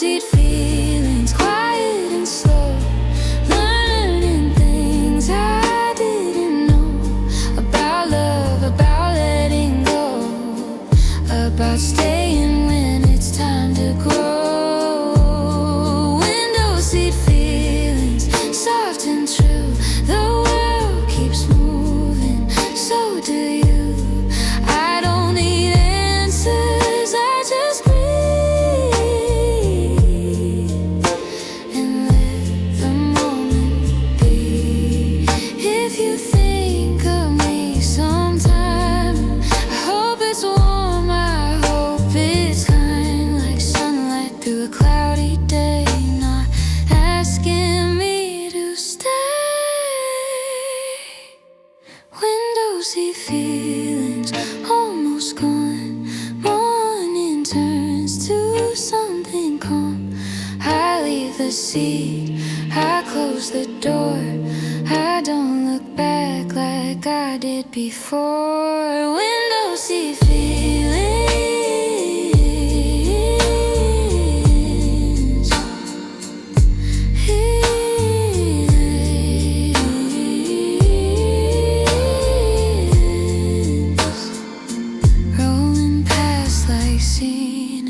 seed feelings, quiet and slow, learning things I didn't know about love, about letting go, about staying when it's time to grow. Window seat feelings, soft and true. The world keeps moving, so do you. I don't need answers, I just breathe and let the moment be. If you think of me sometime, I hope it's warm, I hope it's kind, like sunlight through a cloudy day, not asking me to stay. Window seat feelings almost gone. Morning turns to something calm. I leave the seat, I close the door. I don't look back like I did before. Window seat feelings. Rolling past like scenery.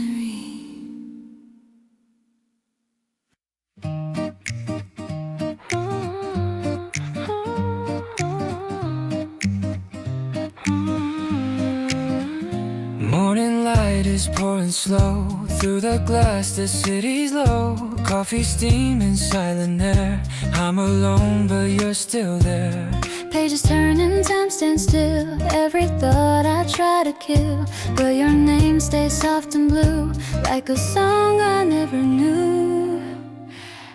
Morning light is pouring slow through the glass, the city's low. Coffee steaming, silent air. I'm alone, but you're still there. Pages turn and time stands still. Every thought I try to kill, but your name stays soft and blue, like a song I never knew.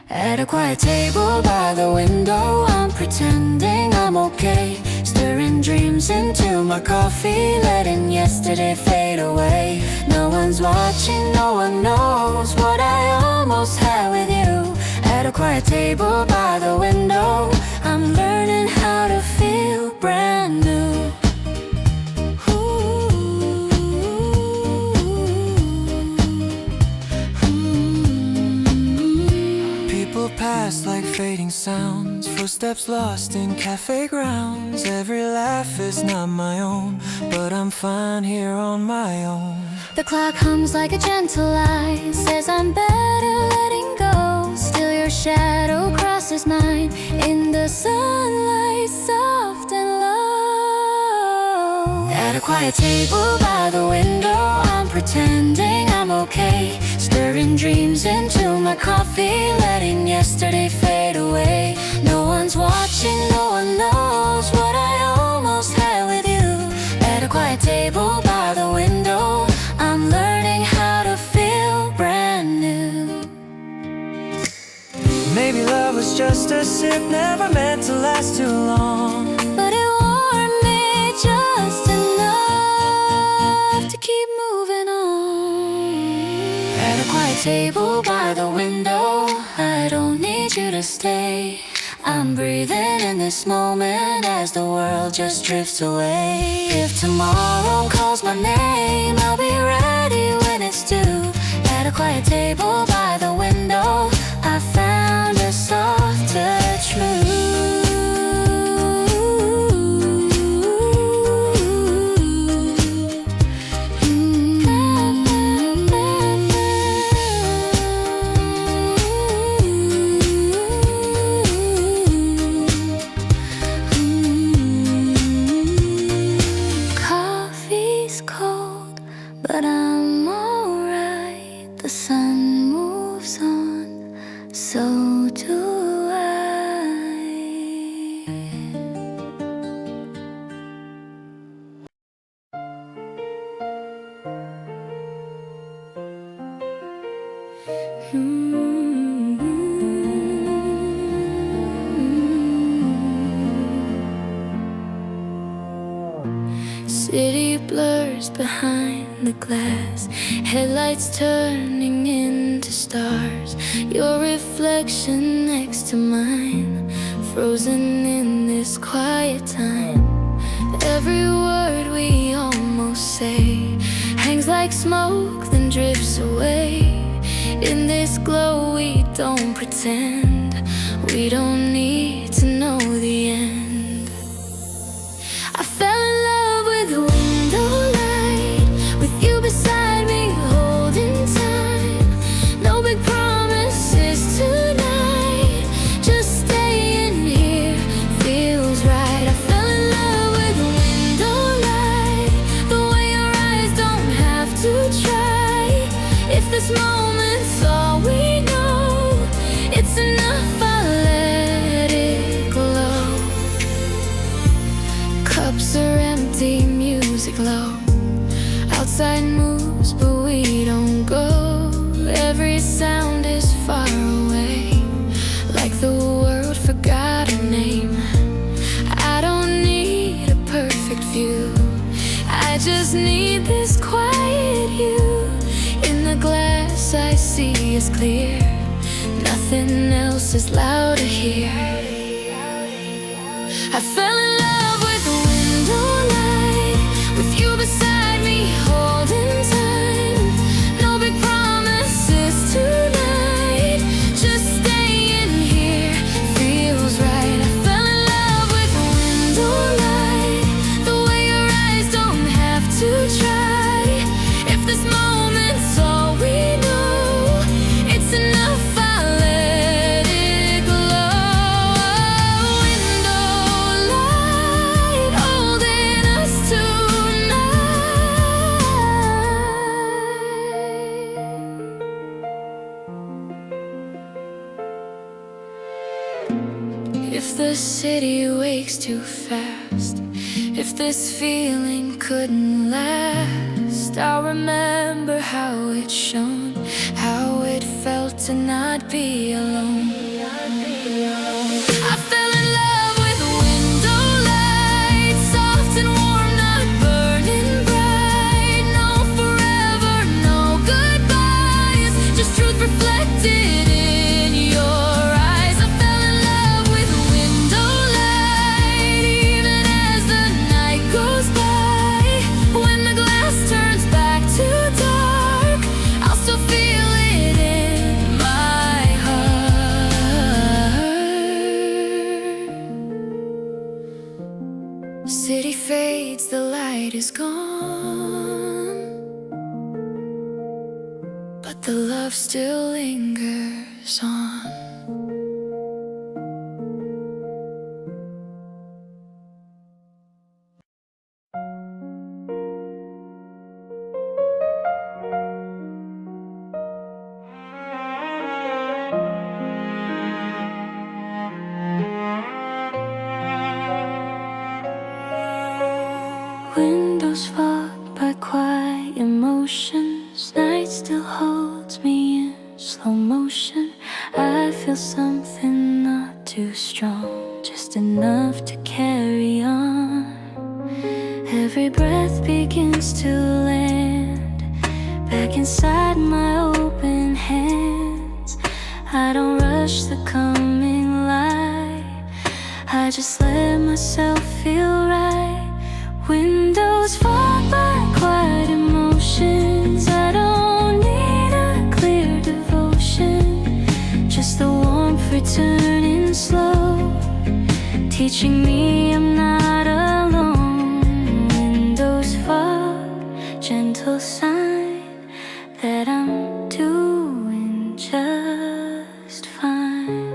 At a quiet table by the window, I'm pretending I'm okay, stirring dreams into my coffee, letting yesterday fade away. No one's watching, no one knows what I almost had with you. At a quiet table by the window, I'm learning how to feel brand new. People pass like fading sounds, footsteps lost in cafe grounds. Every laugh is not my own, but I'm fine here on my own. The clock hums like a gentle lie, says I'm better letting go. Still your shadow crosses mine in the sunlight, soft and low. At a quiet table by the window, I'm pretending I'm okay, stirring dreams into my coffee, letting yesterday fade away. No one's watching, no one knows what I almost had with you. At a quiet table by the window, I'm learning how to feel brand new. Maybe love was just a sip, never meant to last too long. But it warmed me just enough to keep moving on. At a quiet table by the window, I don't need you to stay. I'm breathing in this moment as the world just drifts away. If tomorrow calls my name, I'll be ready when it's due. At a quiet table by the window, I found a softer truth. Coffee's cold, but I'm alright. The sun moves on, so do I. City blurs behind the glass, headlights turning into stars. Your reflection next to mine, frozen in this quiet time. Every word we almost say hangs like smoke, then drifts away. In this glow we don't pretend, we don't need to know the end. I fell in love with the window light, with you beside me holding time. No big promises tonight, just staying here feels right. I fell in love with the window light, the way your eyes don't have to try. If this moment's all we know, it's enough, I'll let it glow. Cups are empty, music low. Outside moves, but we don't go. Every sound is far away, like the world forgot a name. I don't need a perfect view, I just need this quiet you. In the glass I see is clear, nothing else is loud to hear. I fell in love with the window light, with you beside me holding time. No big promises tonight, just staying here feels right. I fell in love with the window light, the way your eyes don't have to try. If this moment's all we know, it's enough, I'll let it glow. Window light holding us tonight. If the city wakes too fast, if this feeling couldn't last, I'll remember how it shone, how it felt to not be alone. I fell in love with a window light, soft and warm, not burning bright. No forever, no goodbyes, just truth reflected in your eyes. I fell in love with a window light, even as the night goes by. When the glass turns back to dark, I'll still feel it in my heart. City fades, the light is gone, but the love still lingers on. Windows fogged by quiet emotions, night still holds me in slow motion. I feel something not too strong, just enough to carry on. Every breath begins to land back inside my open hands. I don't rush the coming light, I just let myself feel right. Windows fogged by quiet emotions, I don't need a clear devotion, just the warmth returning slow, teaching me I'm not alone. Windows fogged, gentle sign that I'm doing just fine.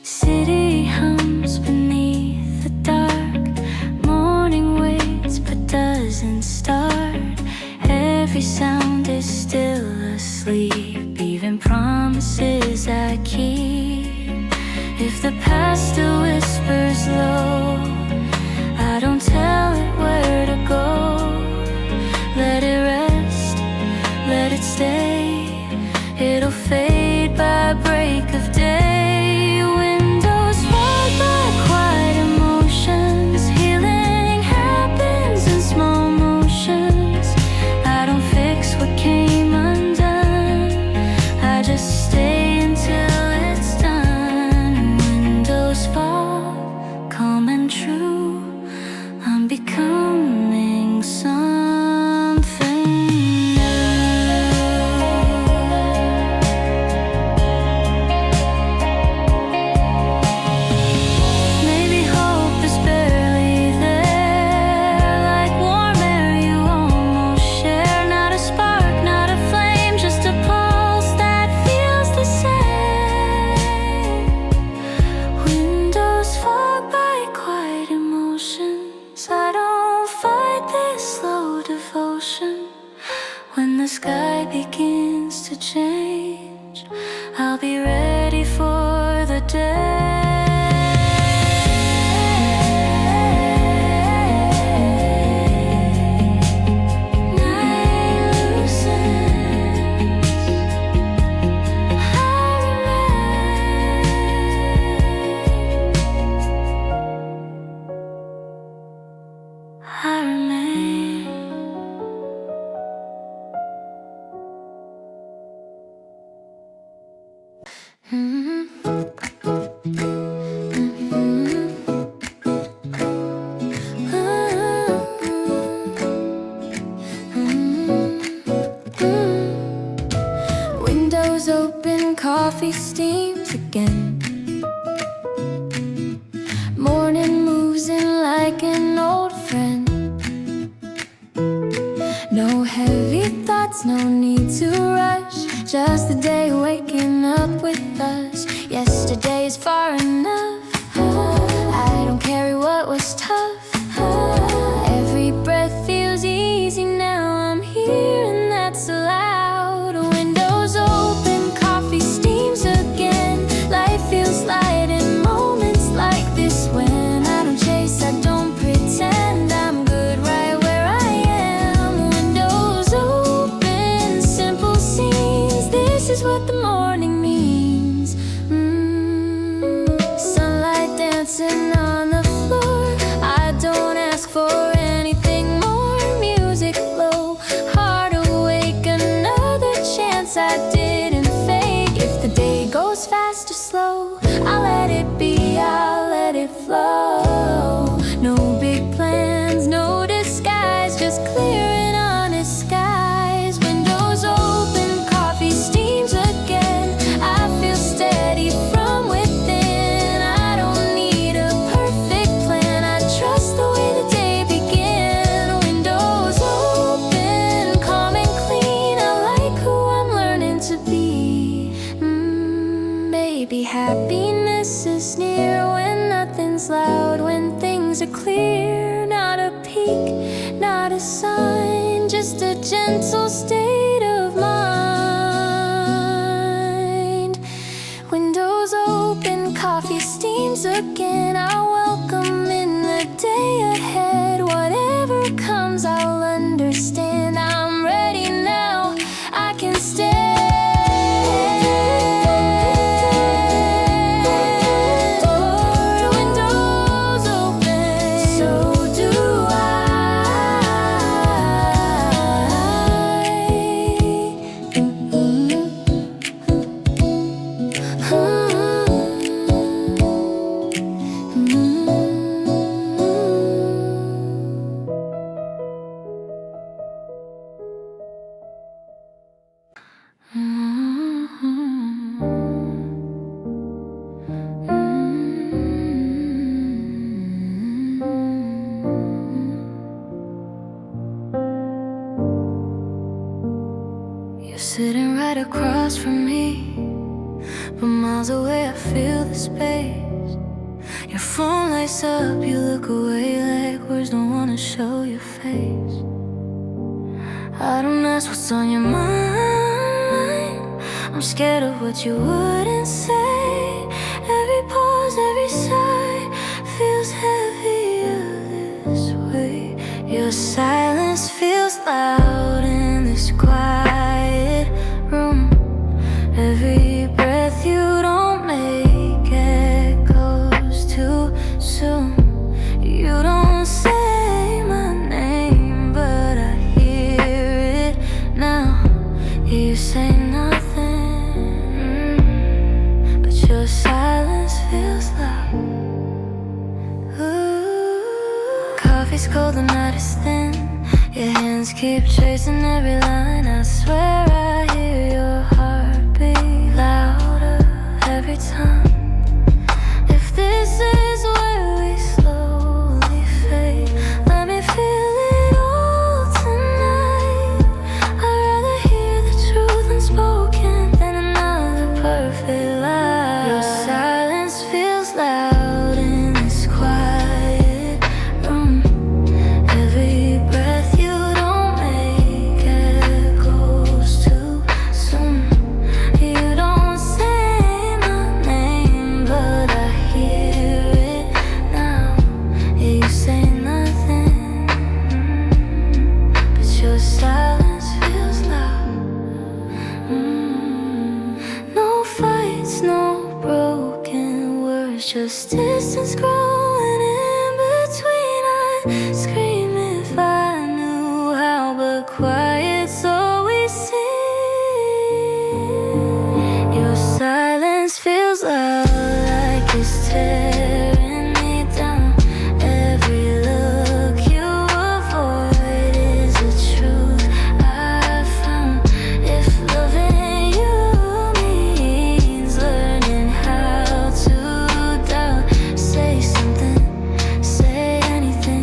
City hums beneath the dark, morning waits but doesn't start. Every sound is still asleep, even promises I keep. If the past still whispers low, I don't tell it where to go. Let it rest, let it stay, it'll fade by break of day. Calm and true, I'm becoming like an old friend. No heavy thoughts, no need to rush. Just the day waking up with us. Yesterday is far enough. I don't carry what was tough. Every breath feels easy now. I'm here and that's allowed. Windows open, coffee steams again. Life feels light in moments like this. When I don't chase, I don't pretend. I'm good right where I am. Windows open, simple scenes. This is what the morning means. Sunlight dancing on the floor. I don't ask for anything more. Music low, heart awake. Another chance I didn't fake. If the day goes fast or slow, I'll let it be, I'll let it flow. No big plans, no disguise, just clear and honest skies. Windows open, coffee steams again. I feel steady from within. I don't need a perfect plan. I trust the way the day began. Windows open, calm and clean. I like who I'm learning to be. Baby, happiness is near when nothing's loud, when things are clear. Not a peak, not a sign, just a gentle state of mind. Windows open, coffee steams again. I'll welcome in the day ahead. Whatever comes, I'll understand. I'm ready now, I can stay. Windows open, so do You're sitting right across from me, but miles away I feel the space. Your phone lights up, you look away like words don't wanna show your face. I don't ask what's on your mind, I'm scared of what you wouldn't say. Every pause, every sigh feels heavier this way. Your silence feels loud in this quiet room. Every breath you don't make echoes too soon. You don't say my name, but I hear it now. You say nothing, but your silence feels loud. Ooh. Coffee's cold, the night is thin. Your hands keep tracing every line. I swear I hear your heartbeat louder every time. If this is where we slowly fade, let me feel it all tonight. I'd rather hear the truth unspoken than another perfect lie. Your silence feels loud in this quiet room. Every breath you don't make echoes too soon. You don't say my name, but I hear it now. You say nothing, but your silence feels loud. No fights, no broken words, just distance growing in between. I'd scream if I knew how, but quiet's all we see. Your silence feels loud, like it's tearing me down. Every look you avoid is a truth I found. If loving you means learning how to doubt, say something, say anything.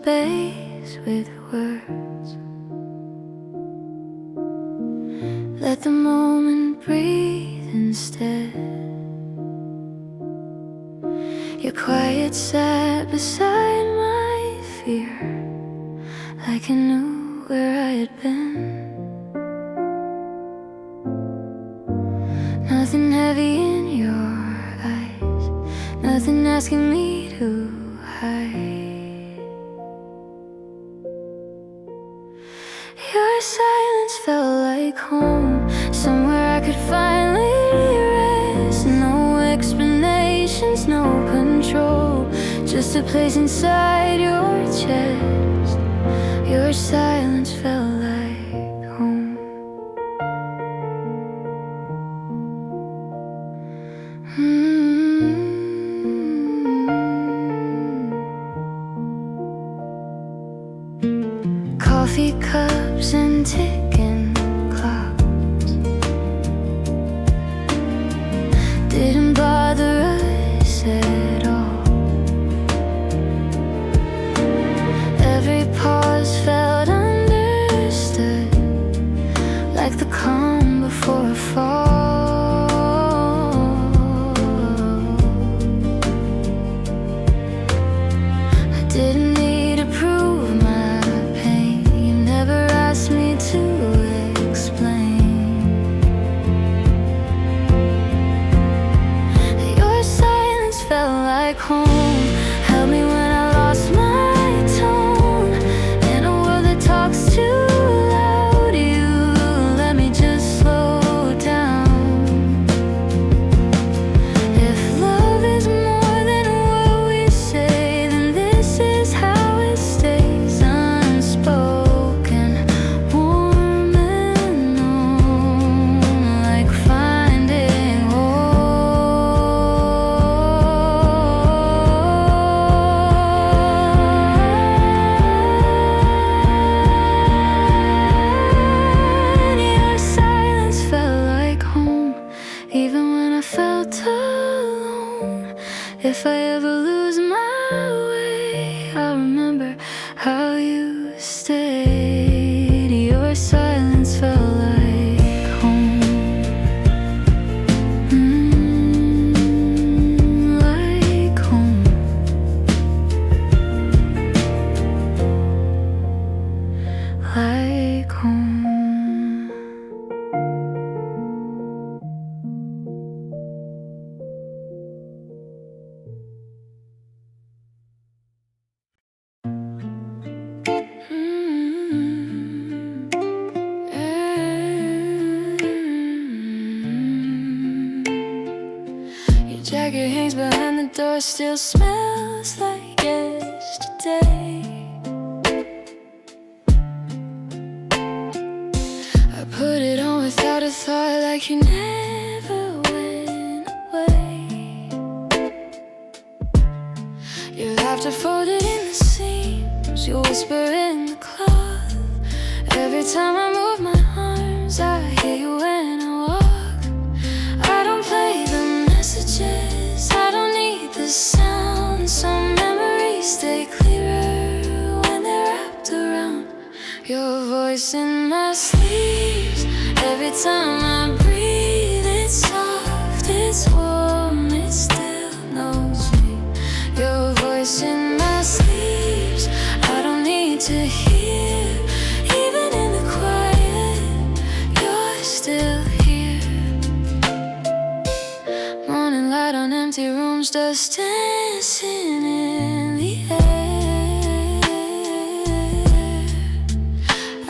space with words. Let the moment breathe instead. Your quiet sat beside my fear, like I knew where I had been. Nothing heavy in your eyes, nothing asking me to hide. Your silence felt like home, somewhere I could finally rest. No explanations, no control, just a place inside your chest. Your silence felt like home. Coffee cups and ticking clocks didn't bother us at all. Every pause felt understood, like the calm before a fall. I didn't need to prove my pain, you never asked me to explain. Your silence felt like home, held me when I lost my tone. In a world that talks too loud, you let me just slow down. If love is more than what we say, then this is how it stays unspoken, warm and known, like finding Your silence felt like home, even when I felt alone. If I ever lose my way, I'll remember how you stayed. Your silence felt like home. Like home. Like home. Your jacket hangs behind the door, still smells like yesterday. I put it on without a thought, like you never went away. Your laughter folded in the seams, you whisper in the cloth. Every time I move my arms, I hear you when I walk. I don't play the messages, I don't need the sound. Some memories stay clearer when they're wrapped around your voice in my sleeves. Every time I breathe, it's soft, it's warm, it still knows me. Your voice in my sleeves, I don't need to hear. Even in the quiet, you're still here. Morning light on empty rooms, dust dancing in the air.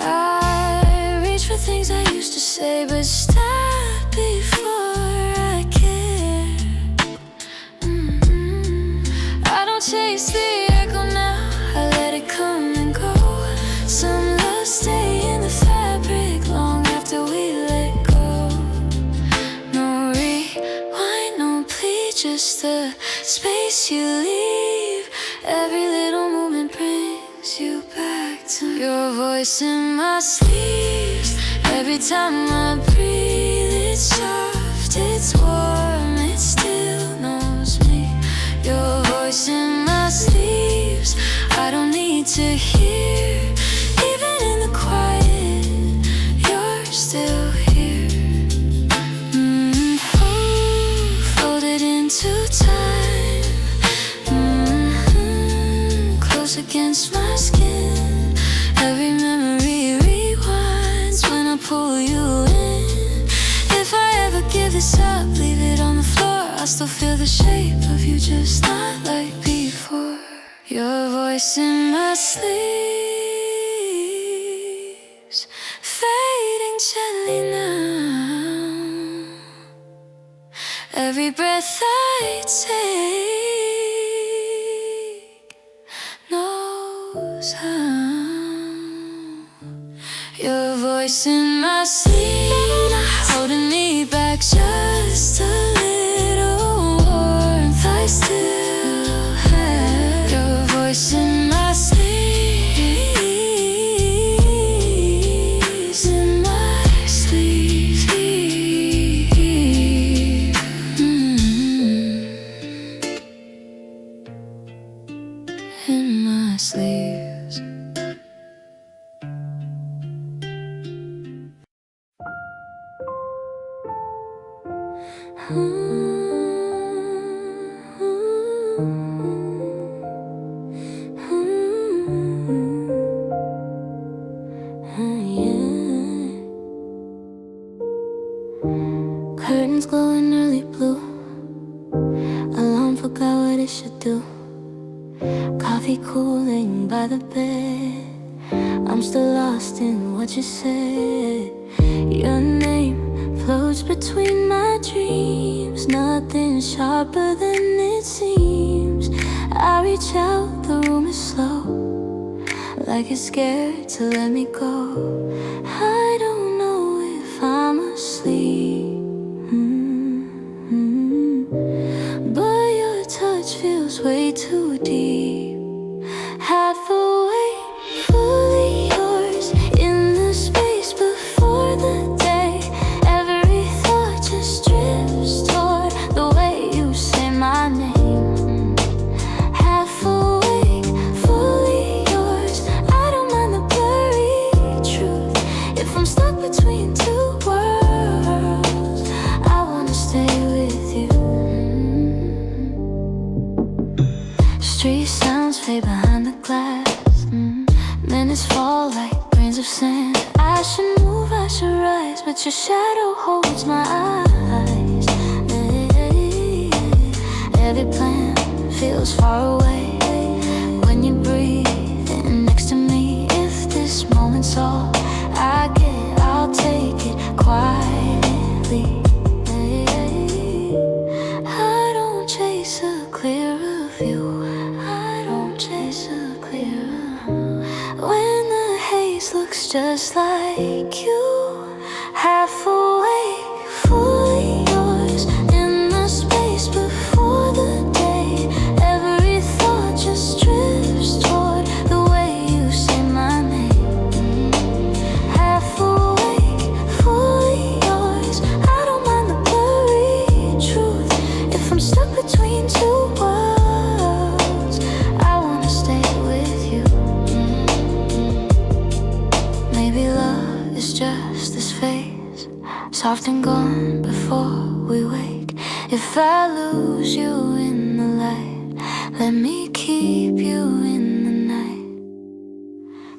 I reach for things I used to say, but stop before I care. I don't chase the echo now, I let it come and go. Some love stay in the fabric long after we let go. No rewind, no plea, just the space you leave. Every little movement brings you back to your voice in my sleeves. Every time I breathe, it's soft, it's warm, it still knows me. Your voice in my sleeves, I don't need to hear. Even in the quiet, you're still here. Folded into time, close against my skin. Every memory rewinds when I pull you in. If I ever give this up, leave it on the floor, I still feel the shape of you, just not like before. Your voice in my sleeves, fading gently now. Every breath I take knows how. Your voice in my sleep, holding me back just a little warmth I still have. Your voice in my sleep, in my sleep, in my sleeves. Curtains glowing early blue, alarm forgot what it should do. Coffee cooling by the bed, I'm still lost in what you said. Your name floats between my dreams, nothing sharper than it seems. I reach out, the room is slow, like it's scared to let me go. I don't know if I'm asleep, but your touch feels way too deep. Half awake, fully yours, in the space before the day. Every thought just drifts toward the way you say my name. Half awake, fully yours, I don't mind the blurry truth. If I'm stuck between two worlds, I wanna stay with you. Street sounds fade behind the glass, minutes fall like grains of sand. I should move, I should rise, but your shadow holds my eyes. Every plan feels far away when you breathe in next to me. If this moment's all I get, I'll take it quietly. I don't chase a clearer view, I don't chase a clearer. When the haze looks just like you, half awake, fully yours, in the space before the day. Every thought just drifts toward the way you say my name. Half awake, fully yours, I don't mind the blurry truth. If I'm stuck between two worlds, I wanna stay with you. Maybe love is just this phase, soft and gone before we wake. If I lose you in the light, let me keep you in the night.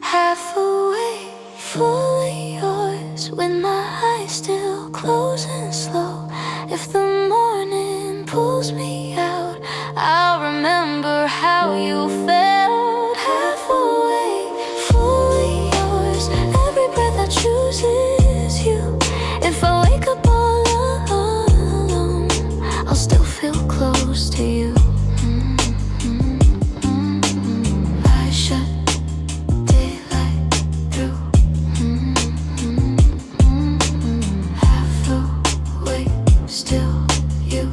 Half awake, fully yours, with my eyes still closing slow. If the morning pulls me out, I'll remember how you felt. Half awake, fully yours, every breath I choose is you. If I wake up all alone, I'll still feel close to you. I shut daylight through. Half awake, still you.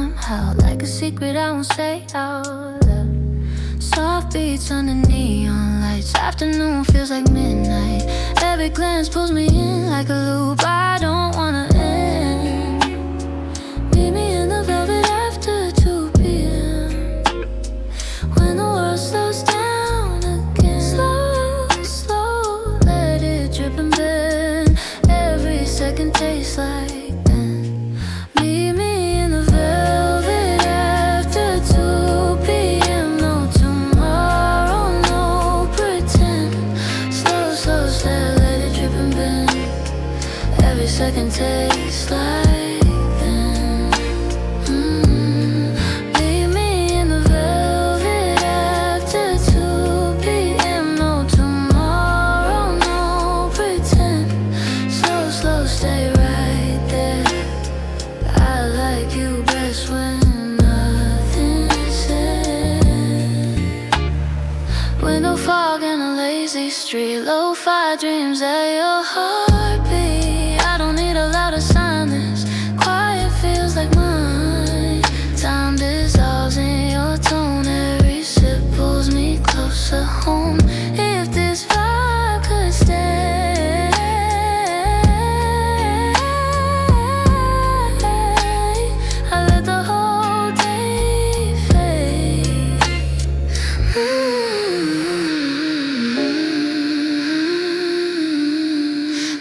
somehow, like a secret I won't say out loud. Soft beats under neon lights. Afternoon feels like midnight. Every glance pulls me in like a loop I don't wanna end. Meet me in the velvet after 2 p.m. when the world slows down again. Slow, slow, let it drip and bend. Every second tastes like then. Meet me in the velvet after 2 p.m. No tomorrow, no pretend. Slow, slow, slow, let it drip and bend. Every second tastes like then. Meet me in the velvet after 2 p.m. No tomorrow, no pretend. Slow, slow, stay right there. I like you best when nothing's said. Window fog and a lazy street. Lo-fi dreams at your heartbeat. I don't need a louder sign. This quiet feels like mine. Time dissolves in your tone. Every sip pulls me closer home. If this vibe could stay, I let the whole day fade.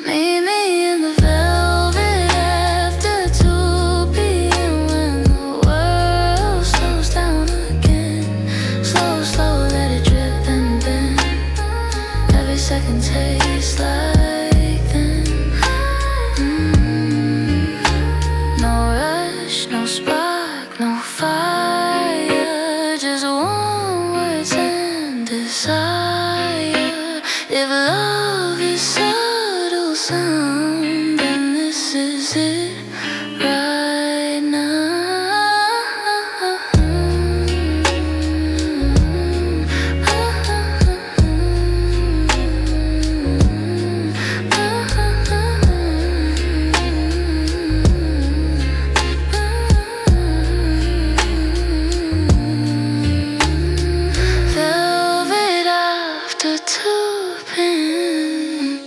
Meet me in the velvet after 2 p.m. when the world slows down again. Slow, slow, let it drip and bend. Every second tastes like then. No rush, no spark, no fire. Just warm words and desire. If love is subtle sound, then this is it right Velvet after 2 p.m.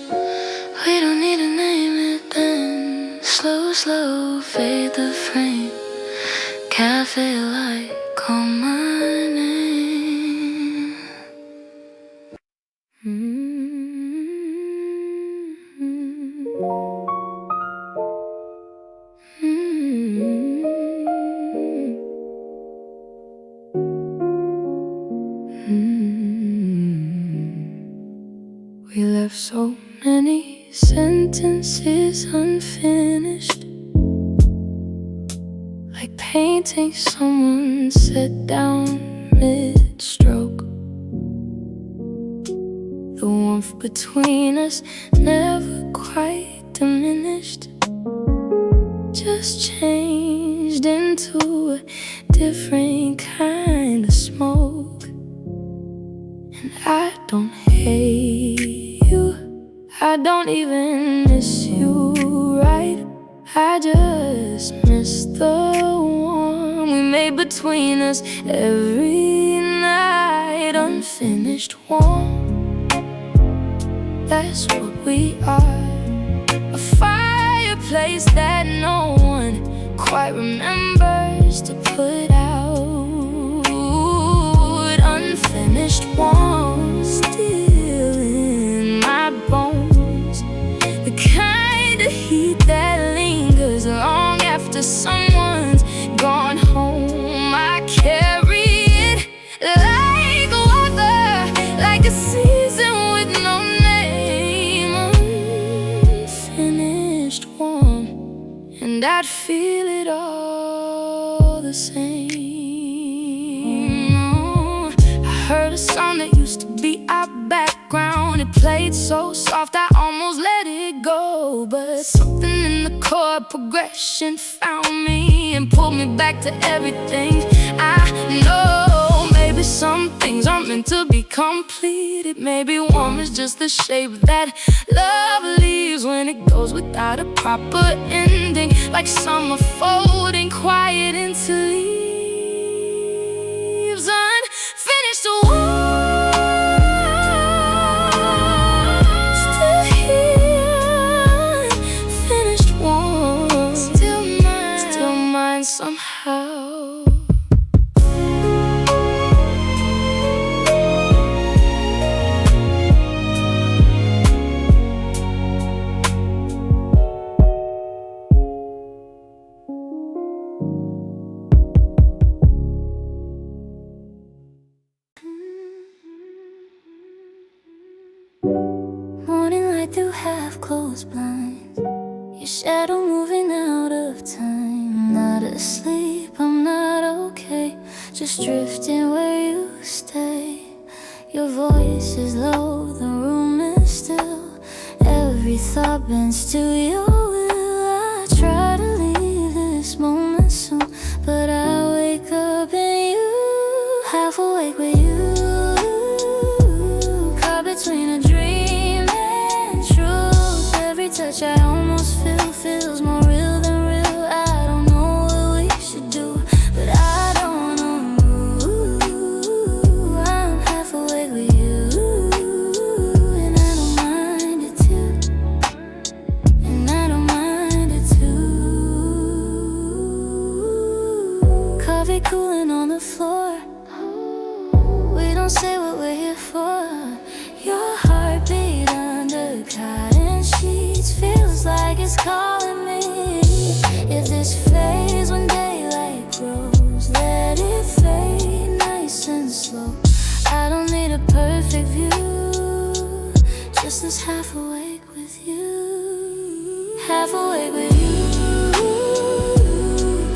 We don't need to name it then. Slow, slow, fade the frame. Cafe light, call my name. We left so many sentences unfinished, like painting someone set down mid-stroke. The warmth between us never quite diminished, just changed into a different kind of smoke. And I don't hate you, I don't even miss you, right? I just miss the warmth we made between us every night. Unfinished warm, that's what we are. A fireplace that no one quite remembers to put out. Unfinished warm, still in my bones. The kind of heat that lingers long after someone's gone home. I carry it like water, like a season with no name. Unfinished warm, and I'd feel it all the same. Oh, I heard a song that used to be our background. It played so soft I almost let it go, but something in the chord progression found me and pulled me back to everything I know. Maybe something things aren't meant to be complete. It may be warm, it's just the shape that love leaves when it goes without a proper ending, like summer folding quiet into leaves. Unfinished words, still here. Finished one, still mine somehow. Morning light through half-closed blinds, your shadow moving out of time. I'm not asleep, I'm not okay, just drifting where you stay. Your voice is low, the room is still, every thought bends to your will. I try to leave this moment soon, but I wake up in you, half awake with you, caught between a dream and truth. Every touch I almost feel feels more real than real. I don't know what we should do, but I don't know. I'm half awake with you, and I don't mind it too, and I don't mind it too. Coffee cooling on the floor, we don't say what we're here for. Your heartbeat under cotton sheets feels like it's calling me. If this fades when daylight grows, let it fade nice and slow. I don't need a perfect view, just this half awake with you, half awake with you,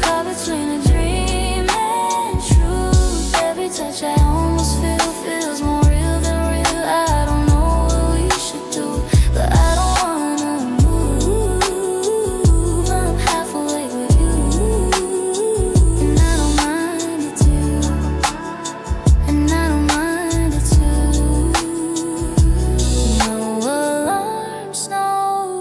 caught between a dream and truth. Every touch I almost feel feels more real than real. I don't know what we should do, but I don't wanna move. I'm half awake with you, and I don't mind it too, and I don't mind it too. No alarms, no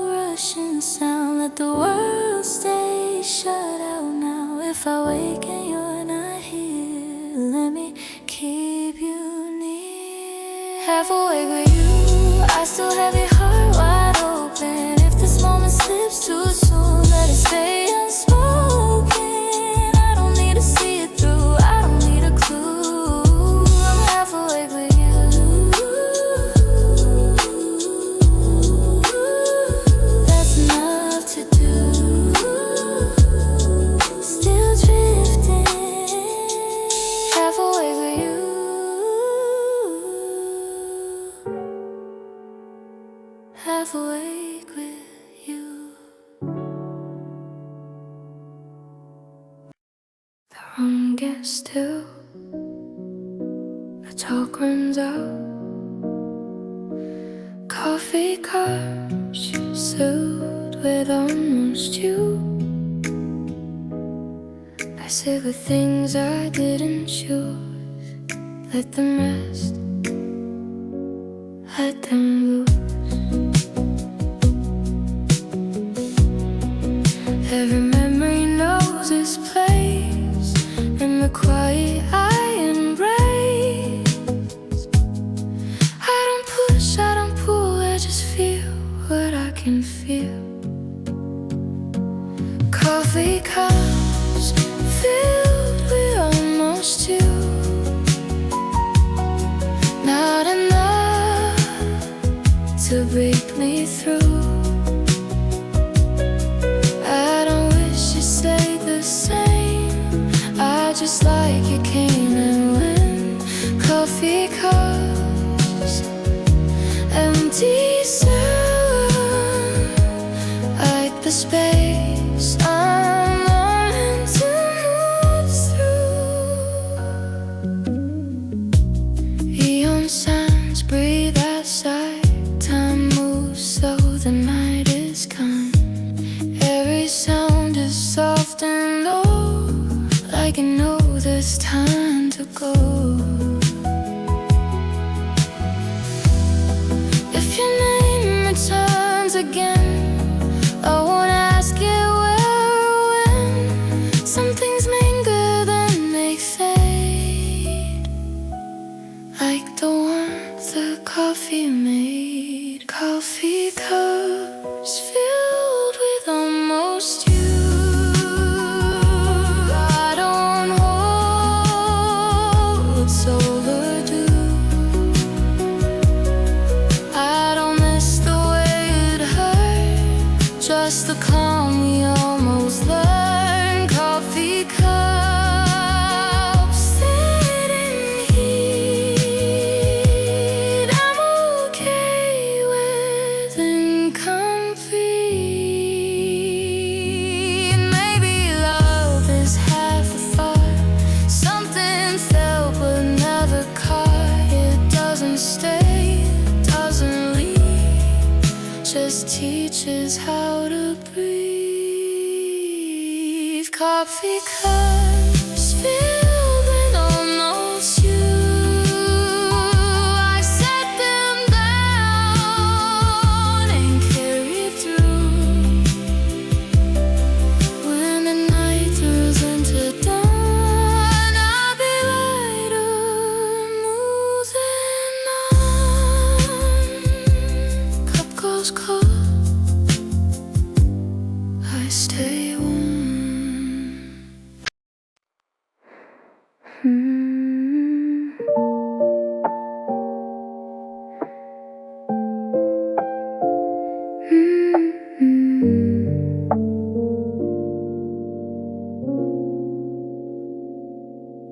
rushing sound, let the world stay shut out now. If I wake and you're not here, let me keep you near. Half awake with you, I still have your heart wide open. If this moment slips too soon, let it stay unspoken. I don't need to see it through, I don't need a clue. I'm half awake with you, that's enough to do. Still drifting, half awake with you, half awake with you. The room gets still, the talk runs out. Coffee cups sealed with almost you. I sit with things I didn't choose. Let them rest, let them loose. Every memory knows its place, in the quiet I embrace. I don't push, I don't pull, I just feel what I can feel. Coffee cups filled with almost you, not enough to break me through. I don't wish it stayed the same, I just like it came and went. Coffee cups, empty cell, like the space I'm longing to move through. Eon sands breathe outside, time moves slow, the night is calm. Every sound is soft and low, like I know there's time to go. can tell but never caught. It doesn't stay, doesn't leave, just teaches how to breathe. Coffee cups filled with almost you. I set them down and carried through. When the night turns into dawn, I'll be lighter, moving on. Cup goes cold, I stay warm.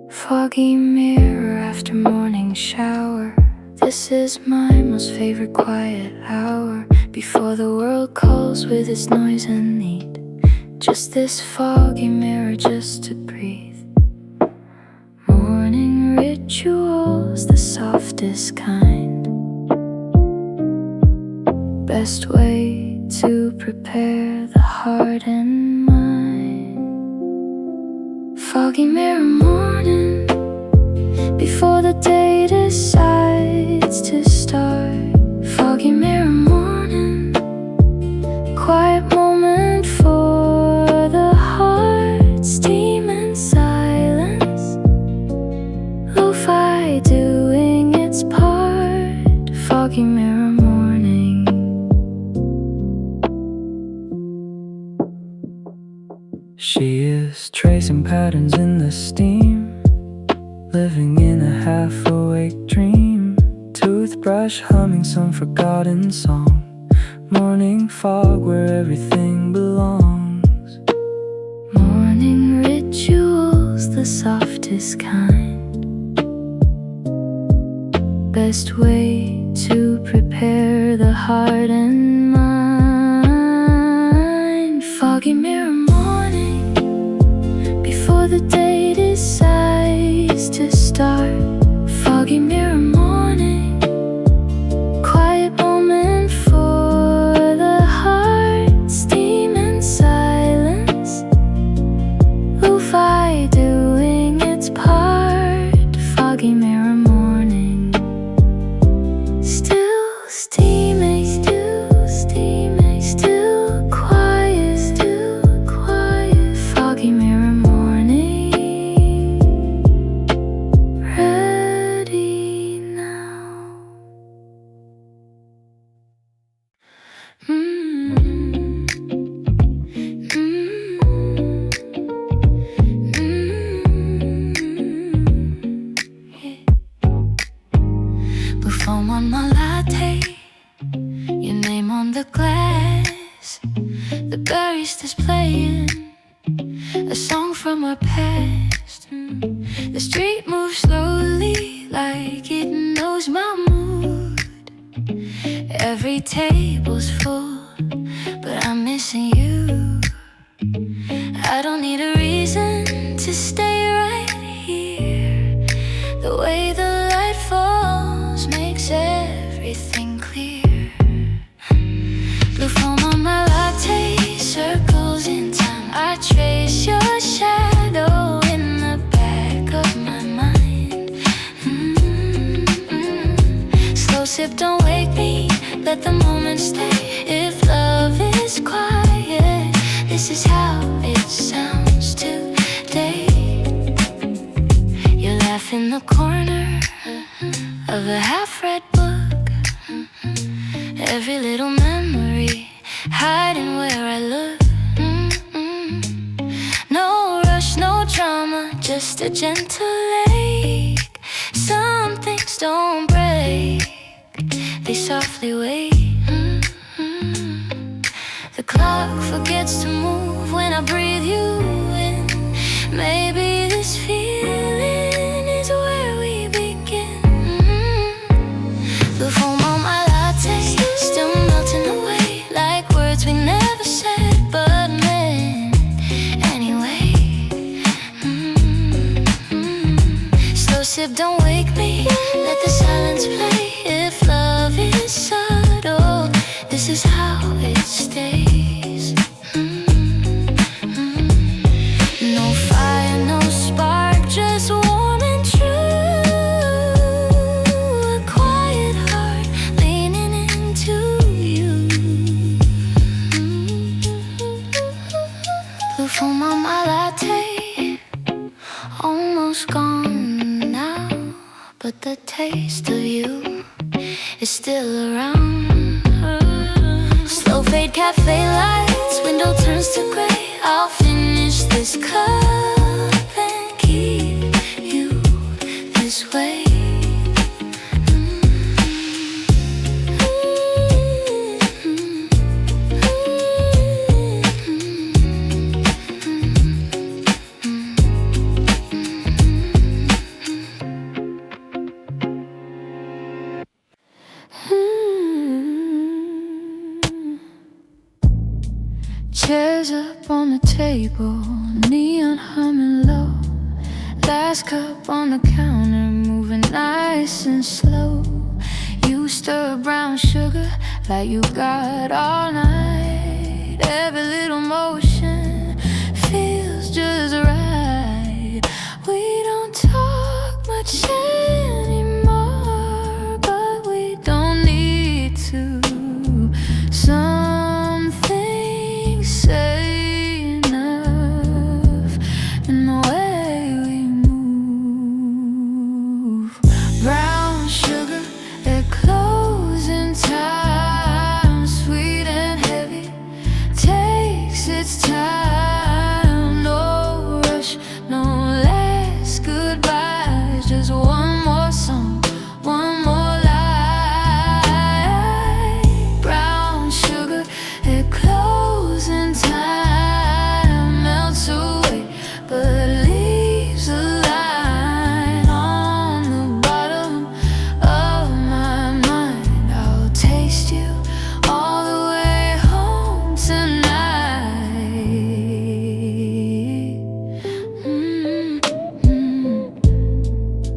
Foggy mirror after morning shower. This is my most favorite quiet hour, before the world calls with its noise and need. Just this foggy mirror just to breathe. Morning rituals, the softest kind. Best way to prepare the heart and mind. Foggy mirror morning, before the day decides to start. Foggy mirror morning, quiet moment for the heart. Steam and silence, Lofi doing its part. Foggy mirror morning. She is tracing patterns in the steam, living in a half-awake dream. Toothbrush humming some forgotten song. Morning fog where everything belongs. Morning rituals, the softest kind. Best way to prepare the heart and mind. Foggy mirror morning, before the day decides to start. Foggy mirror morning, quiet moment for the heart. Steam and silence, Lofi doing its part. Foggy mirror morning, still steaming, still steaming, still quiet, still quiet. Foggy mirror morning, ready now. Blue foam on my latte, your name on the glass. The barista's playing a song from our past. The street moves slowly, like it knows my mood. Every table's full, but I'm missing you. I don't need a reason to stay right here. The way the light falls makes everything clear. Blue foam on my latte, circles in time. I trace your shadow in the back of my mind. Slow sip, don't wake me, let the moment stay. If love is quiet, this is how it sounds today. You laugh in the corner of a half-read book. Every little memory hiding where I look. No rush, no drama, just a gentle lake. Some things don't break, they softly wait. The clock forgets to move when I breathe you in. Maybe this feeling is where we begin. Blue foam on my latte, still melting away, like words we never said but meant anyway. sip, don't wake me. Let the silence play. If love is subtle, this is how it stays. No fire, no spark, just warm and true. A quiet heart leaning into you. Blue foam on my latte, almost gone now, but the taste of you is still around. Slow fade cafe lights, window turns to gray. I'll finish this cup and keep you this way. Chairs up on the table, neon humming low. Last cup on the counter, moving nice and slow. You stir brown sugar like you got all night. Every little motion feels just right. We don't talk much anymore, but we don't need to. Something say enough in the way we move. Brown sugar at closing time, sweet and heavy, takes its time. No rush, no last goodbyes, just one more song, one more lie. Brown sugar at closing time melts away, but leaves a line on the bottom of my mind. I'll taste you all the way home tonight.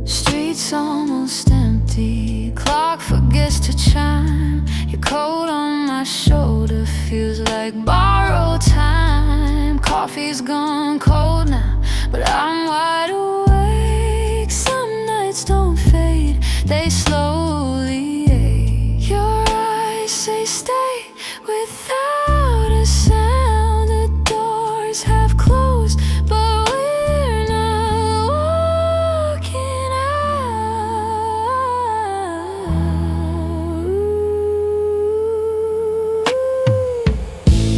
Streets almost empty, clock forgets to chime. Your coat on my shoulder feels like borrowed time. Coffee's gone cold now, but I'm wide awake. Some nights don't fade, they slowly ache. Your eyes say stay without a sound. The doors have closed, but we're not walking out.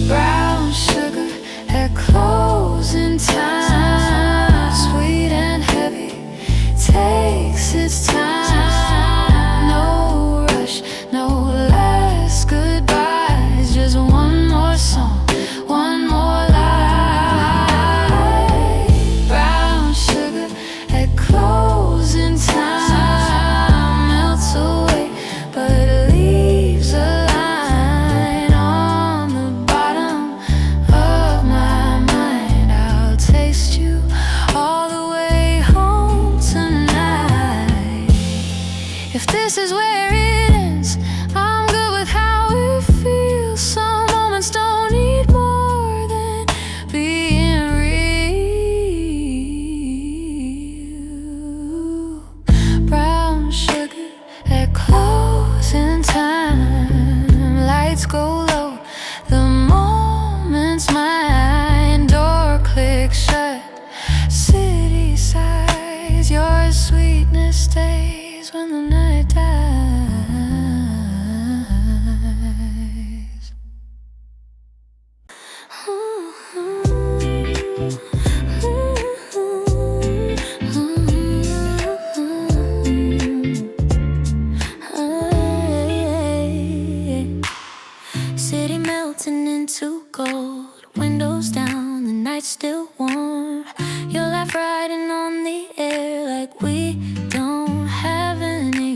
Brown sugar at closing time, sweet and heavy, takes its time. No rush, no last goodbyes, just one more song, one more lie. Brown sugar at closing time melts away, but leaves a line on the bottom of my mind. I'll taste you all the way home tonight. If this is where it ends, I'm good with how it feels. Some moments don't need more than being real. Brown sugar at closing time, lights go low, the moment's mine. Door clicks shut, city sighs, your sweetness stays when the night dies. City melting into gold, windows down, the night's still warm. Your laugh riding on the air like we don't have any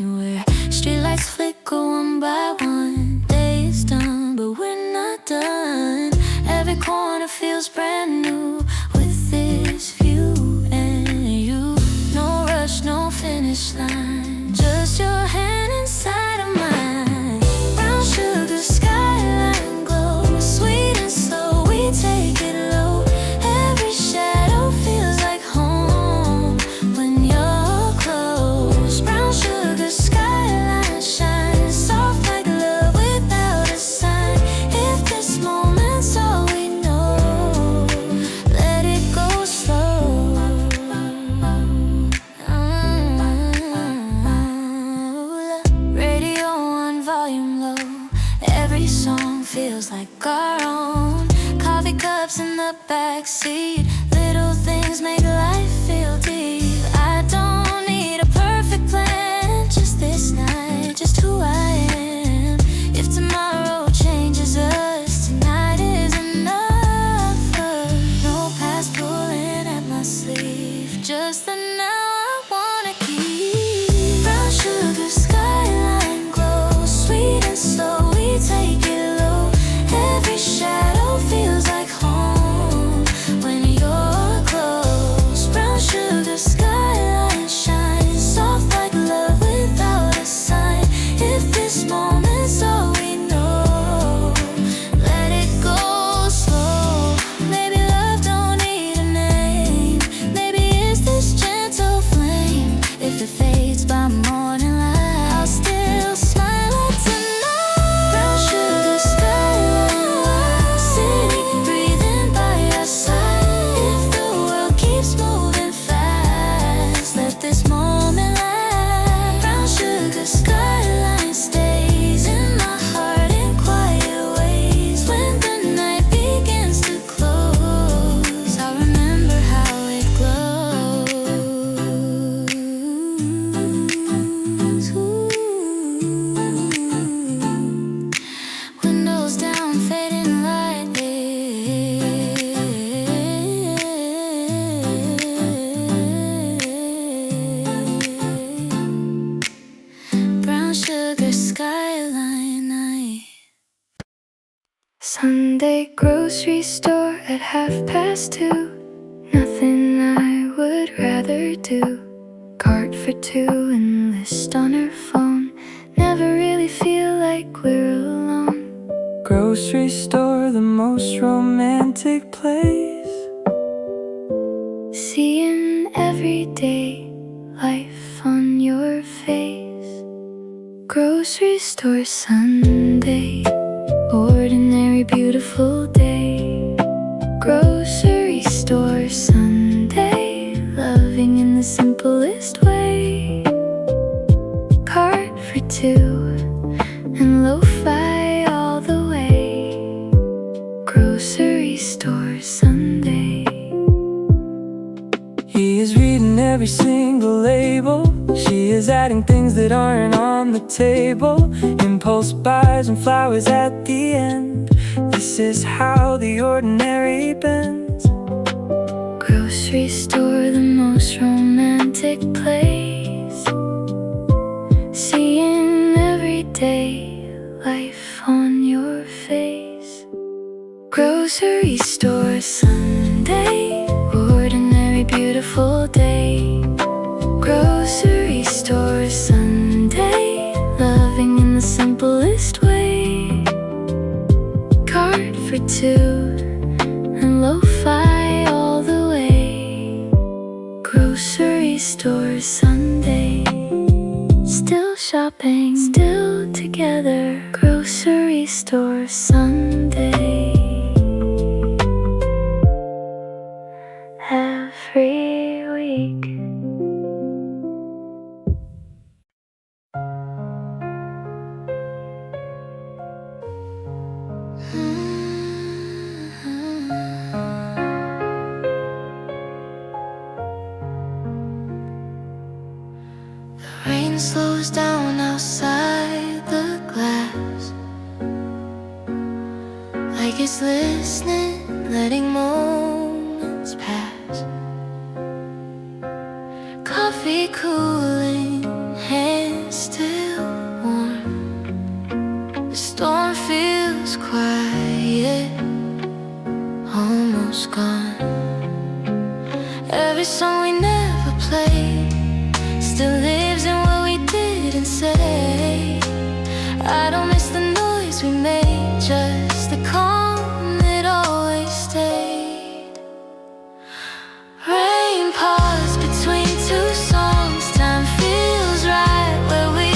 backseat. Little things make life feel deep. I don't need a perfect plan, just this night, just who I am. If tomorrow changes us, tonight is enough. No past pulling at my sleeve, just the now I wanna keep. Brown sugar skyline glows, sweet and slow, we take it low. Every shadow feels like home when you're close. Brown sugar skyline shines soft like love without a sign. If this moment's all we know, let it go slow. Maybe love don't need a name. Maybe it's this gentle flame. If it fades by morning light, I'll still smile at tonight. Brown sugar skyline, sitting, breathing by your side. If the world keeps moving fast, let this moment last. Brown sugar skyline stays in my heart in quiet ways. When the night begins to close, I remember how it glows. Windows down, fading light. Brown sugar skyline night. Sunday grocery store at 2:30. Nothing I would rather do. Cart for two and list on her phone. Never really feel like we're alone. Grocery store, the most romantic place. Seeing everyday life on your face. Grocery store Sunday, ordinary beautiful day. Grocery store Sunday, loving in the simplest way. Cart for two and Lofi all the way. Grocery store Sunday. He is reading every single label. She is adding things that aren't on the table. Impulse buys and flowers at the end. This is how the ordinary bends. Grocery store, the most romantic place. Seeing everyday life on your face. Grocery store Sunday, ordinary beautiful day. Grocery store Sunday, loving in the simplest way. Cart for two and Lofi all the way. Grocery store Sunday, still shopping, still together. Grocery store Sunday. Every week. Rain slows down outside the glass, like it's listening, letting moments pass. Coffee cooling, hands still warm. The storm feels quiet, almost gone. Every song we never played still lives in what we didn't say. I don't miss the noise we made, just the calm that always stayed. Rain paused between two songs, time feels right where we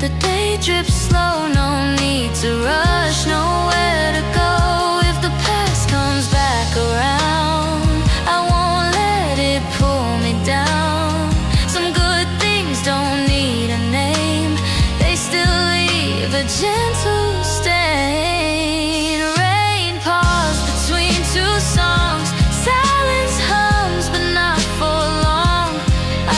The day drips slow, no need to rush, nowhere to go. If the past comes back around, I won't let it pull me down. Some good things don't need a name, they still leave a gentle stain. Rain pours between two songs, silence hums but not for long.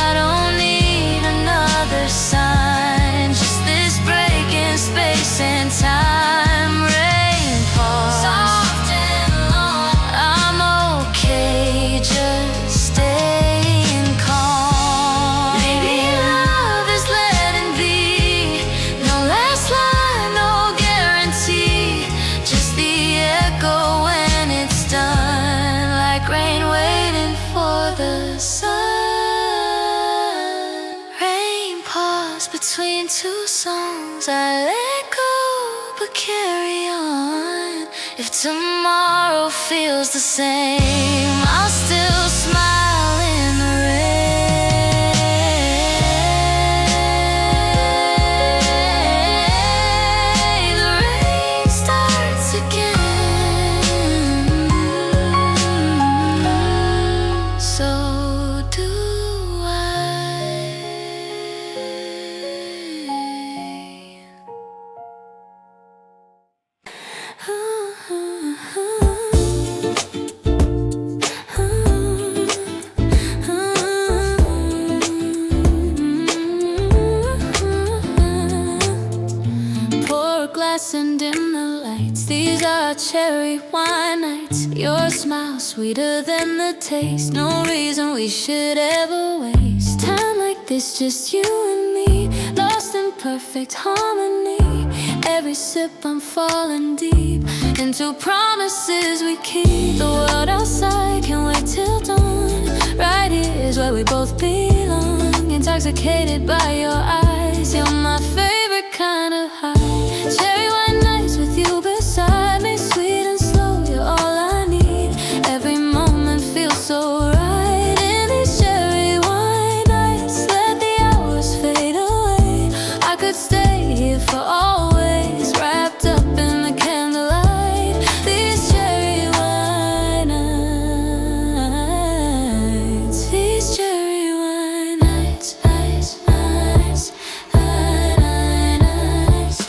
I don't need another sign, just this break in space and time. Rain pours, soft and long. I'm okay, just staying calm. Maybe love is letting be, no last line, no guarantee, just the echo when it's done, like rain waiting for the sun. Rain pause between two songs, I let go but carry on. If tomorrow feels the same, I'll still smile in the rain. The rain starts again, so do I. Pour a glass and dim the lights. These are cherry wine nights. Your smile sweeter than the taste. No reason we should ever waste time like this, just you and me, lost in perfect harmony. Every sip I'm falling deep into promises we keep. The world outside can't wait till dawn. Right here is where we both belong. Intoxicated by your eyes, you're my favorite kind of high. Cherry wine nights with you beside me, sweet and slow, you're all I need. Every moment feels so right in these cherry wine nights. Let the hours fade away, I could stay here for always, wrapped up in the candlelight. These cherry wine nights, these cherry wine nights, nights, nights, nights.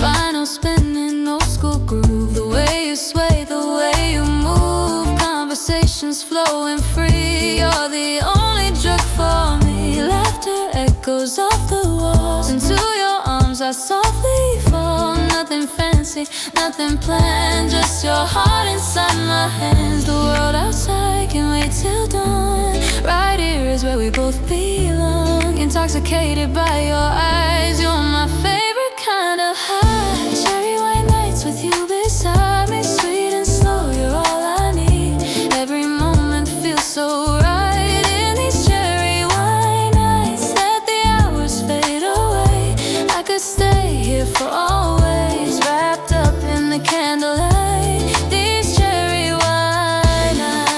Vinyl spinning, old school groove, the way you sway, the way you move. Conversations flowing free, you're the only drug for me. Laughter echoes off the walls, into your arms I softly fall. Nothing fancy, nothing planned, just your heart inside my hands. The world outside can't wait till dawn. Right here is where we both belong. Intoxicated by your eyes, you're my favorite kind of high. Cherry white nights with you beside me, sweet and slow, you're all I need. Every moment feels so right in these cherry wine nights. Let the hours fade away, I could stay here for always, wrapped up in the candlelight. These cherry wine nights.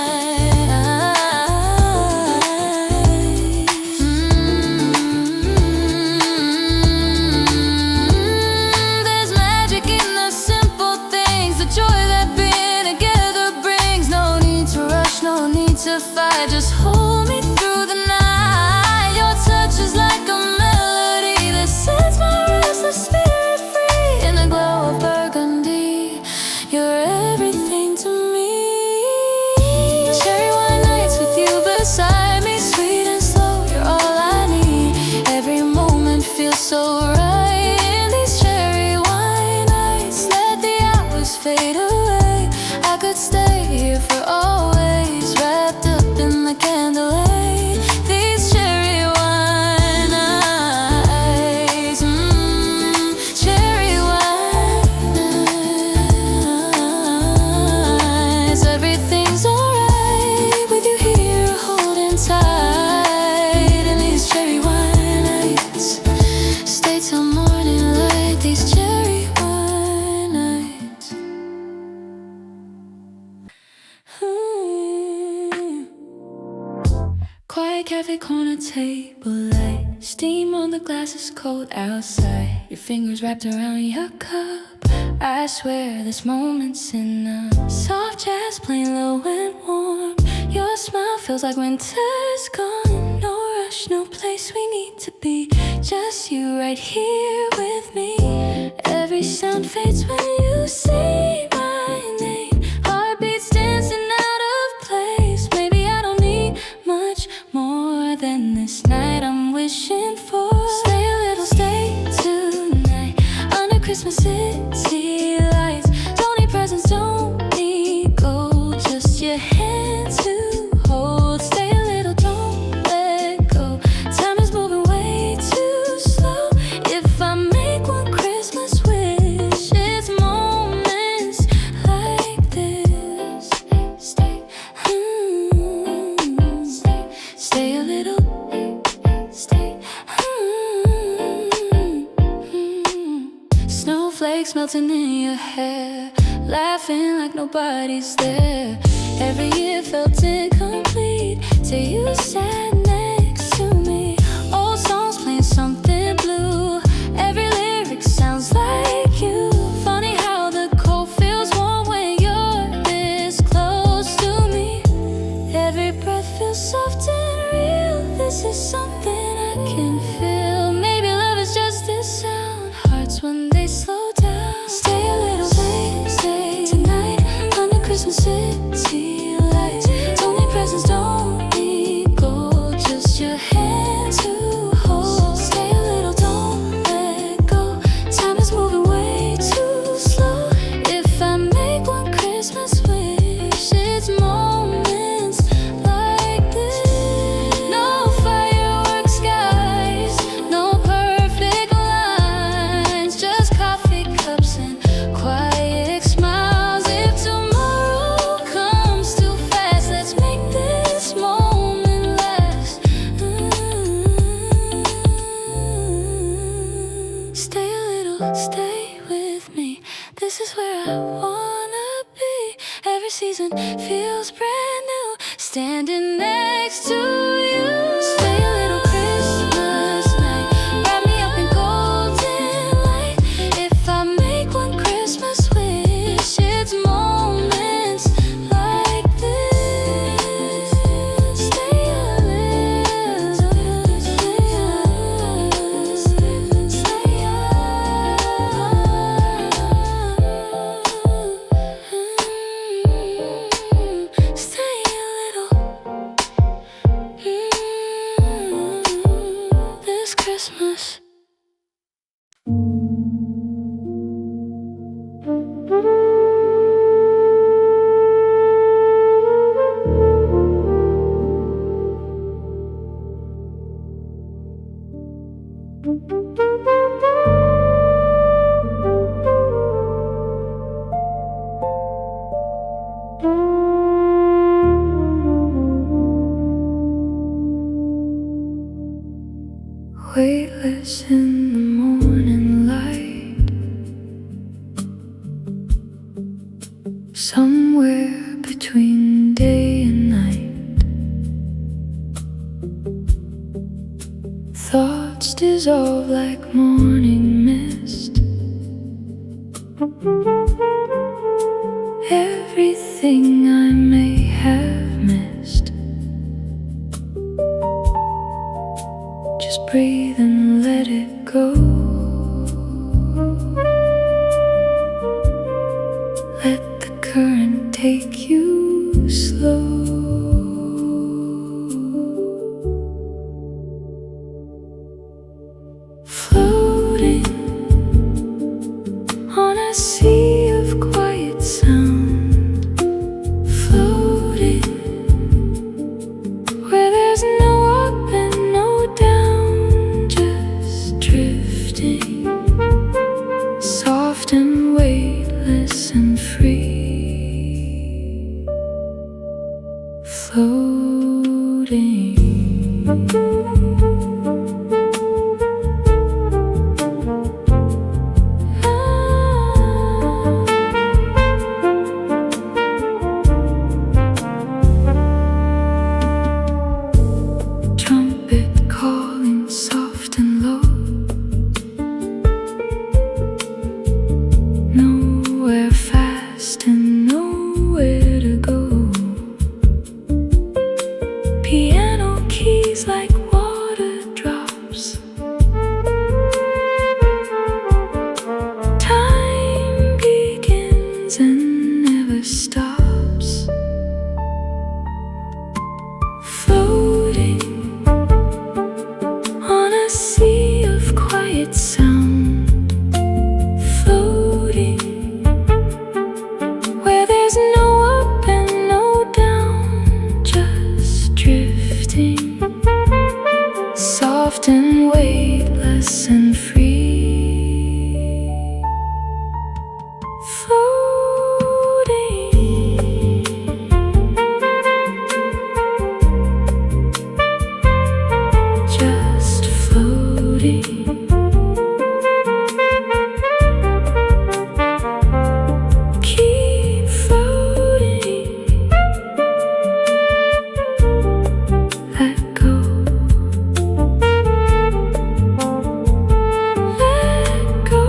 There's magic in the simple things, the joy that being together brings. No need to rush, no need to fight, just hold me through the night. Your touch is like a melody that sets my restless spirit free. In the glow of burgundy, you're everything to me. Cherry wine nights with you beside me, sweet and slow, you're all I need. Every moment feels so right in these cherry wine nights. Let the hours fade away, I could stay here for always, wrapped up in the candlelight. These cherry wine nights, cherry wine nights. Everything's alright with you here holding tight in these cherry wine nights. Stay till morning light, these cherry wine nights. Quiet cafe corner table light, Steam on the glass is cold outside. Your fingers wrapped around your cup. I swear this moment's enough. Soft jazz playing low and warm. Your smile feels like winter's gone. No rush, no place we need to be. Just you right here with me. Every sound fades when you say my name. Heartbeats dancing out of place. Maybe I don't need much more than this night I'm wishing for. Stay a little, stay tonight. Under Christmas city lights. Don't need presents, don't need gold. Just your hand to hold. Stay a little, don't let go. Time is moving way too slow. If I make one Christmas wish, it's moments like this. Stay a little. Snowflakes melting in your hair, laughing like nobody's there. Every year felt incomplete till you sat next to me. Old songs playing something blue. Every lyric sounds like you. Funny how the cold feels warm when you're this close to me. Every breath feels soft and real. This is something I can feel. Maybe love is just this sound. Hearts when they slow down. Stay a little, stay tonight. Under Christmas city lights. Don't need presents, don't need gold. Just your hand to hold. Stay a little, don't let go. Time is moving way too slow. If I make one Christmas wish, it's moments like this. No fireworks skies, no perfect lines. Just coffee cups and quiet smiles. If tomorrow comes too fast, let's make this moment last. Stay a little, stay with me. This is where I wanna be. Every season feels brand new, standing next to you. Stay a little, Christmas night. Wrap me up in golden light. If I make one Christmas wish, it's moments like this. Stay a little, stay a little, stay this Christmas. Weightless in the morning light, somewhere between day and night. Thoughts dissolve like morning mist. Everything I may have missed. Just breathe and let it go. Let the current take you slow. Floating on a sea of quiet sound. Floating where there's no up and no down. Just drifting, soft and weightless and free. soft and weightless and free, floating, just floating. Keep floating. Let go. Let go. Let go.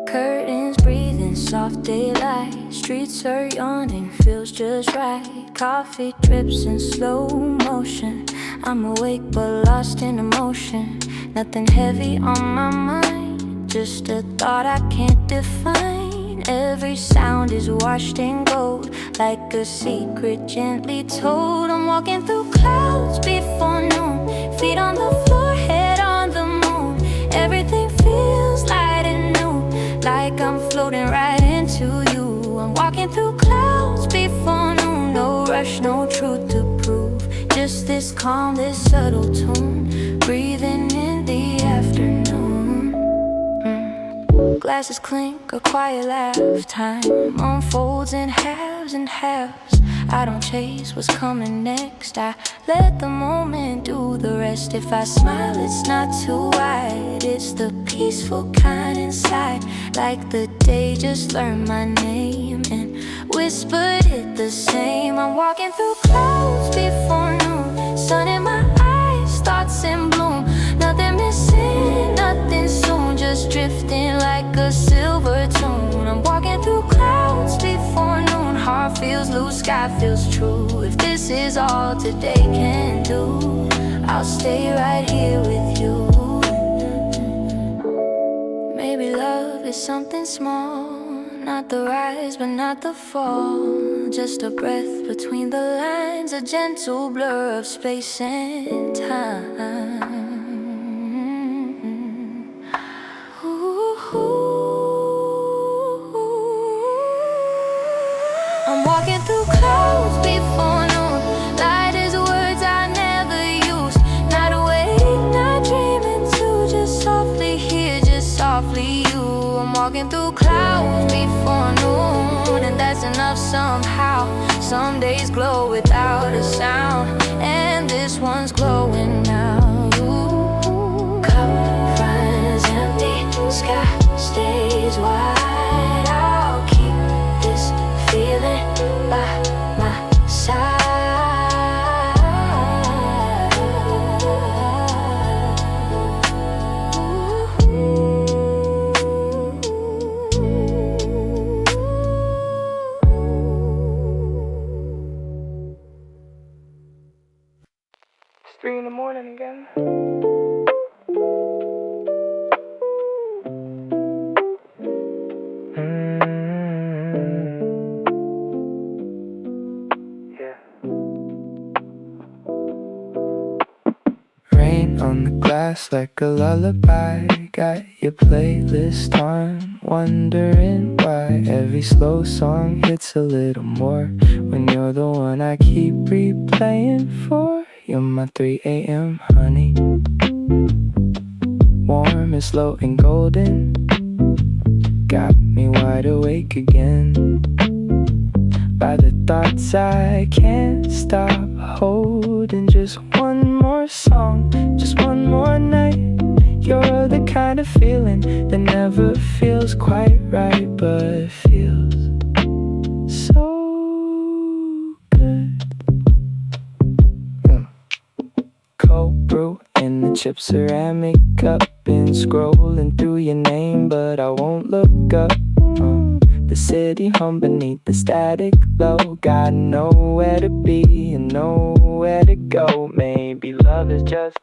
Curtains breathing soft daylight, streets are yawning, feels just right. Coffee drips in slow motion. I'm awake but lost in emotion. Nothing heavy on my mind, just a thought I can't define. Every sound is washed in gold, like a secret gently told. I'm walking through clouds before noon, feet on the floor, head on the moon. Everything feels light and new, like I'm floating right into you. I'm walking through clouds before noon, no rush, no truth to prove. Just this calm, this subtle tune, breathing in the afternoon. Glasses clink, a quiet laugh. Time unfolds in halves and halves. I don't chase what's coming next, I let the moment do the rest. If I smile, it's not too wide, it's the peaceful kind inside. Like the day just learned my name and whispered it the same. I'm walking through clouds before noon, sun in my eyes, thoughts in bloom. Nothing missing, nothing soon, just drifting like a silver tune. I'm walking through clouds before noon, heart feels loose, sky feels true. If this is all today can do, I'll stay right here with you. Maybe love is something small, not the rise but not the fall. Just a breath between the lines, a gentle blur of space and time. I'm walking through clouds before noon, light is words I never use. Not awake, not dreaming too, just softly here, just softly you. I'm walking through clouds before noon, and that's enough somehow. Some days glow without a sound, and this one's glowing now. Cup runs empty, sky stays wide. I'll keep this feeling by my side. It's 3 in the morning again. Rain on the glass like a lullaby. Got your playlist on, wondering why every slow song hits a little more when you're the one I keep replaying for. You're my 3 a.m. honey, warm and slow and golden. Got me wide awake again by the thoughts I can't stop holding. Just one more song, just one more night. You're the kind of feeling that never feels quite right, but feels so good. Cold brew in the chip ceramic cup, been scrolling through your name, but I won't look up. The city hum beneath the static glow, got nowhere to be and nowhere to go. Maybe love is just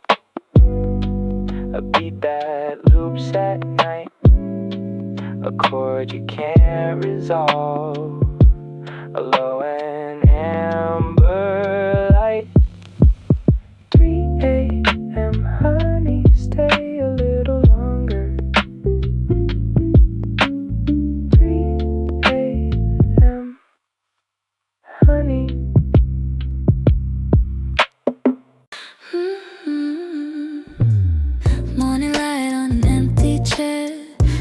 a beat that loops at night, a chord you can't resolve, a low and amber light. 3 a.m. honey, stay a little longer. 3 a.m. honey. Morning light on an empty chair,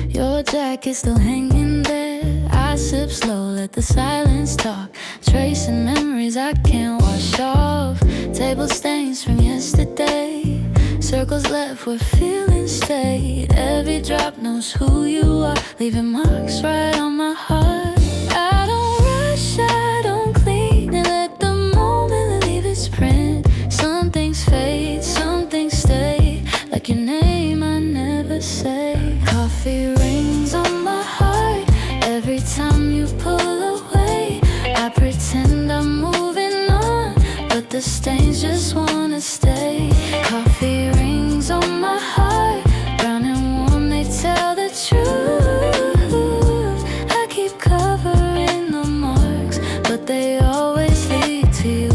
your jacket still hanging there. I sip slow, let the silence talk, tracing memories I can't wash off. Table stains from yesterday, circles left where feelings stayed. Every drop knows who you are, leaving marks right on my heart. I don't rush, I don't clean, and let the moment leave its print. Some things fade, some things stay, like your name I never say. Coffee rings on my heart every time you pull away. I pretend I'm moving on, but the stains just wanna stay. Coffee rings on my heart, brown and warm, they tell the truth. I keep covering the marks, but they always lead to you.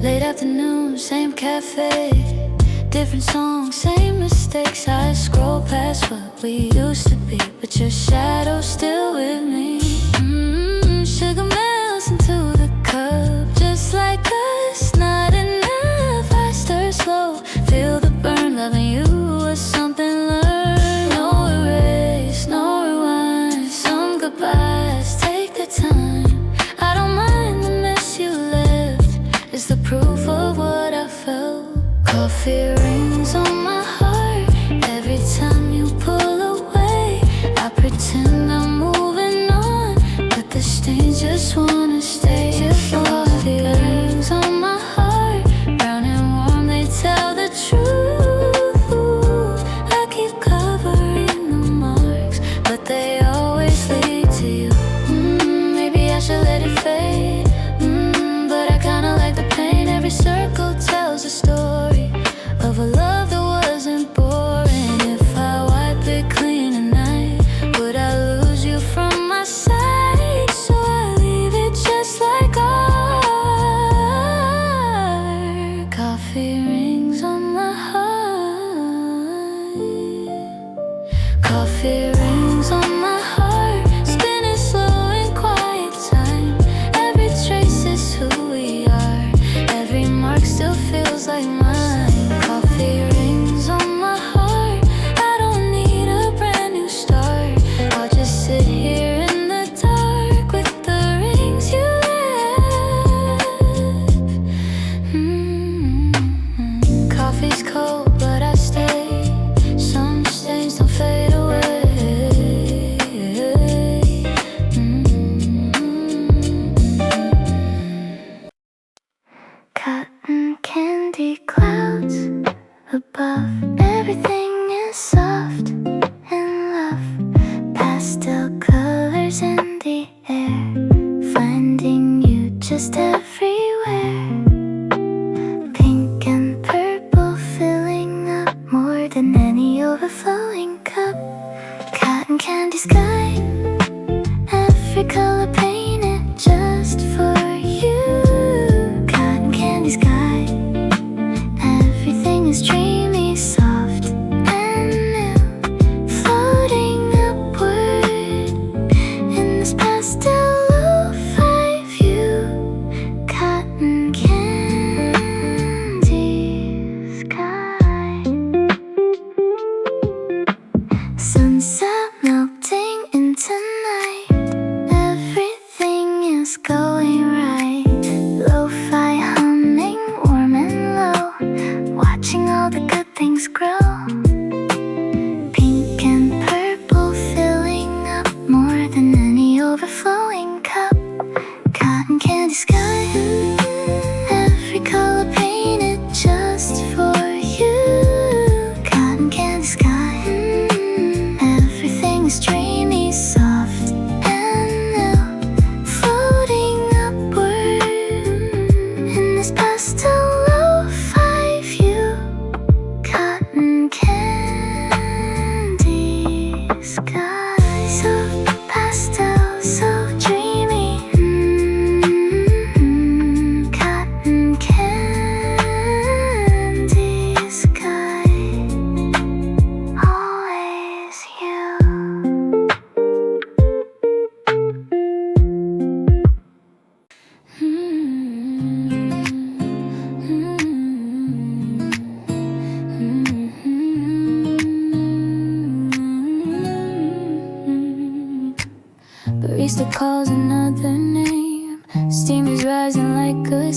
Late afternoon, same cafe, different songs, same mistakes. I scroll past what we used to be, but your shadow's still with me. Sugar melts into the cup, just like us, not enough. I stir slow, feel the burn, loving you was something learned. No erase, no rewind, some goodbyes take the time. I don't mind the mess you left, it's the proof of what I felt. Coffee rings on my heart every time you pull away. I pretend I'm moving on, but the stains just wanna stay. Coffee rings on my heart, brown and warm, they tell the truth. I keep covering the marks, but they always lead to you. Maybe I should let it fade, but I kinda like the pain. Every circle tells a story of a love that wasn't boring. If I wipe it clean tonight, would I lose you from my sight? So I leave it just like art. Coffee rings on my heart. Coffee rings on my heart, spinning slow in quiet time. Every trace is who we are, every mark still feels like mine. Coffee rings on my heart, I don't need a brand new start. I'll just sit here in the dark with the rings you left. Coffee's cold, but I stay. Some stains don't fade away. Cotton candy clouds above, everything is soft and love. Pastel colors in the air, finding you just everywhere. Pink and purple filling up more than any overflowing cup. Cotton candy sky, every color painted just for you. Cotton candy sky, everything is dreamy, soft and new, floating upward in this pastel lo-fi view.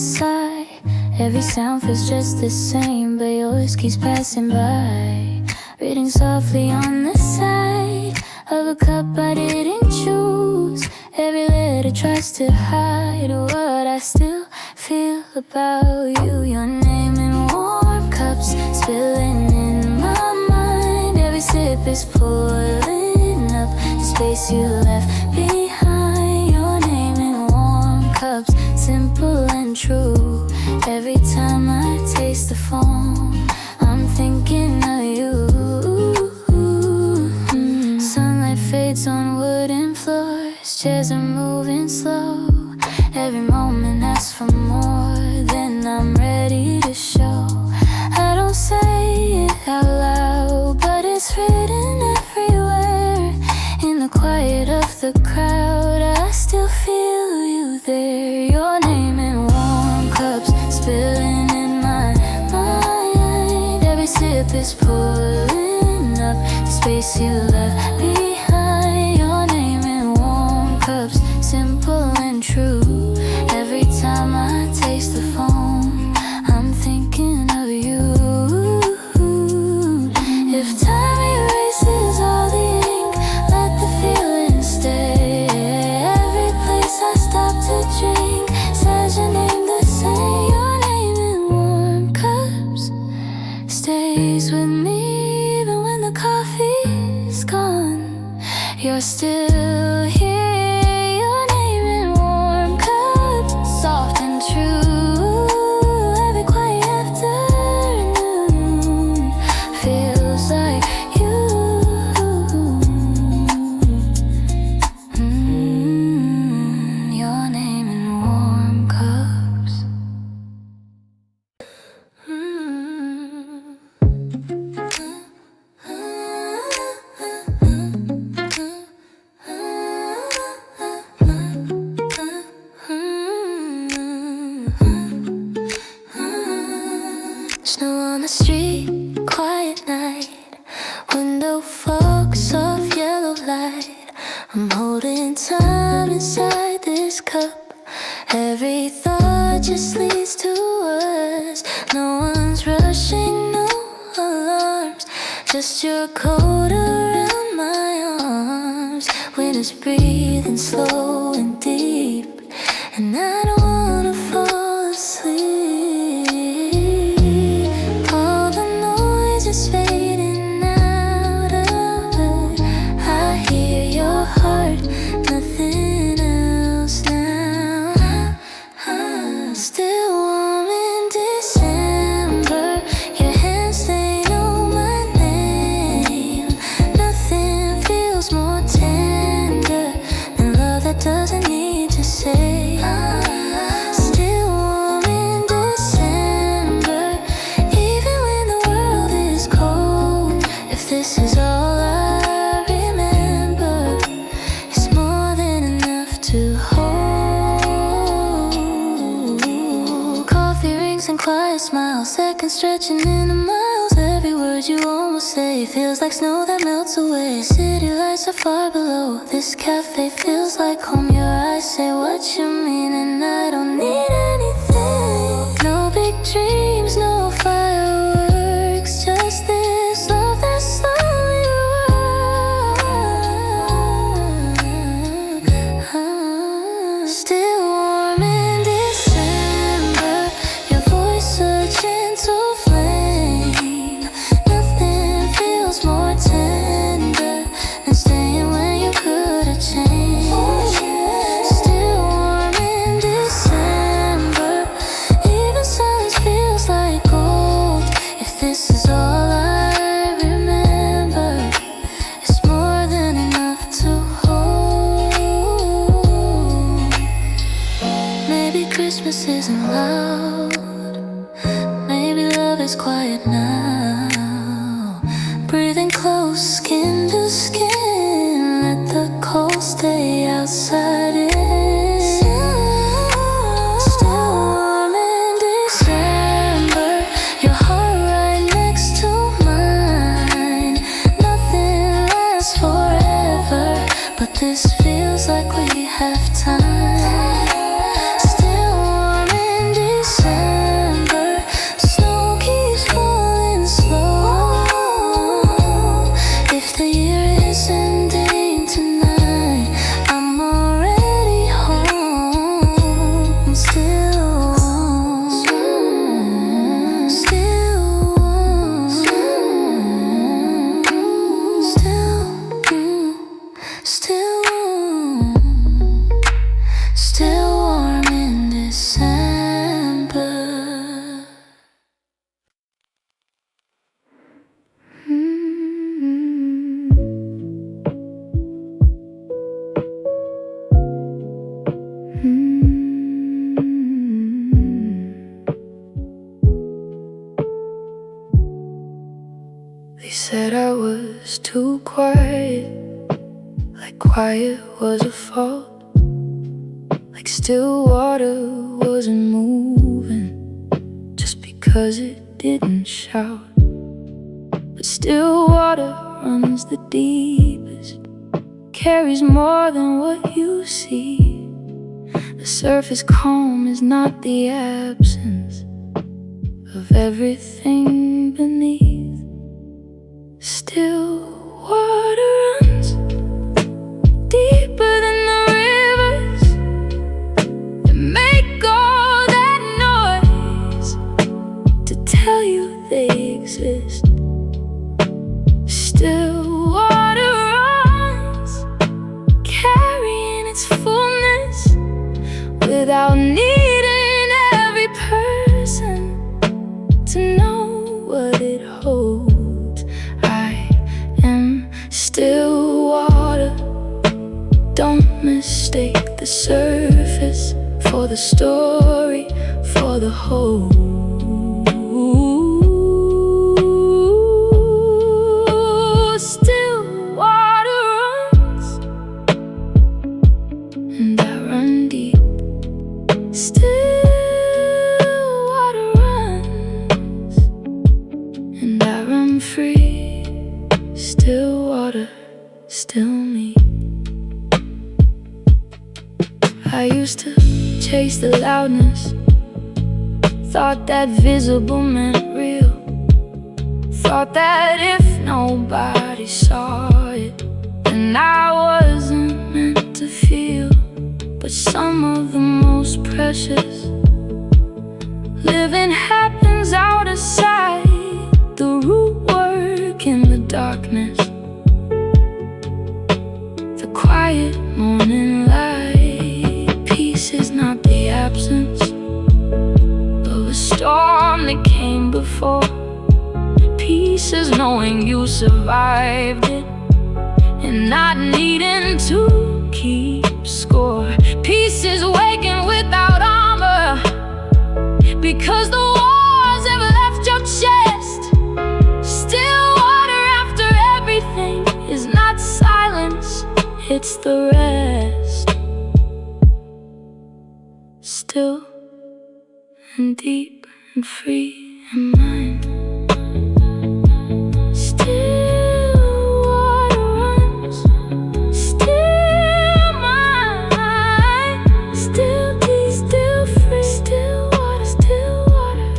sigh. Every sound feels just the same, but yours keeps passing by. Reading softly on the side of a cup I didn't choose. Every letter tries to hide what I still feel about you. Your name in warm cups, spilling in my mind. Every sip is pulling up the space you left behind. Your name in warm cups, simple and true. Every time I taste the foam, I'm thinking of you. Sunlight fades on wooden floors, chairs are moving slow. Every moment asks for more than I'm ready to show. I don't say it out loud, but it's written everywhere. In the quiet of the crowd, I still feel you there. Your name in warm cups, spilling in my mind. Every sip is pulling up the space you left behind. Your name in warm cups, simple and true. Every time I taste the foam, I'm thinking of you. If time erases all the ink, let the feeling stay. Every place I stop to drink says your name the same. Your name in warm cups stays with me even when the coffee's gone. You're still here. Your name in warm cups, soft and true. Every quiet afternoon feels like you. Your name in warm cups. Snow on the street, quiet night. Window fogs of yellow light. I'm holding time inside this cup. Every thought just leads to us. No one's rushing, no alarms. Just your coat around my arms. Wind is breathing slow and deep, and I don't wanna fall asleep. All the noise is fading out of it. I hear your heart, nothing else now. Still warm in December, your hands stain on my name. Nothing feels more tender than love that doesn't need to say. Still warm in December, even when the world is cold. If this is all I remember, it's more than enough to hold. Coffee rings and quiet smiles, seconds stretching into miles. Every word you almost say feels like snow that melts away. City lights are far below, this cafe feels like home. Your eyes say what you mean, and I don't need anything. No big dreams, no fireworks, just this love that's slowly run. Still warm in December, your voice a gentle flame. Nothing feels more tender than staying when you could have changed. Still warm in December, even silence feels like gold. If this is all I remember, it's more than enough to hold. Maybe Christmas isn't loud, maybe love is quiet now. Breathing close, skin to skin, let the cold stay outside in. Still warm in December, your heart right next to mine. Nothing lasts forever, but this feels like we have time. Still warm in December. said I was too quiet, like quiet was a fault, like still water wasn't moving just because it didn't shout. But still water runs the deepest, carries more than what you see. The surface calm is not the absence of everything beneath. Still water runs deeper than the rivers that make all that noise to tell you they exist. Still water runs, carrying its fullness without needing every person to know what it holds. Still water, don't mistake the surface for the story, for the whole. Still water runs, and I run deep. Still water runs, and I run free. Still water, still me. I used to chase the loudness, thought that visible meant real, thought that if nobody saw it, then I wasn't meant to feel. But some of the most precious living happens out of sight. The root work in the darkness, the quiet morning light. Peace is not the absence of a storm that came before. Peace is knowing you survived it and not needing to keep score. Peace is waking without armor because the walls have left your chest. Still water after everything is not silence, it's the rest. Still and deep and free and mine. Still water runs, still mine. Still deep, still free, still water,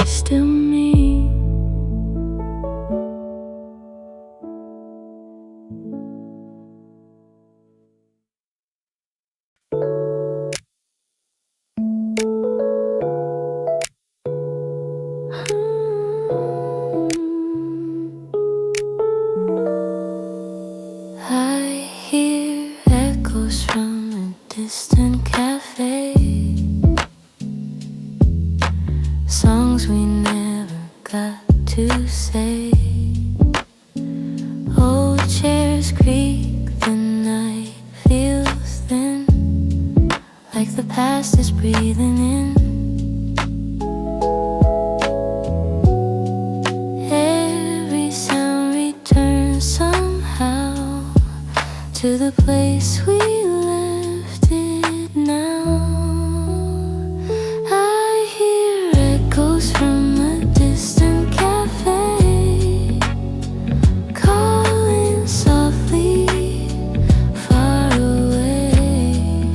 still me. I hear echoes from a distant cafe, songs we never got to say. Old chairs creak, the night feels thin, like the past is breathing in. Every sound returns somehow to the place we left it now. I hear echoes from a distant cafe, calling softly far away.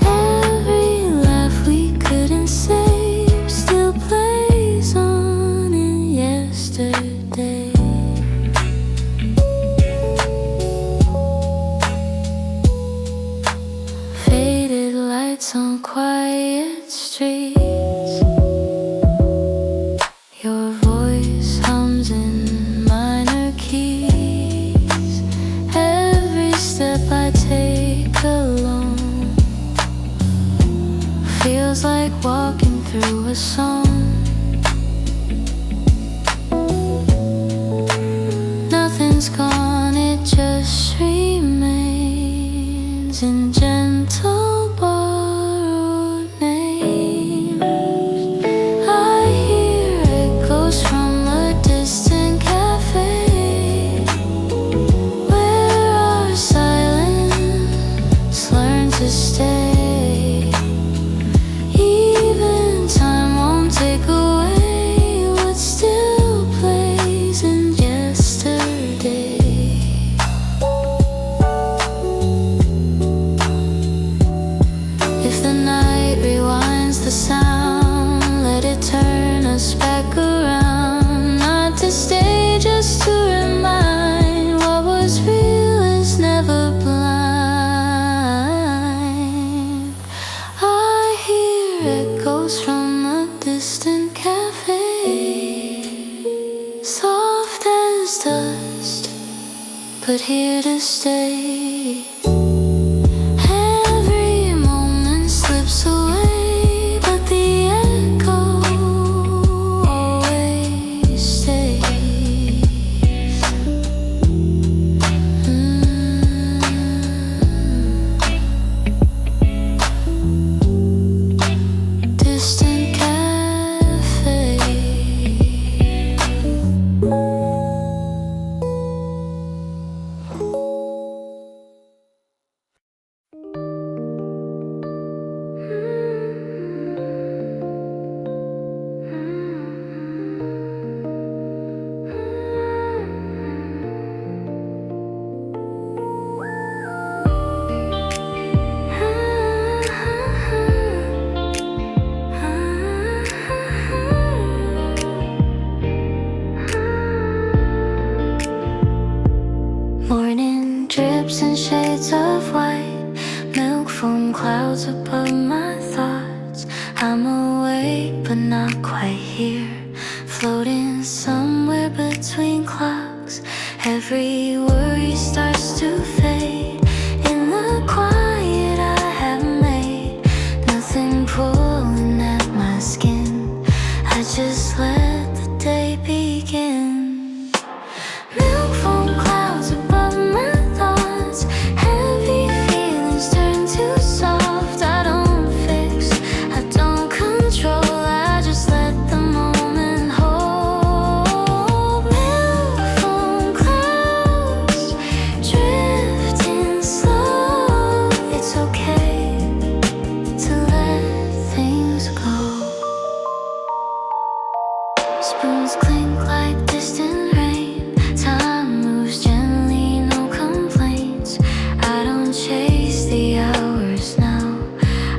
Every laugh we couldn't say still plays on in yesterday. Faded lights on quiet streets, your voice hums in minor keys. Every step I take alone feels like walking through a song. Nothing's gone, it just remains in gentle borrowed names. I hear echoes from a distant cafe. but here to stay. Every moment slips away, but the echo always stays. Distant cafe. Morning drips in shades of white, milk foam clouds above my thoughts. I'm awake but not quite here, floating somewhere between clocks. Every worry starts to fade in the quiet I have made. Nothing pulling at my skin, I just let the day begin. Milk foam clouds above my thoughts, heavy feelings turn to soft. I don't fix, I don't control, I just let the moment hold. Milk foam clouds drifting slow. It's okay to let things go. Spoons clink like distant rain. Time moves gently, no complaints. I don't chase the hours now,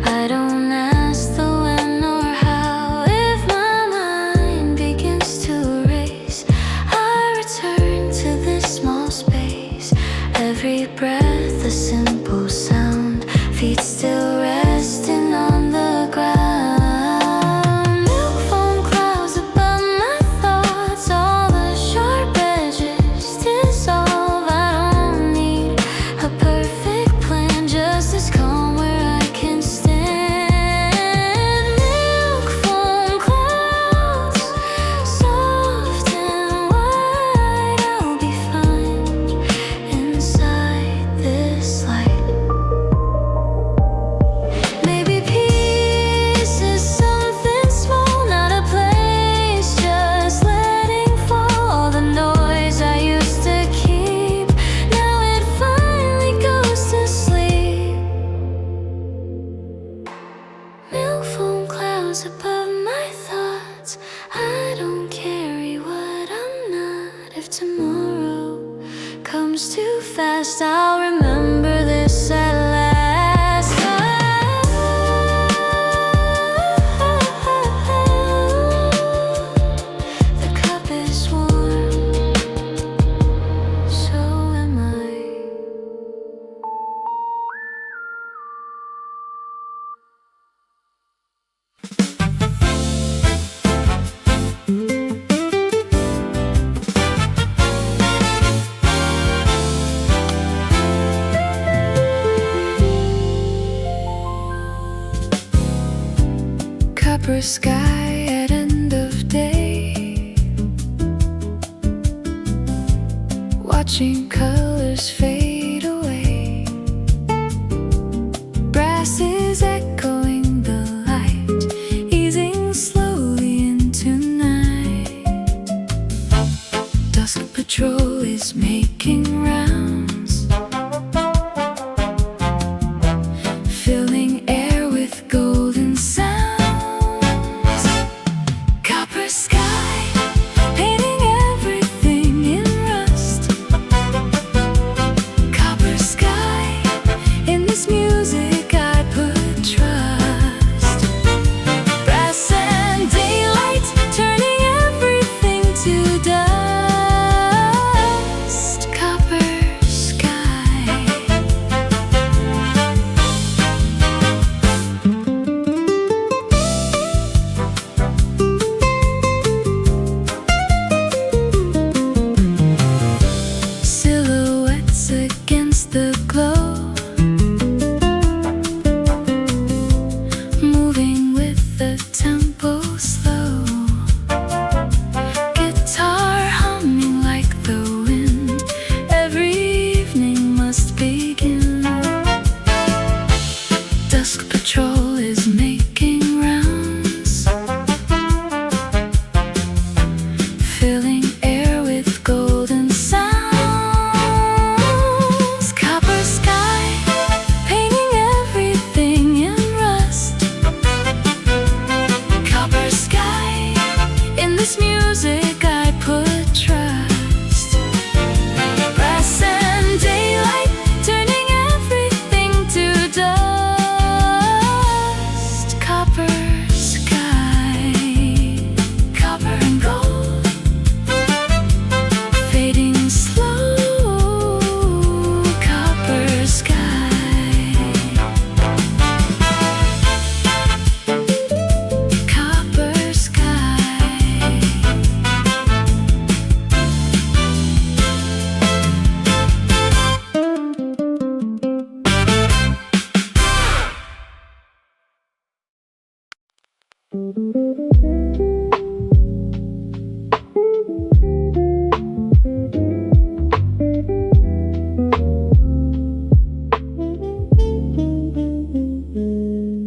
I don't ask the when or how. If my mind begins to erase, I return to this small space. Every breath a simple sound, feet still resting on the ground. Milk foam clouds above my thoughts, all the sharp edges dissolve. I don't need a perfect plan, just this calm where I can stand. Milk foam clouds, soft and wide, I'll be fine inside this light. Maybe peace is something small, not a place, just letting fall all the noise I used to keep. Now it finally goes to sleep. Milk foam clouds above my thoughts, I don't carry what I'm not. If tomorrow comes too fast, I'll remember this at last. The cup is warm, so am I. Copper sky at end of day, watching colors fade away. Brass is echoing the light, easing slowly into night. Dusk patrol is making rounds, filling air with golden sounds. Copper sky, painting everything in rust.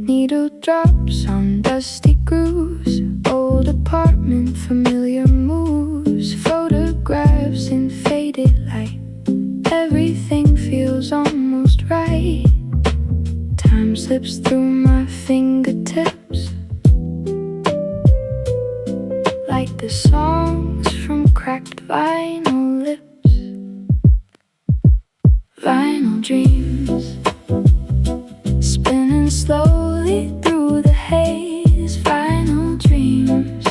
Needle drops on dusty grooves, old apartment, familiar moves, photographs in faded light. Everything feels almost right. Time slips through my fingertips like the songs from cracked vinyl lips. Vinyl dreams spinning slowly through the haze. Vinyl dreams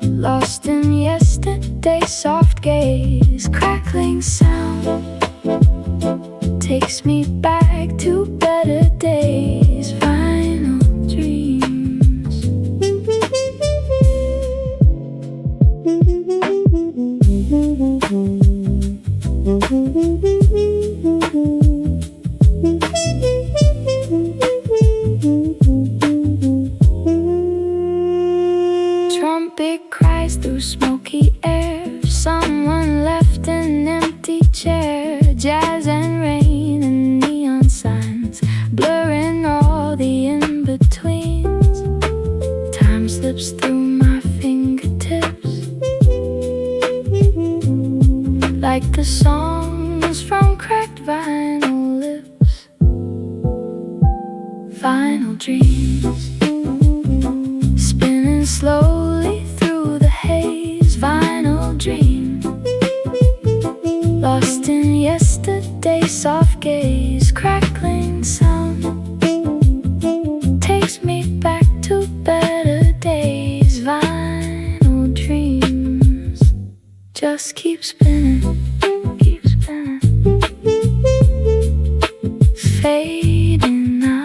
lost in yesterday's soft gaze. Crackling sound takes me back to better days. Vinyl dreams. Trumpet cries through smoky air. Someone left an empty chair. Jazz and rain and neon signs blurring all the in-betweens. Time slips through my fingertips like the songs from cracked vinyl lips. Vinyl dreams spinning slowly through the haze. Vinyl dream lost in yesterday's soft gaze. Crackling sound takes me back to better days. Vinyl dreams just keep spinning, keep spinning, fading out.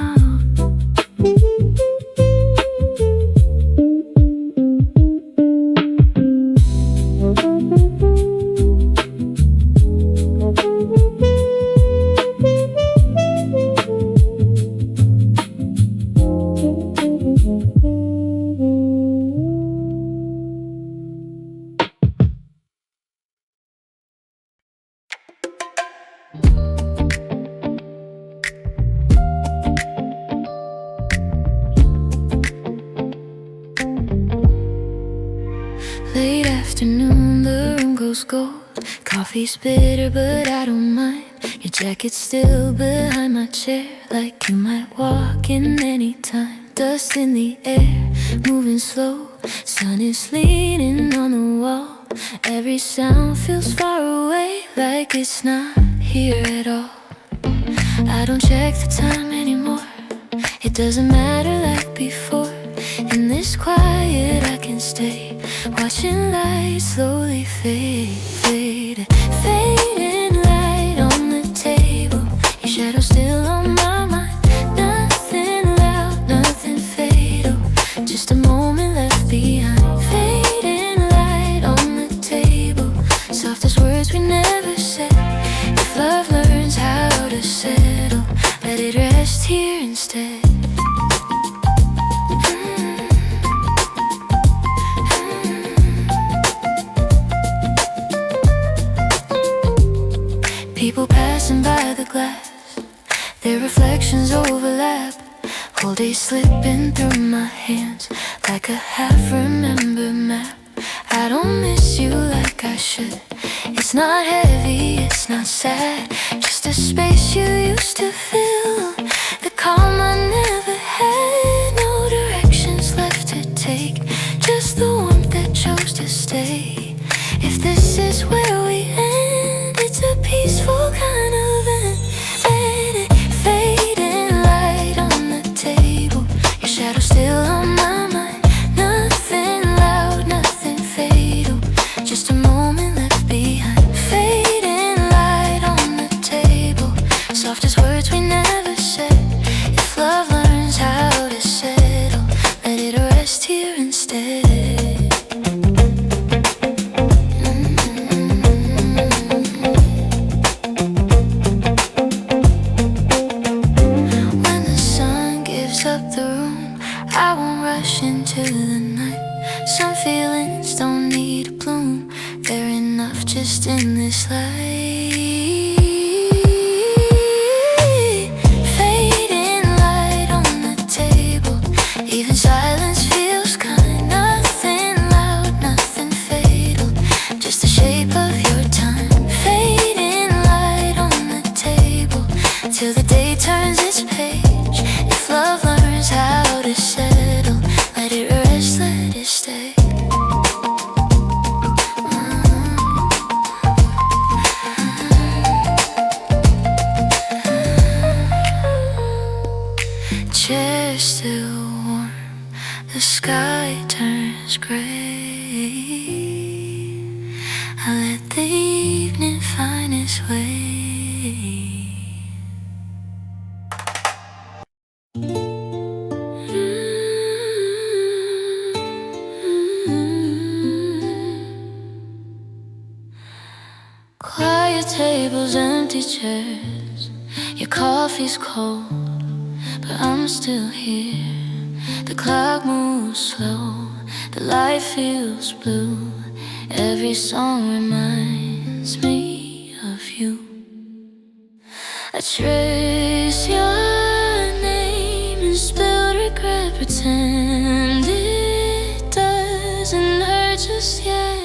Late afternoon, the room goes gold. Coffee's bitter, but I don't mind. Your jacket's still behind my chair, like you might walk in anytime. Dust in the air, moving slow. Sun is leaning on the wall. Every sound feels far away, like it's not here at all. I don't check the time anymore. It doesn't matter like before. In this quiet I can stay, watching light slowly fade, fade, fading light on the table. Your shadow still on my mind. Nothing loud, nothing fatal, just a moment left behind. Fading light on the table, soft as words we never said. If love learns how to settle, let it rest here instead. People passing by the glass, their reflections overlap. Whole day slipping through my hands like a half-remembered map. I don't miss you like I should. It's not heavy, it's not sad, just a space you used to fill. The calm I never had, no directions left to take, just the warmth that chose to stay. If this is where we end, it's a peaceful kind of end. Fading light on the table, your shadow still on my mind. Nothing loud, nothing fatal, just a moment left behind. Fading light on the table, soft as words we never said. If love learns how to settle, let it rest here instead. Up the room, I won't rush into the night. Some feelings don't need to bloom, they're enough just in this light. Fading light on the table, even silence feels kind. Nothing loud, nothing fatal, just the shape of your time. Fading light on the table, till the day turns its page. If love learns how to settle, let it rest, let it stay. Chair's still warm, the sky turns gray. I let the evening find its way. Quiet tables, empty chairs, your coffee's cold, but I'm still here. The clock moves slow, the light feels blue. Every song reminds me of you. I trace your name and spilled regret, pretend it doesn't hurt just yet.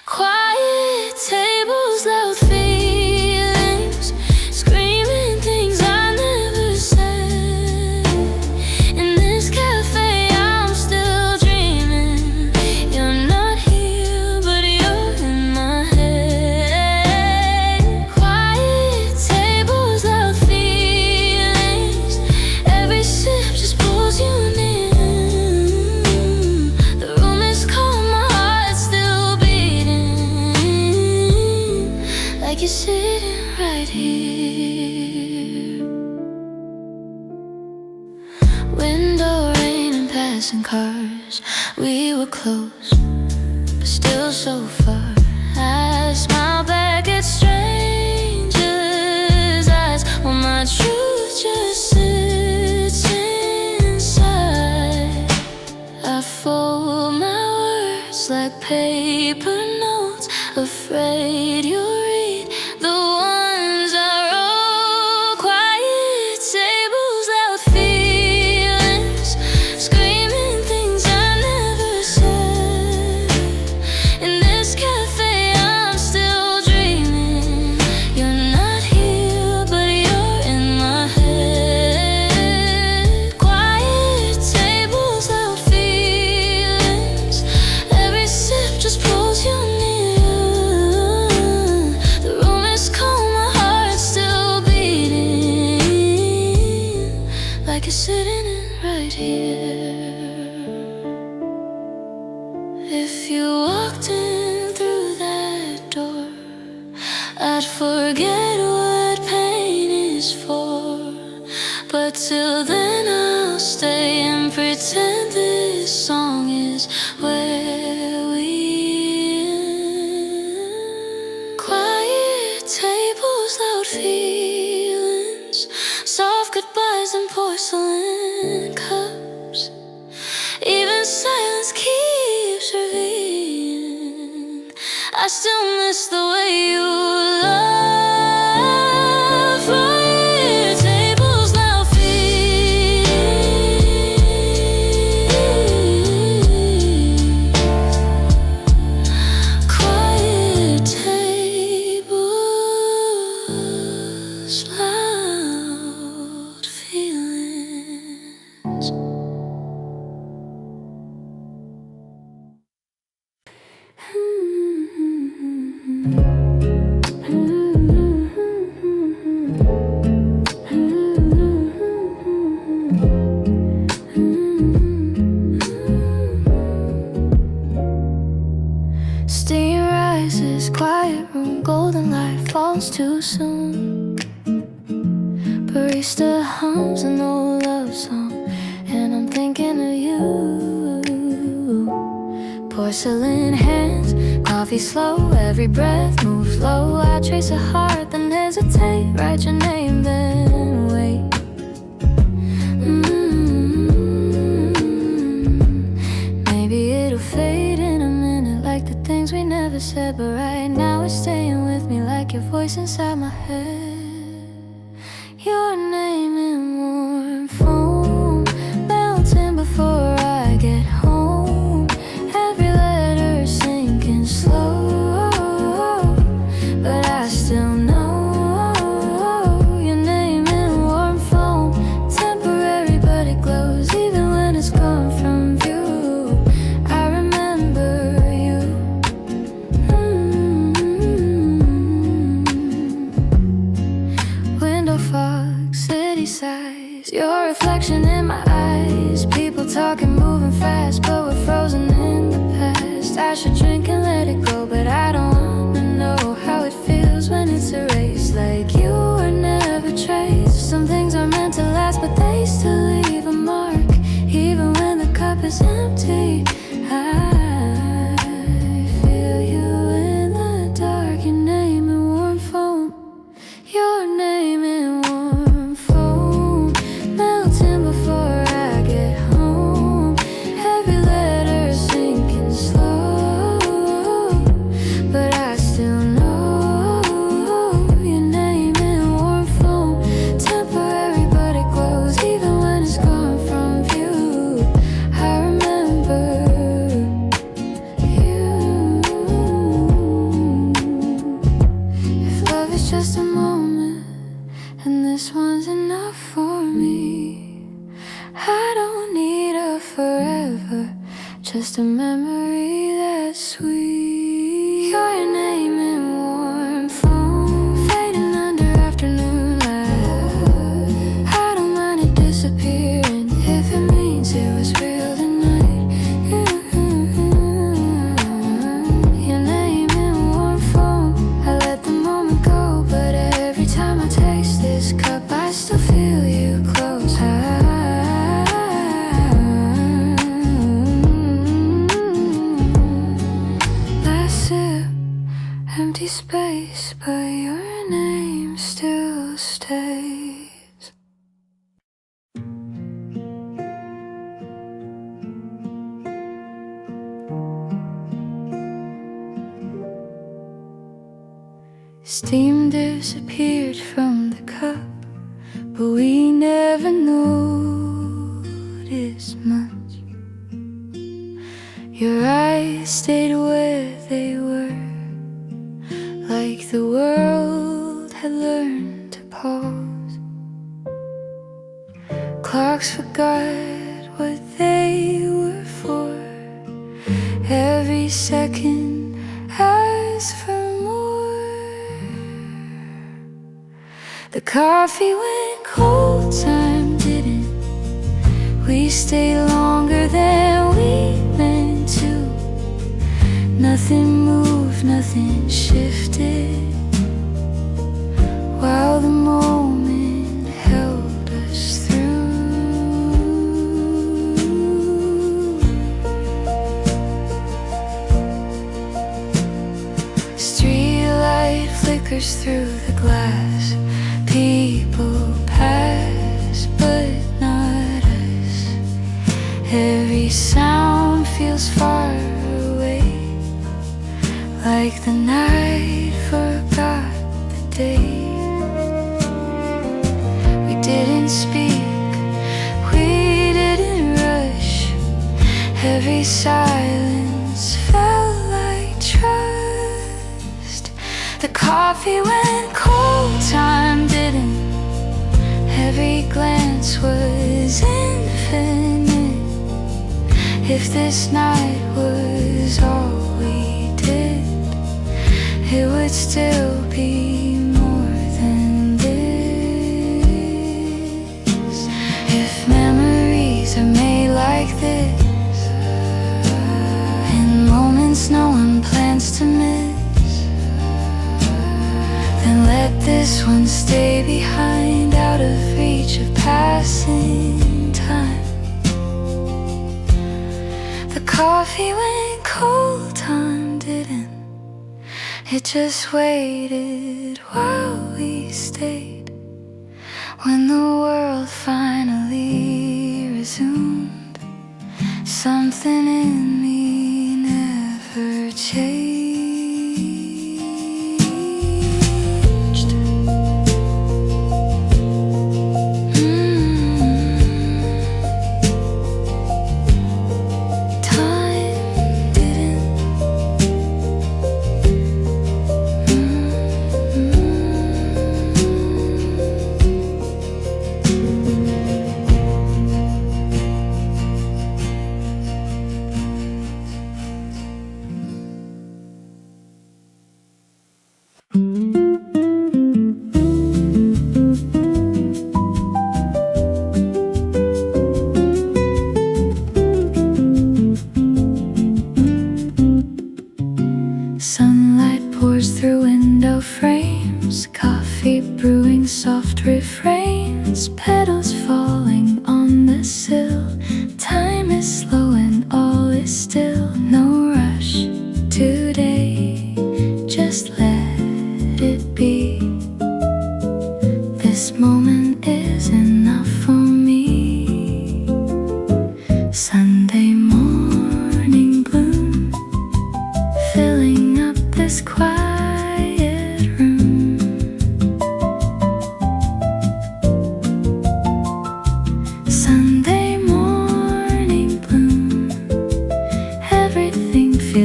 Quiet tables, loud feelings, screaming things I never said. In this cafe I'm still dreaming. You're not here, but you're in my head. Quiet tables, loud feelings, every sip just pulls you near. The room is cold, my heart's still beating, like you're sitting right here. Window rain and passing cars, we were close, but still so far. I smile back at strangers' eyes, while my truth just sits inside. I fold my words like paper notes, afraid you'll read the ones I wrote. Quiet tables, loud feelings, screaming things I never said. In this cafe I'm still dreaming. You're not here, but you're in my head. Quiet tables, loud feelings, every sip just pulls you near. The room is cold, my heart's still beating, like you're sitting in right here. If you walked in through that door, I'd forget what pain is for. But till then I'll stay and pretend this song is where we end. Quiet tables, loud feelings, soft goodbyes and porcelain cups. Even silence keeps revealing, I still miss the way you love. Quiet tables, loud feelings. Quiet tables, loud feelings. Steam rises, quiet room, golden light falls too soon. Barista hums an old love song, and I'm thinking of you. Porcelain hands, coffee slow, every breath moves low. I trace a heart, then hesitate, write your name, then wait. said, but right now it's staying with me like your voice inside my head. Your name in warm foam, melting before I get home. Every letter sinking slow, but I still know your name in warm foam. Temporary, but it glows even when it's gone from view. I remember you. Window fog, city sighs, your reflection in my eyes. People talking, moving fast, but we're frozen in the past. I should drink and let it go, but I don't wanna know how it feels when it's erased, like you were never traced. Some things are meant to last, but they still leave a mark, even when the cup is empty. I feel you in the dark, your name in warm foam. Your name in warm foam, melting before I get home. Every letter sinking slow, but I still know your name in warm foam. Temporary, but it glows even when it's gone from view. I remember you. If love is just a moment, and this one's enough for me, I don't need a forever, just a memory that's sweet. Your name in warm foam, fading under afternoon light. I don't mind it disappearing if it means it was real tonight. Your name in warm foam, I let the moment go, but every time I taste this cup, I still feel you close. Last sip, empty space, but your name still stays. Steam disappeared from the cup, but we never noticed much. Your eyes stayed where they were, like the world had learned to pause. Clocks forgot what they were for. Every second asked for more. The coffee went cold, time didn't. We stayed longer than we meant to. Nothing moved, nothing shifted, while the moment held us through. Street light flickers through the glass. People pass, but not us. Every sound feels far away, like the night forgot the day. We didn't speak, we didn't rush. Every silence felt like trust. The coffee went cold, time didn't. Every glance was infinite. If this night was all we did, it would still be more than this. If memories are made like this, in moments no one plans to miss, then let this one stay behind, out of reach of passing time. The coffee went cold, time didn't. It just waited while we stayed. When the world finally resumed, something in me never changed.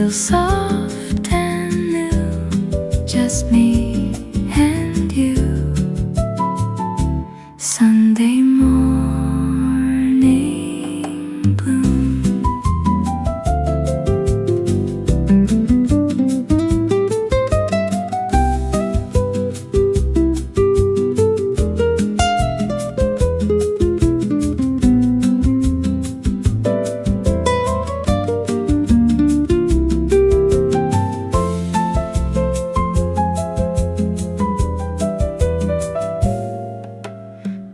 feels soft and new. Just me and you. Sunday morning bloom.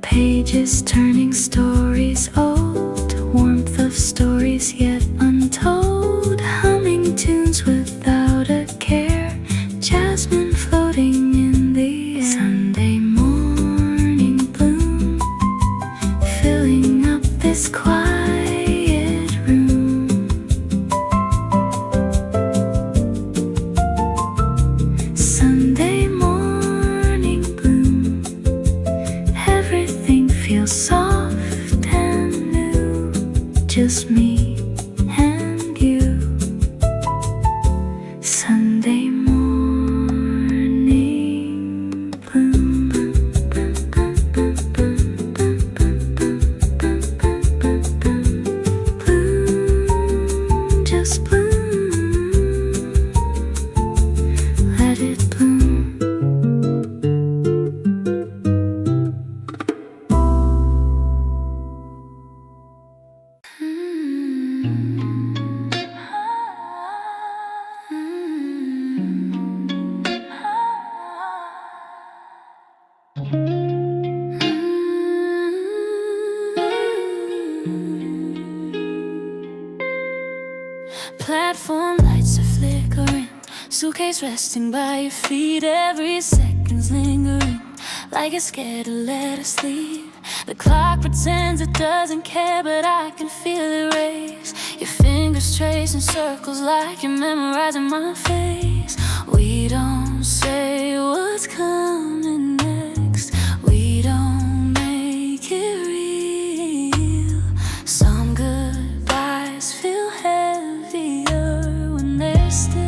Pages turning, stories old, warmth of stories yet untold, humming tunes without a care, jasmine floating in the air. Sunday morning bloom, filling up this quiet room. Sunday morning bloom, everything feels soft and new. Just me and you. Sunday morning bloom. Bloom, just bloom. Let it bloom. Platform lights are flickering, suitcase resting by your feet. Every second's lingering, like it's scared to let us leave. The clock pretends it doesn't care, but I can feel it race. Your fingers tracing circles like you're memorizing my face. We don't say what's coming next, we don't make it real. Some goodbyes feel heavier when they're still.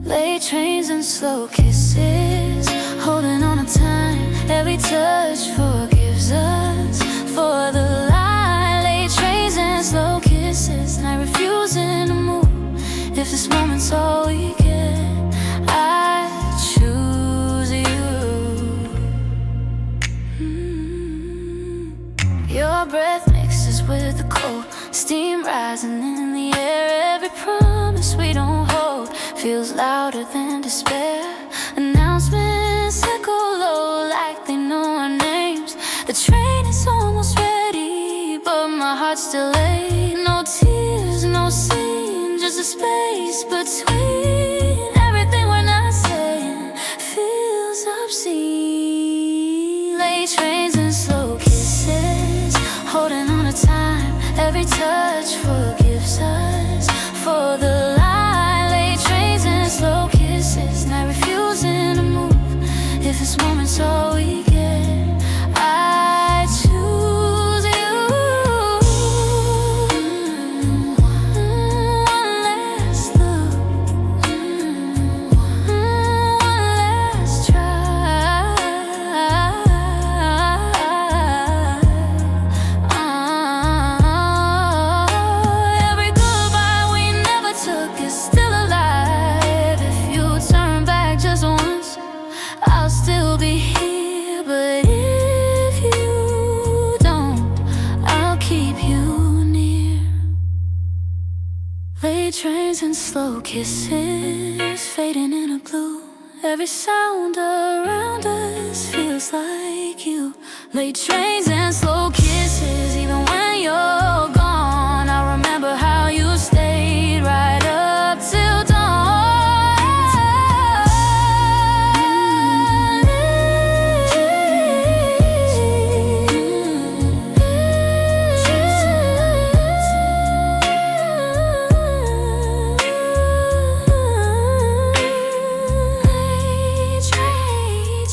Late trains and slow kisses, holding on to time. Every touch forgives us for the lie. Late trains and slow kisses, and I refusing to move. If this moment's all we get, I choose you. Your breath mixes with the cold, steam rising in the air. Every promise we don't hold feels louder than despair. Announcements echo low like they know our names. The train is almost ready, but my heart's still late. No tears, no scene, just a space between. Everything we're not saying feels obscene. Late trains and slow kisses, holding on to time. Every touch forgives us for the lie. Late trains and slow kisses, and I refusing to move. If this moment's all we get, I choose you. One last look, one last try. Every goodbye we never took is still alive. If you turn back just once, I'll still be here. But if you don't, I'll keep you near. Late trains and slow kisses, fading in a blue. Every sound around us feels like you. Late trains and slow kisses, even when you're gone, I remember how you stayed right up till dawn.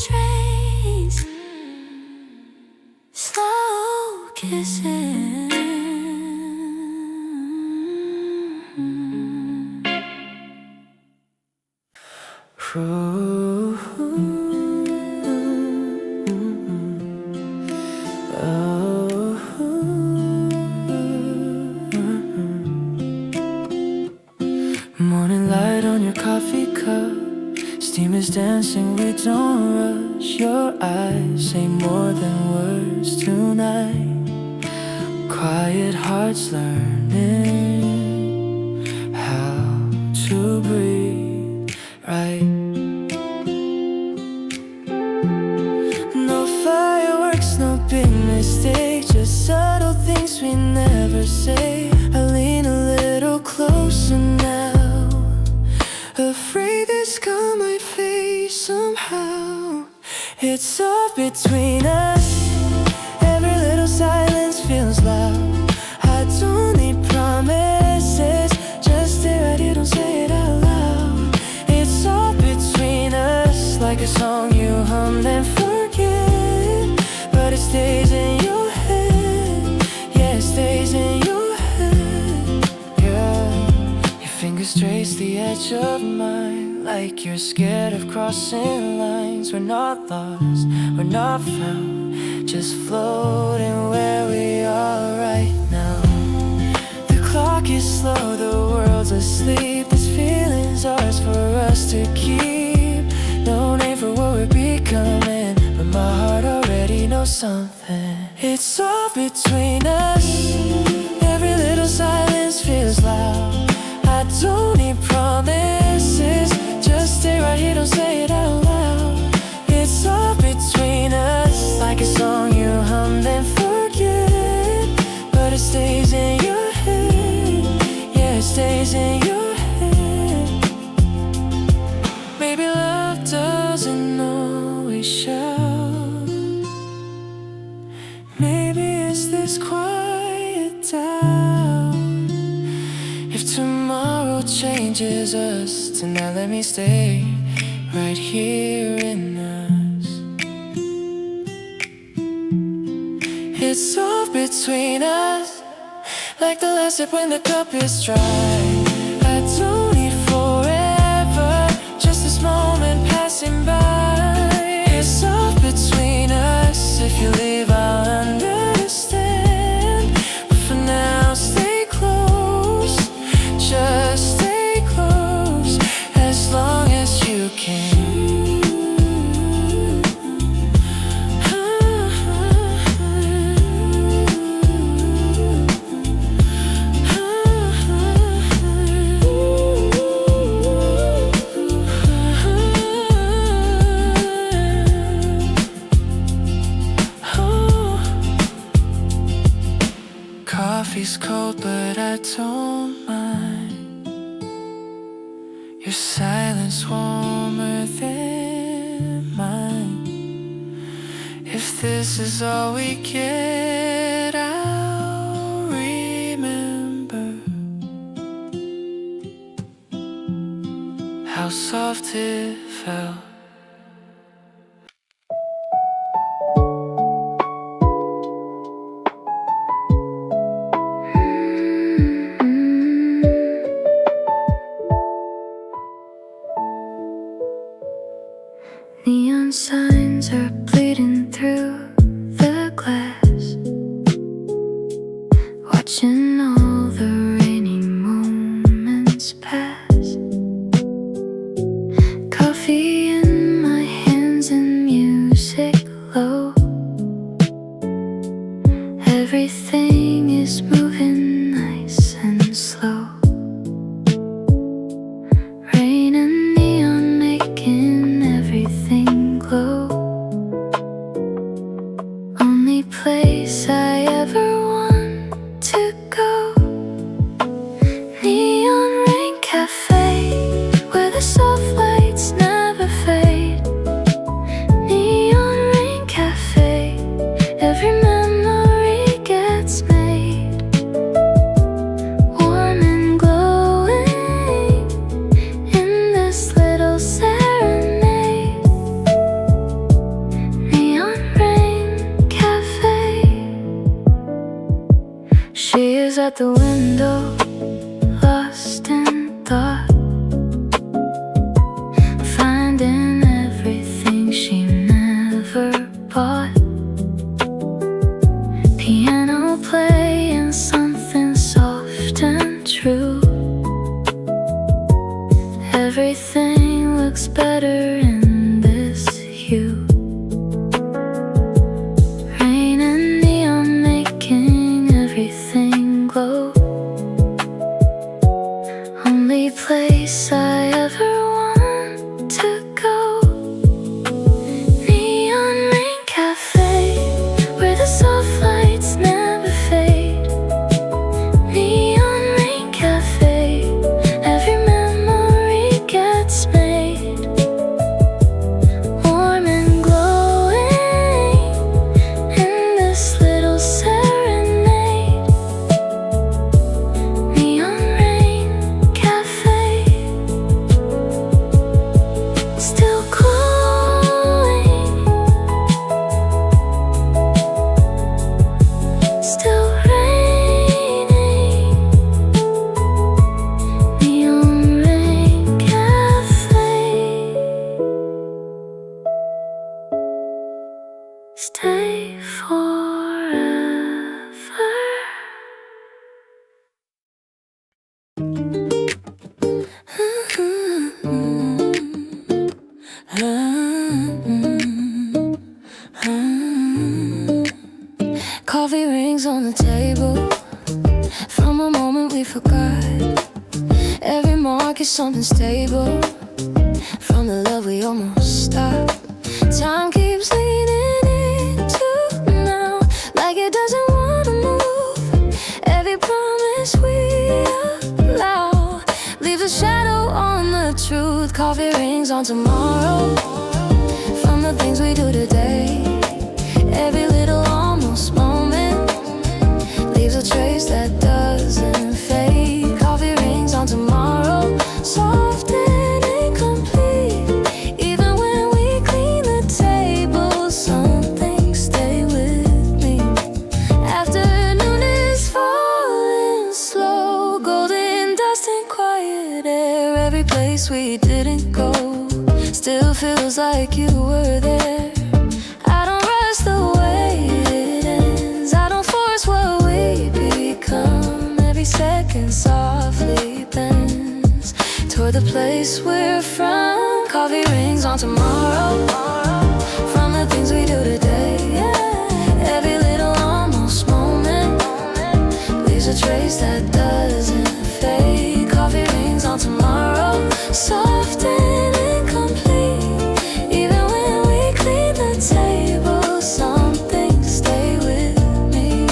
Trains, slow kisses. Ooh, oh, morning light on your coffee cup, steam is dancing, we don't rush. Your eyes say more than words tonight. Quiet hearts learning how to breathe right. No fireworks, no big mistake, just subtle things we never say. I lean a little closer now, afraid this scar might fade somehow. It's all between us, every little silence feels loud. I don't need promises, just stay right here, don't say it out loud. It's all between us, like a song you hum and forget, but it stays in your head. Yeah, it stays in your head. Yeah, your fingers trace the edge of mine, like you're scared of crossing lines. We're not lost, we're not found, just floating where we are right now. The clock is slow, the world's asleep. This feeling's ours for us to keep. No name for what we're becoming, but my heart already knows something. It's all between us, every little silence feels loud. I don't need promises, just stay right here, don't say it out loud. It's all between us, like a song you hum and forget, but it stays in your head. Yeah, it stays in your head. Maybe love doesn't always shout. Maybe it's this quiet doubt. If tomorrow changes us, tonight let me stay right here in us. It's all between us, like the last sip when the cup is dry. I don't need forever, just this moment passing by. It's all between us, if you leave I'll understand. But for now stay close, just stay close, as long as you can. Coffee's cold, but I don't mind. Your silence warmer than mine. If this is all we get, I'll remember how soft it felt. Neon signs are bleeding through the glass, watching all the rainy moments pass. Coffee in my hands and music low. Everything is moving nice and slow. Rain and neon making everything glow. Only place I ever want to go. Neon Rain Cafe, where the soft lights never fade. Neon Rain Cafe, every memory gets made. Warm and glowing in this little serenade. Neon Rain Cafe. She is at the window, lost in thought, Every place I ever want to go. Neon Rain Cafe, where the soft lights never fade. Neon Rain Cafe, every memory gets made. Warm and glowing in this little serenade. Neon Rain Cafe, still glowing, still raining. Neon Rain Cafe, stay forever. Coffee rings on the table from a moment we forgot. Every mark is something stable from the love we almost stopped. Time keeps leaning into now, like it doesn't want to move. Every promise we allow leaves a shadow on the truth. Coffee rings on tomorrow from the things we do today. Every little almost moment leaves a trace that doesn't fade. Coffee rings on tomorrow, soft and incomplete. Even when we clean the table, some things stay with me. Afternoon is falling slow, golden dust and quiet air. Every place we didn't go still feels like you were there. I don't rush the way it ends, I don't force what we become. Every second softly bends toward the place we're from. Coffee rings on tomorrow from the things we do today. Every little almost moment leaves a trace that doesn't fade. Coffee rings on tomorrow, soft and incomplete. Even when we clean the table, some things stay with me.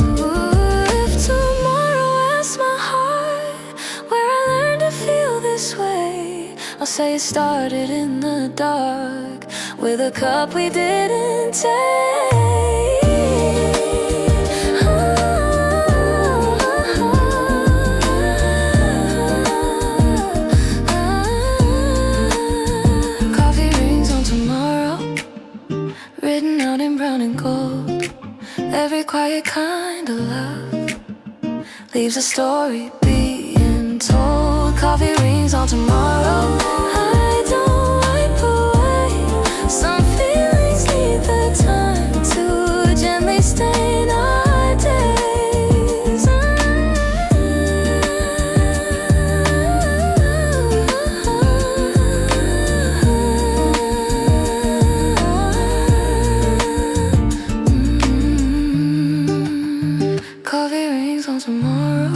Ooh, if tomorrow asks my heart where I learned to feel this way, I'll say it started in the dark with a cup we didn't take. Coffee rings on tomorrow, written out in brown and gold. Every quiet kind of love leaves a story being told. Coffee rings on tomorrow, I don't wipe away. Some feelings need the time to gently stain our days. Coffee rings on tomorrow.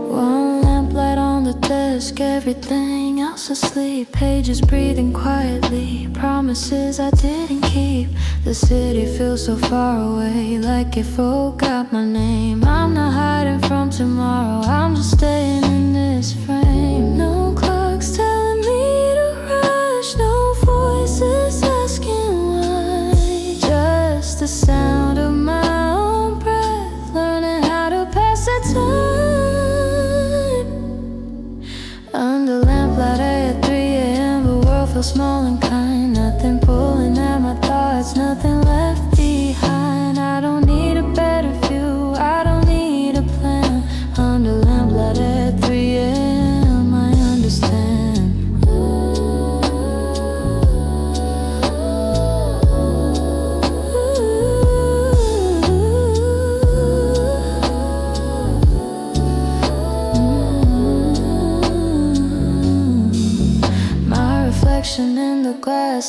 One lamplight on the desk, everything else asleep. Pages breathing quietly, promises I didn't keep. The city feels so far away, like it forgot my name. I'm not hiding from tomorrow, I'm just staying in this frame. No clocks telling me to rush, no voices asking why. Just the sound of my own breath, learning how to pass the time. Under lamplight at 3 a.m. the world feels small and kind. Nothing pulling at my thoughts, nothing left behind. I don't need a better view, I don't need a plan. Under lamplight at 3 a.m.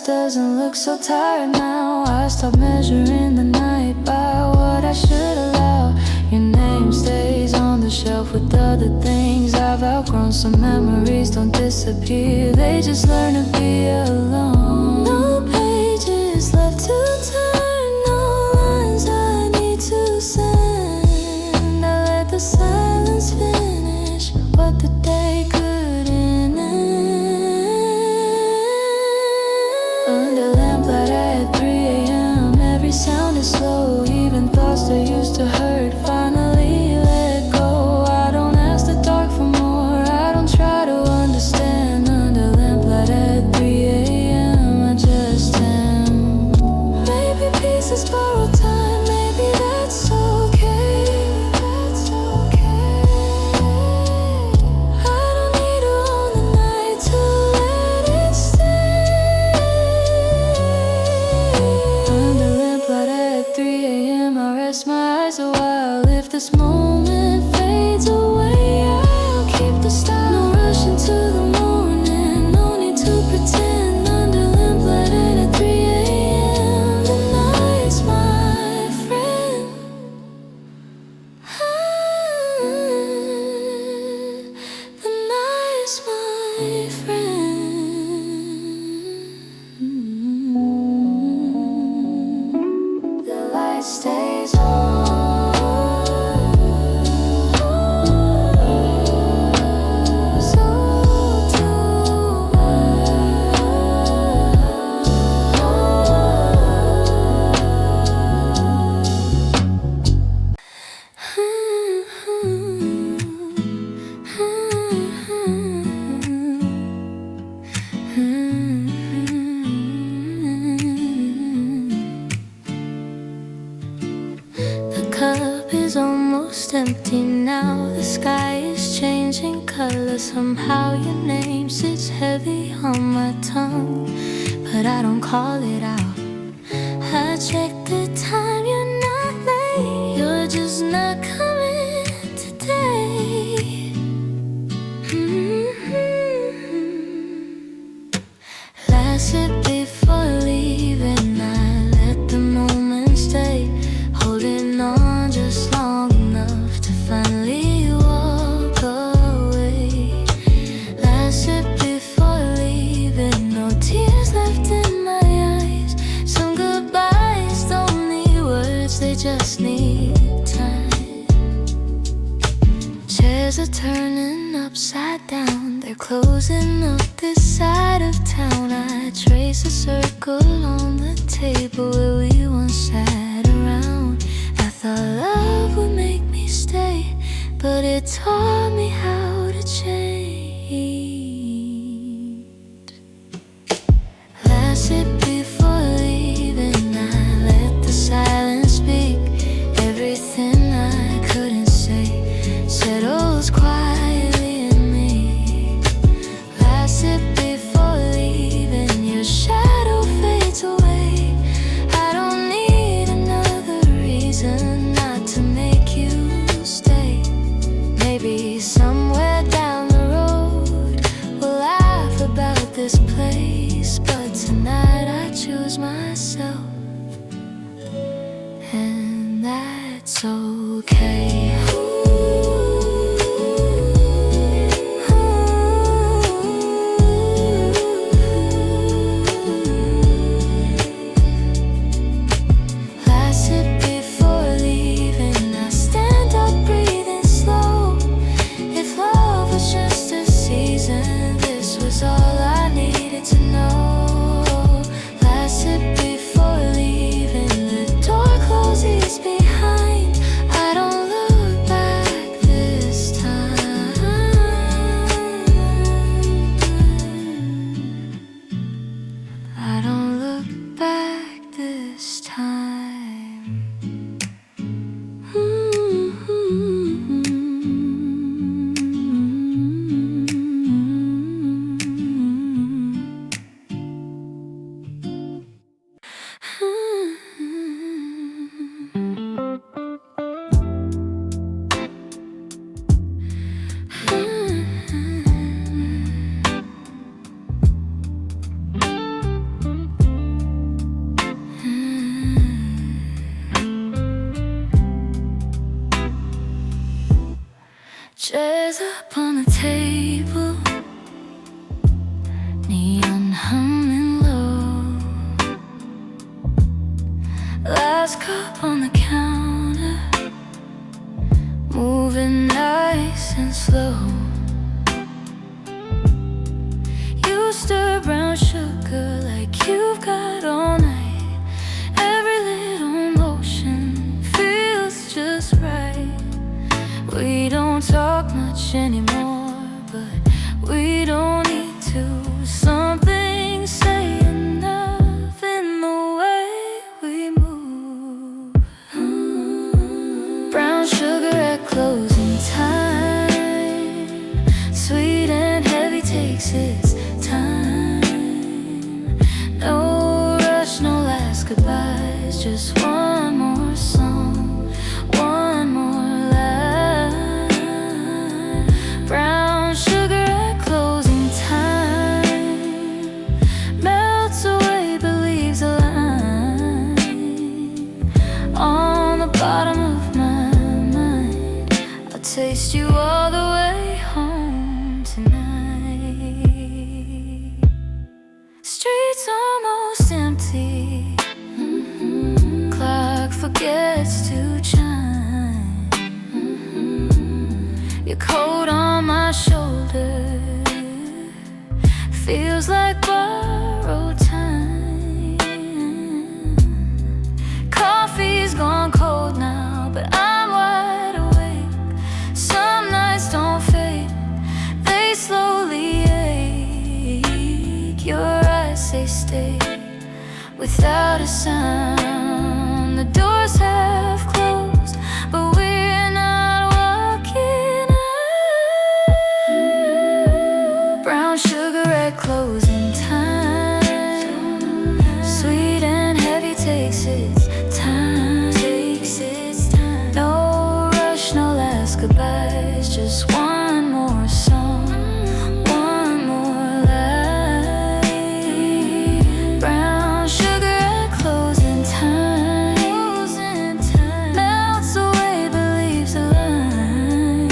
doesn't look so tired now. I stopped measuring the night by what I should allow. Your name stays on the shelf with other things I've outgrown. Some memories don't disappear, they just learn to be alone. No pages left to turn, no lines I need to send. I let the silence finish what the day couldn't end. Under lamplight at 3 a.m. every sound is slow. Even thoughts that used to hurt finally let go. I don't ask the dark for more, I don't try to understand. Under lamplight at 3 a.m. I just am. Maybe peace is borrowed time, maybe that's okay. That's okay. I don't need to own the night to let it stay. Under lamplight at 3 a.m. I rest my eyes a while. If this moment fades away, I'll keep the style. No rush into the morning, no need to pretend. Under lamplight at 3 a.m. the night's my friend. The night's my friend. The light stays on. So do The cup is almost empty now. The sky is changing color. Somehow your name sits heavy on my tongue, but I don't call it out. I check the time, you're not late. You're just not coming today. Last sip before leaving, I let the moment stay, holding on just long enough to finally walk away. Last sip before leaving, no tears left in my eyes. Some goodbyes don't need words, they just need time. Chairs are turning upside down, they're closing up this side of town. I trace a circle on the table where we once sat around. I thought love would make me stay, but it taught me how to change. Last sip before leaving, I let the silence speak. Everything I couldn't say settles quietly in me. Last sip before leaving, your shadow fades away. I don't need another reason not to make you stay. Maybe somewhere down the road we'll laugh about this place, but tonight I choose myself, and that's okay. Last sip before leaving, I stand up breathing slow. If love was just a season, this was all I needed to know. Last sip before leaving, the door closes behind. I don't look Chairs up on the table, neon humming low. Last cup on the counter, moving nice and slow. You stir brown sugar like you've got all night. Every little motion feels just right. We don't talk much anymore, but we don't need to. Something say enough in the way we move. Brown sugar at closing time, sweet and heavy takes its time. No rush, no last goodbyes, just one more song, one more line. Brown sugar at closing time melts away but leaves a line on the bottom of my mind. I'll taste you all the way home tonight. Streets almost empty, clock forgets to chime. Your coat on my shoulder feels like borrowed time. Coffee's gone cold now, but I'm wide awake. Some nights don't fade, they slowly ache. Your eyes say stay without a sound. The doors have closed, but we're not walking out. Brown sugar at closing time, sweet and heavy takes its time. No rush, no last goodbyes, just one more song, one more line. Brown sugar at closing time melts away but leaves a line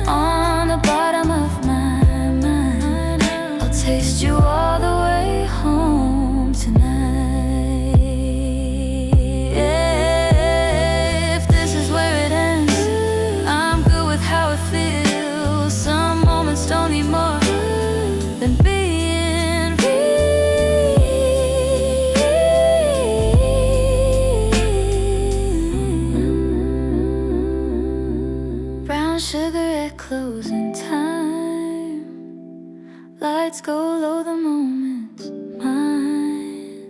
on the bottom of my mind. I'll taste you all the way home tonight. If this is where it ends, I'm good with how it feels. Some moments don't need more than being real. Brown sugar at closing time, lights go low the moment's mine.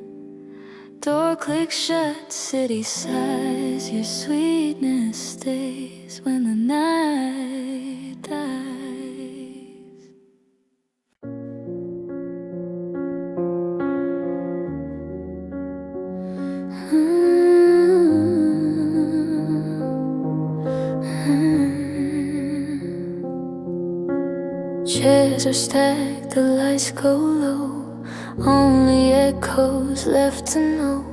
Door clicks shut, city sighs. Your sweetness stays when the night dies. Chairs are stacked, the lights go low. Only echoes left to know.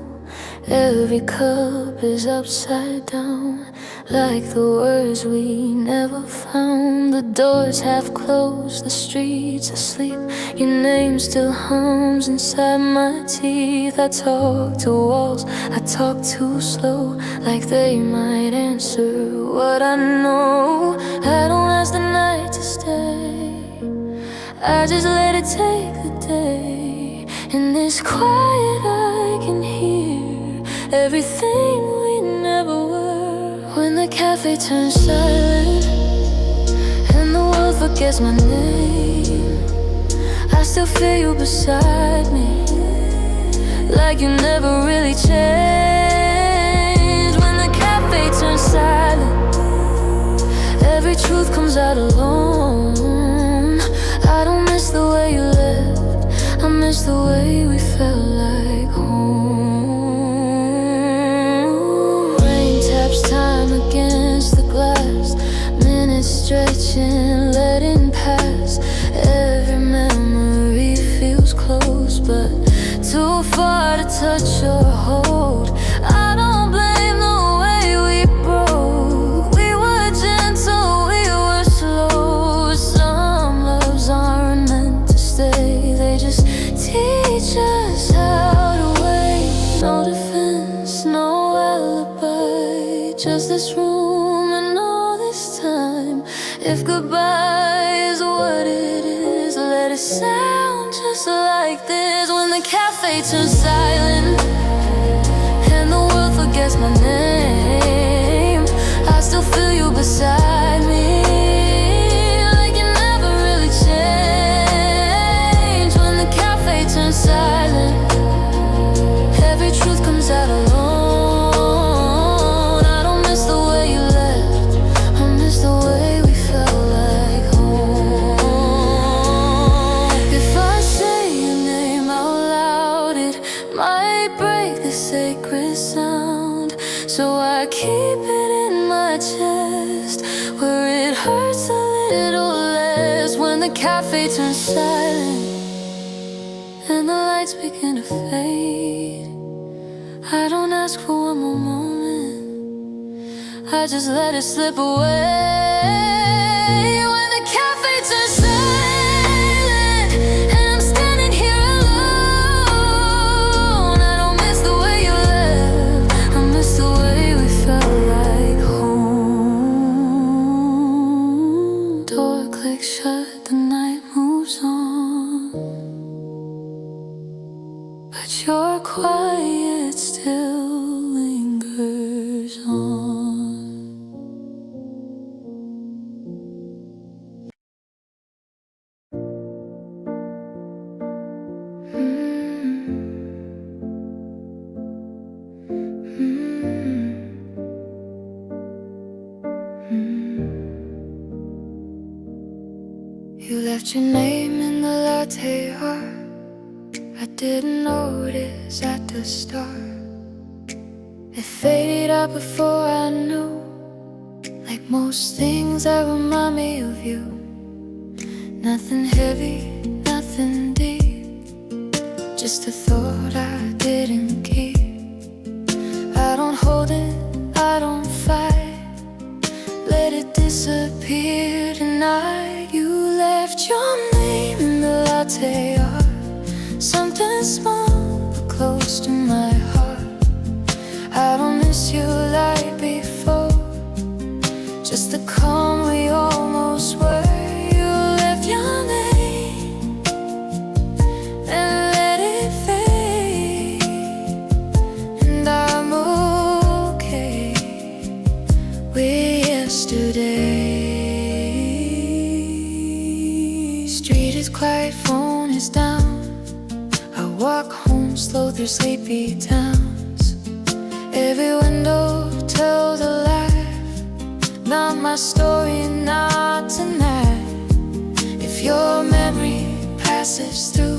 Every cup is upside down, like the words we never found. The doors have closed, the streets asleep. Your name still hums inside my teeth. I talk to walls, I talk too slow, like they might answer what I know. I don't ask the night to stay, I just let it take the day. In this quiet I can hear everything we never were. When the cafe turns silent and the world forgets my name, I still feel you beside me, like you never really changed. When the cafe turns silent, every truth comes out alone. I don't miss the way you left, I miss the way we felt like home. Rain taps time against the glass, minutes stretching, letting pass. Every memory feels close, but too far to touch or hold. I don't blame the way we broke. We were gentle, we were just this room and all this time. If goodbye is what it is, let it sound just like this. When the cafe turns silent and the world forgets my name, I still feel you beside me, like you never really changed. When the cafe turns silent, every truth comes out alone. I don't miss the way you left, I miss the way we felt like home. If I say your name out loud, it might break the sacred sound, so I keep it in my chest, where it hurts a little less. When the cafe turns silent and the lights begin to fade, I don't ask for one more moment, I just let it slip away. When the cafe turns silent and I'm standing here alone, I don't miss the way you left, I miss the way we felt like home. Door clicks shut, the night moves on, but your quiet still lingers on. You left your name in the latte art, I didn't notice at the start. It faded out before I knew, like most things that remind me of you. Nothing heavy, nothing deep, just a thought I didn't keep. I don't hold it, I don't fight, let it disappear tonight. You left your name in the latte art, something small but close to my heart. I don't miss you like before, just the calm we almost were. You left your name and let it fade, and I'm okay with yesterday. Street is quiet, phone is down, I walk home slow through sleepy towns. Every window tells a laugh, not my story, not tonight. If your memory passes through,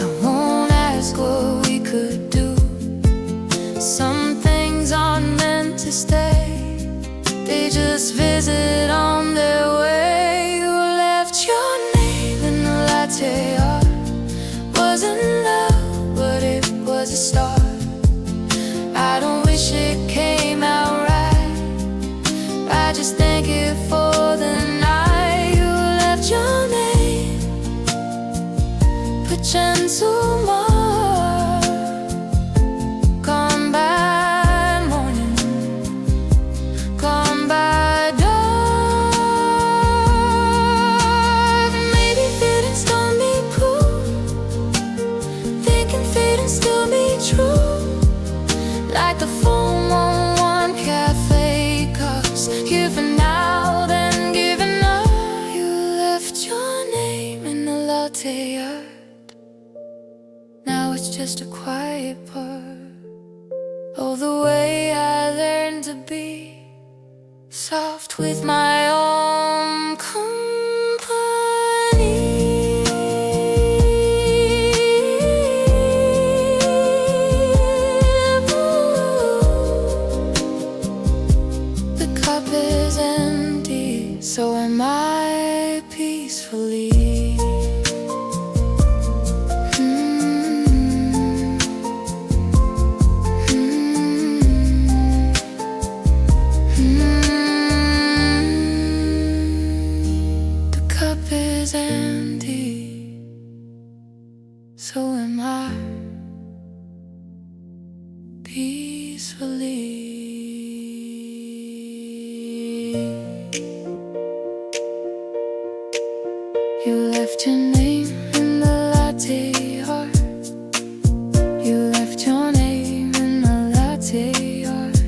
I won't ask what we could do. Some things aren't meant to stay, they just visit on their way. You left your name in the latte art, wasn't love, but it was a start. I don't wish it came out right, I just thank you for the night. You left your name, put gentle mark, gone by morning, gone by dark. Maybe feelings don't mean proof, thinking feelings still be true, like the foam on one cafe cups. Here for now, then giving up. You left your name in the latte art, now it's just a quiet part. Oh, the way I learned to be soft with my own company. The cup is empty, so am I peacefully. The cup is empty, so am I peacefully. You left your name in the latte art. You left your name in the latte art.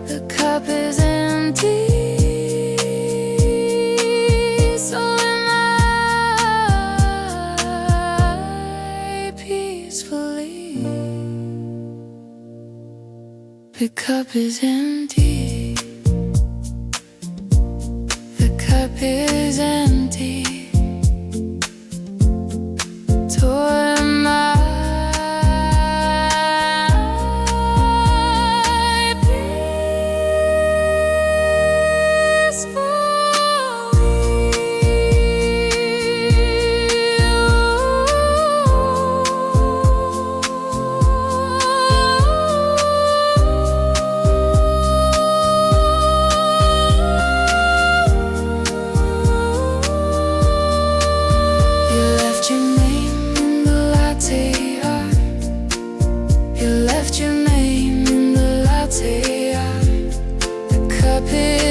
The cup is empty, so am I, peacefully. The cup is empty. The cup is empty. So am I,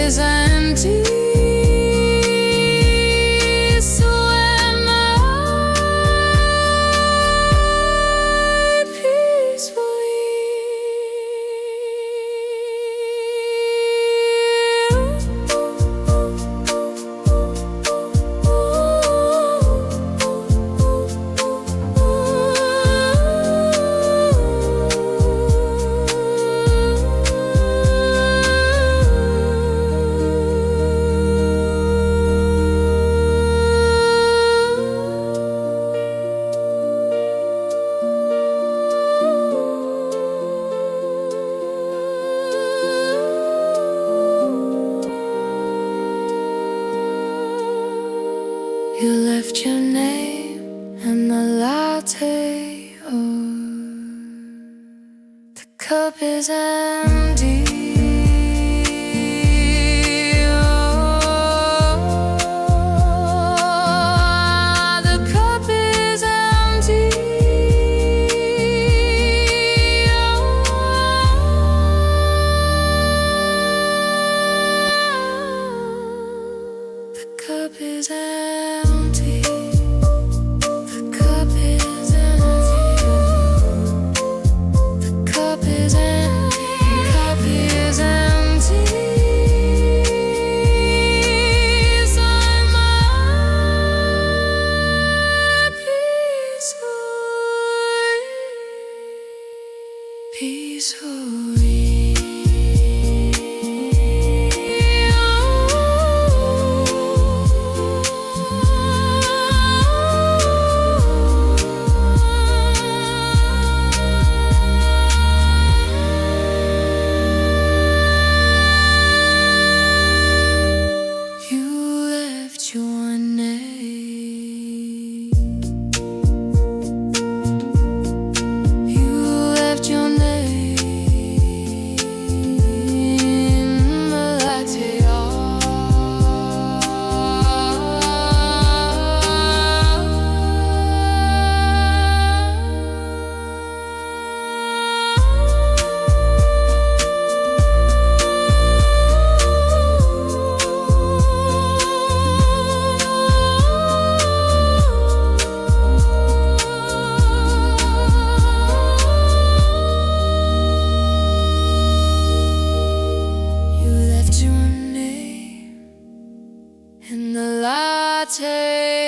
is empty. So am I, peacefully. You left your name in the latte art. The cup is empty. The cup is empty. The cup is empty. The cup is empty. The cup is empty. The cup is empty. So am I, peacefully. You left your name in the latte.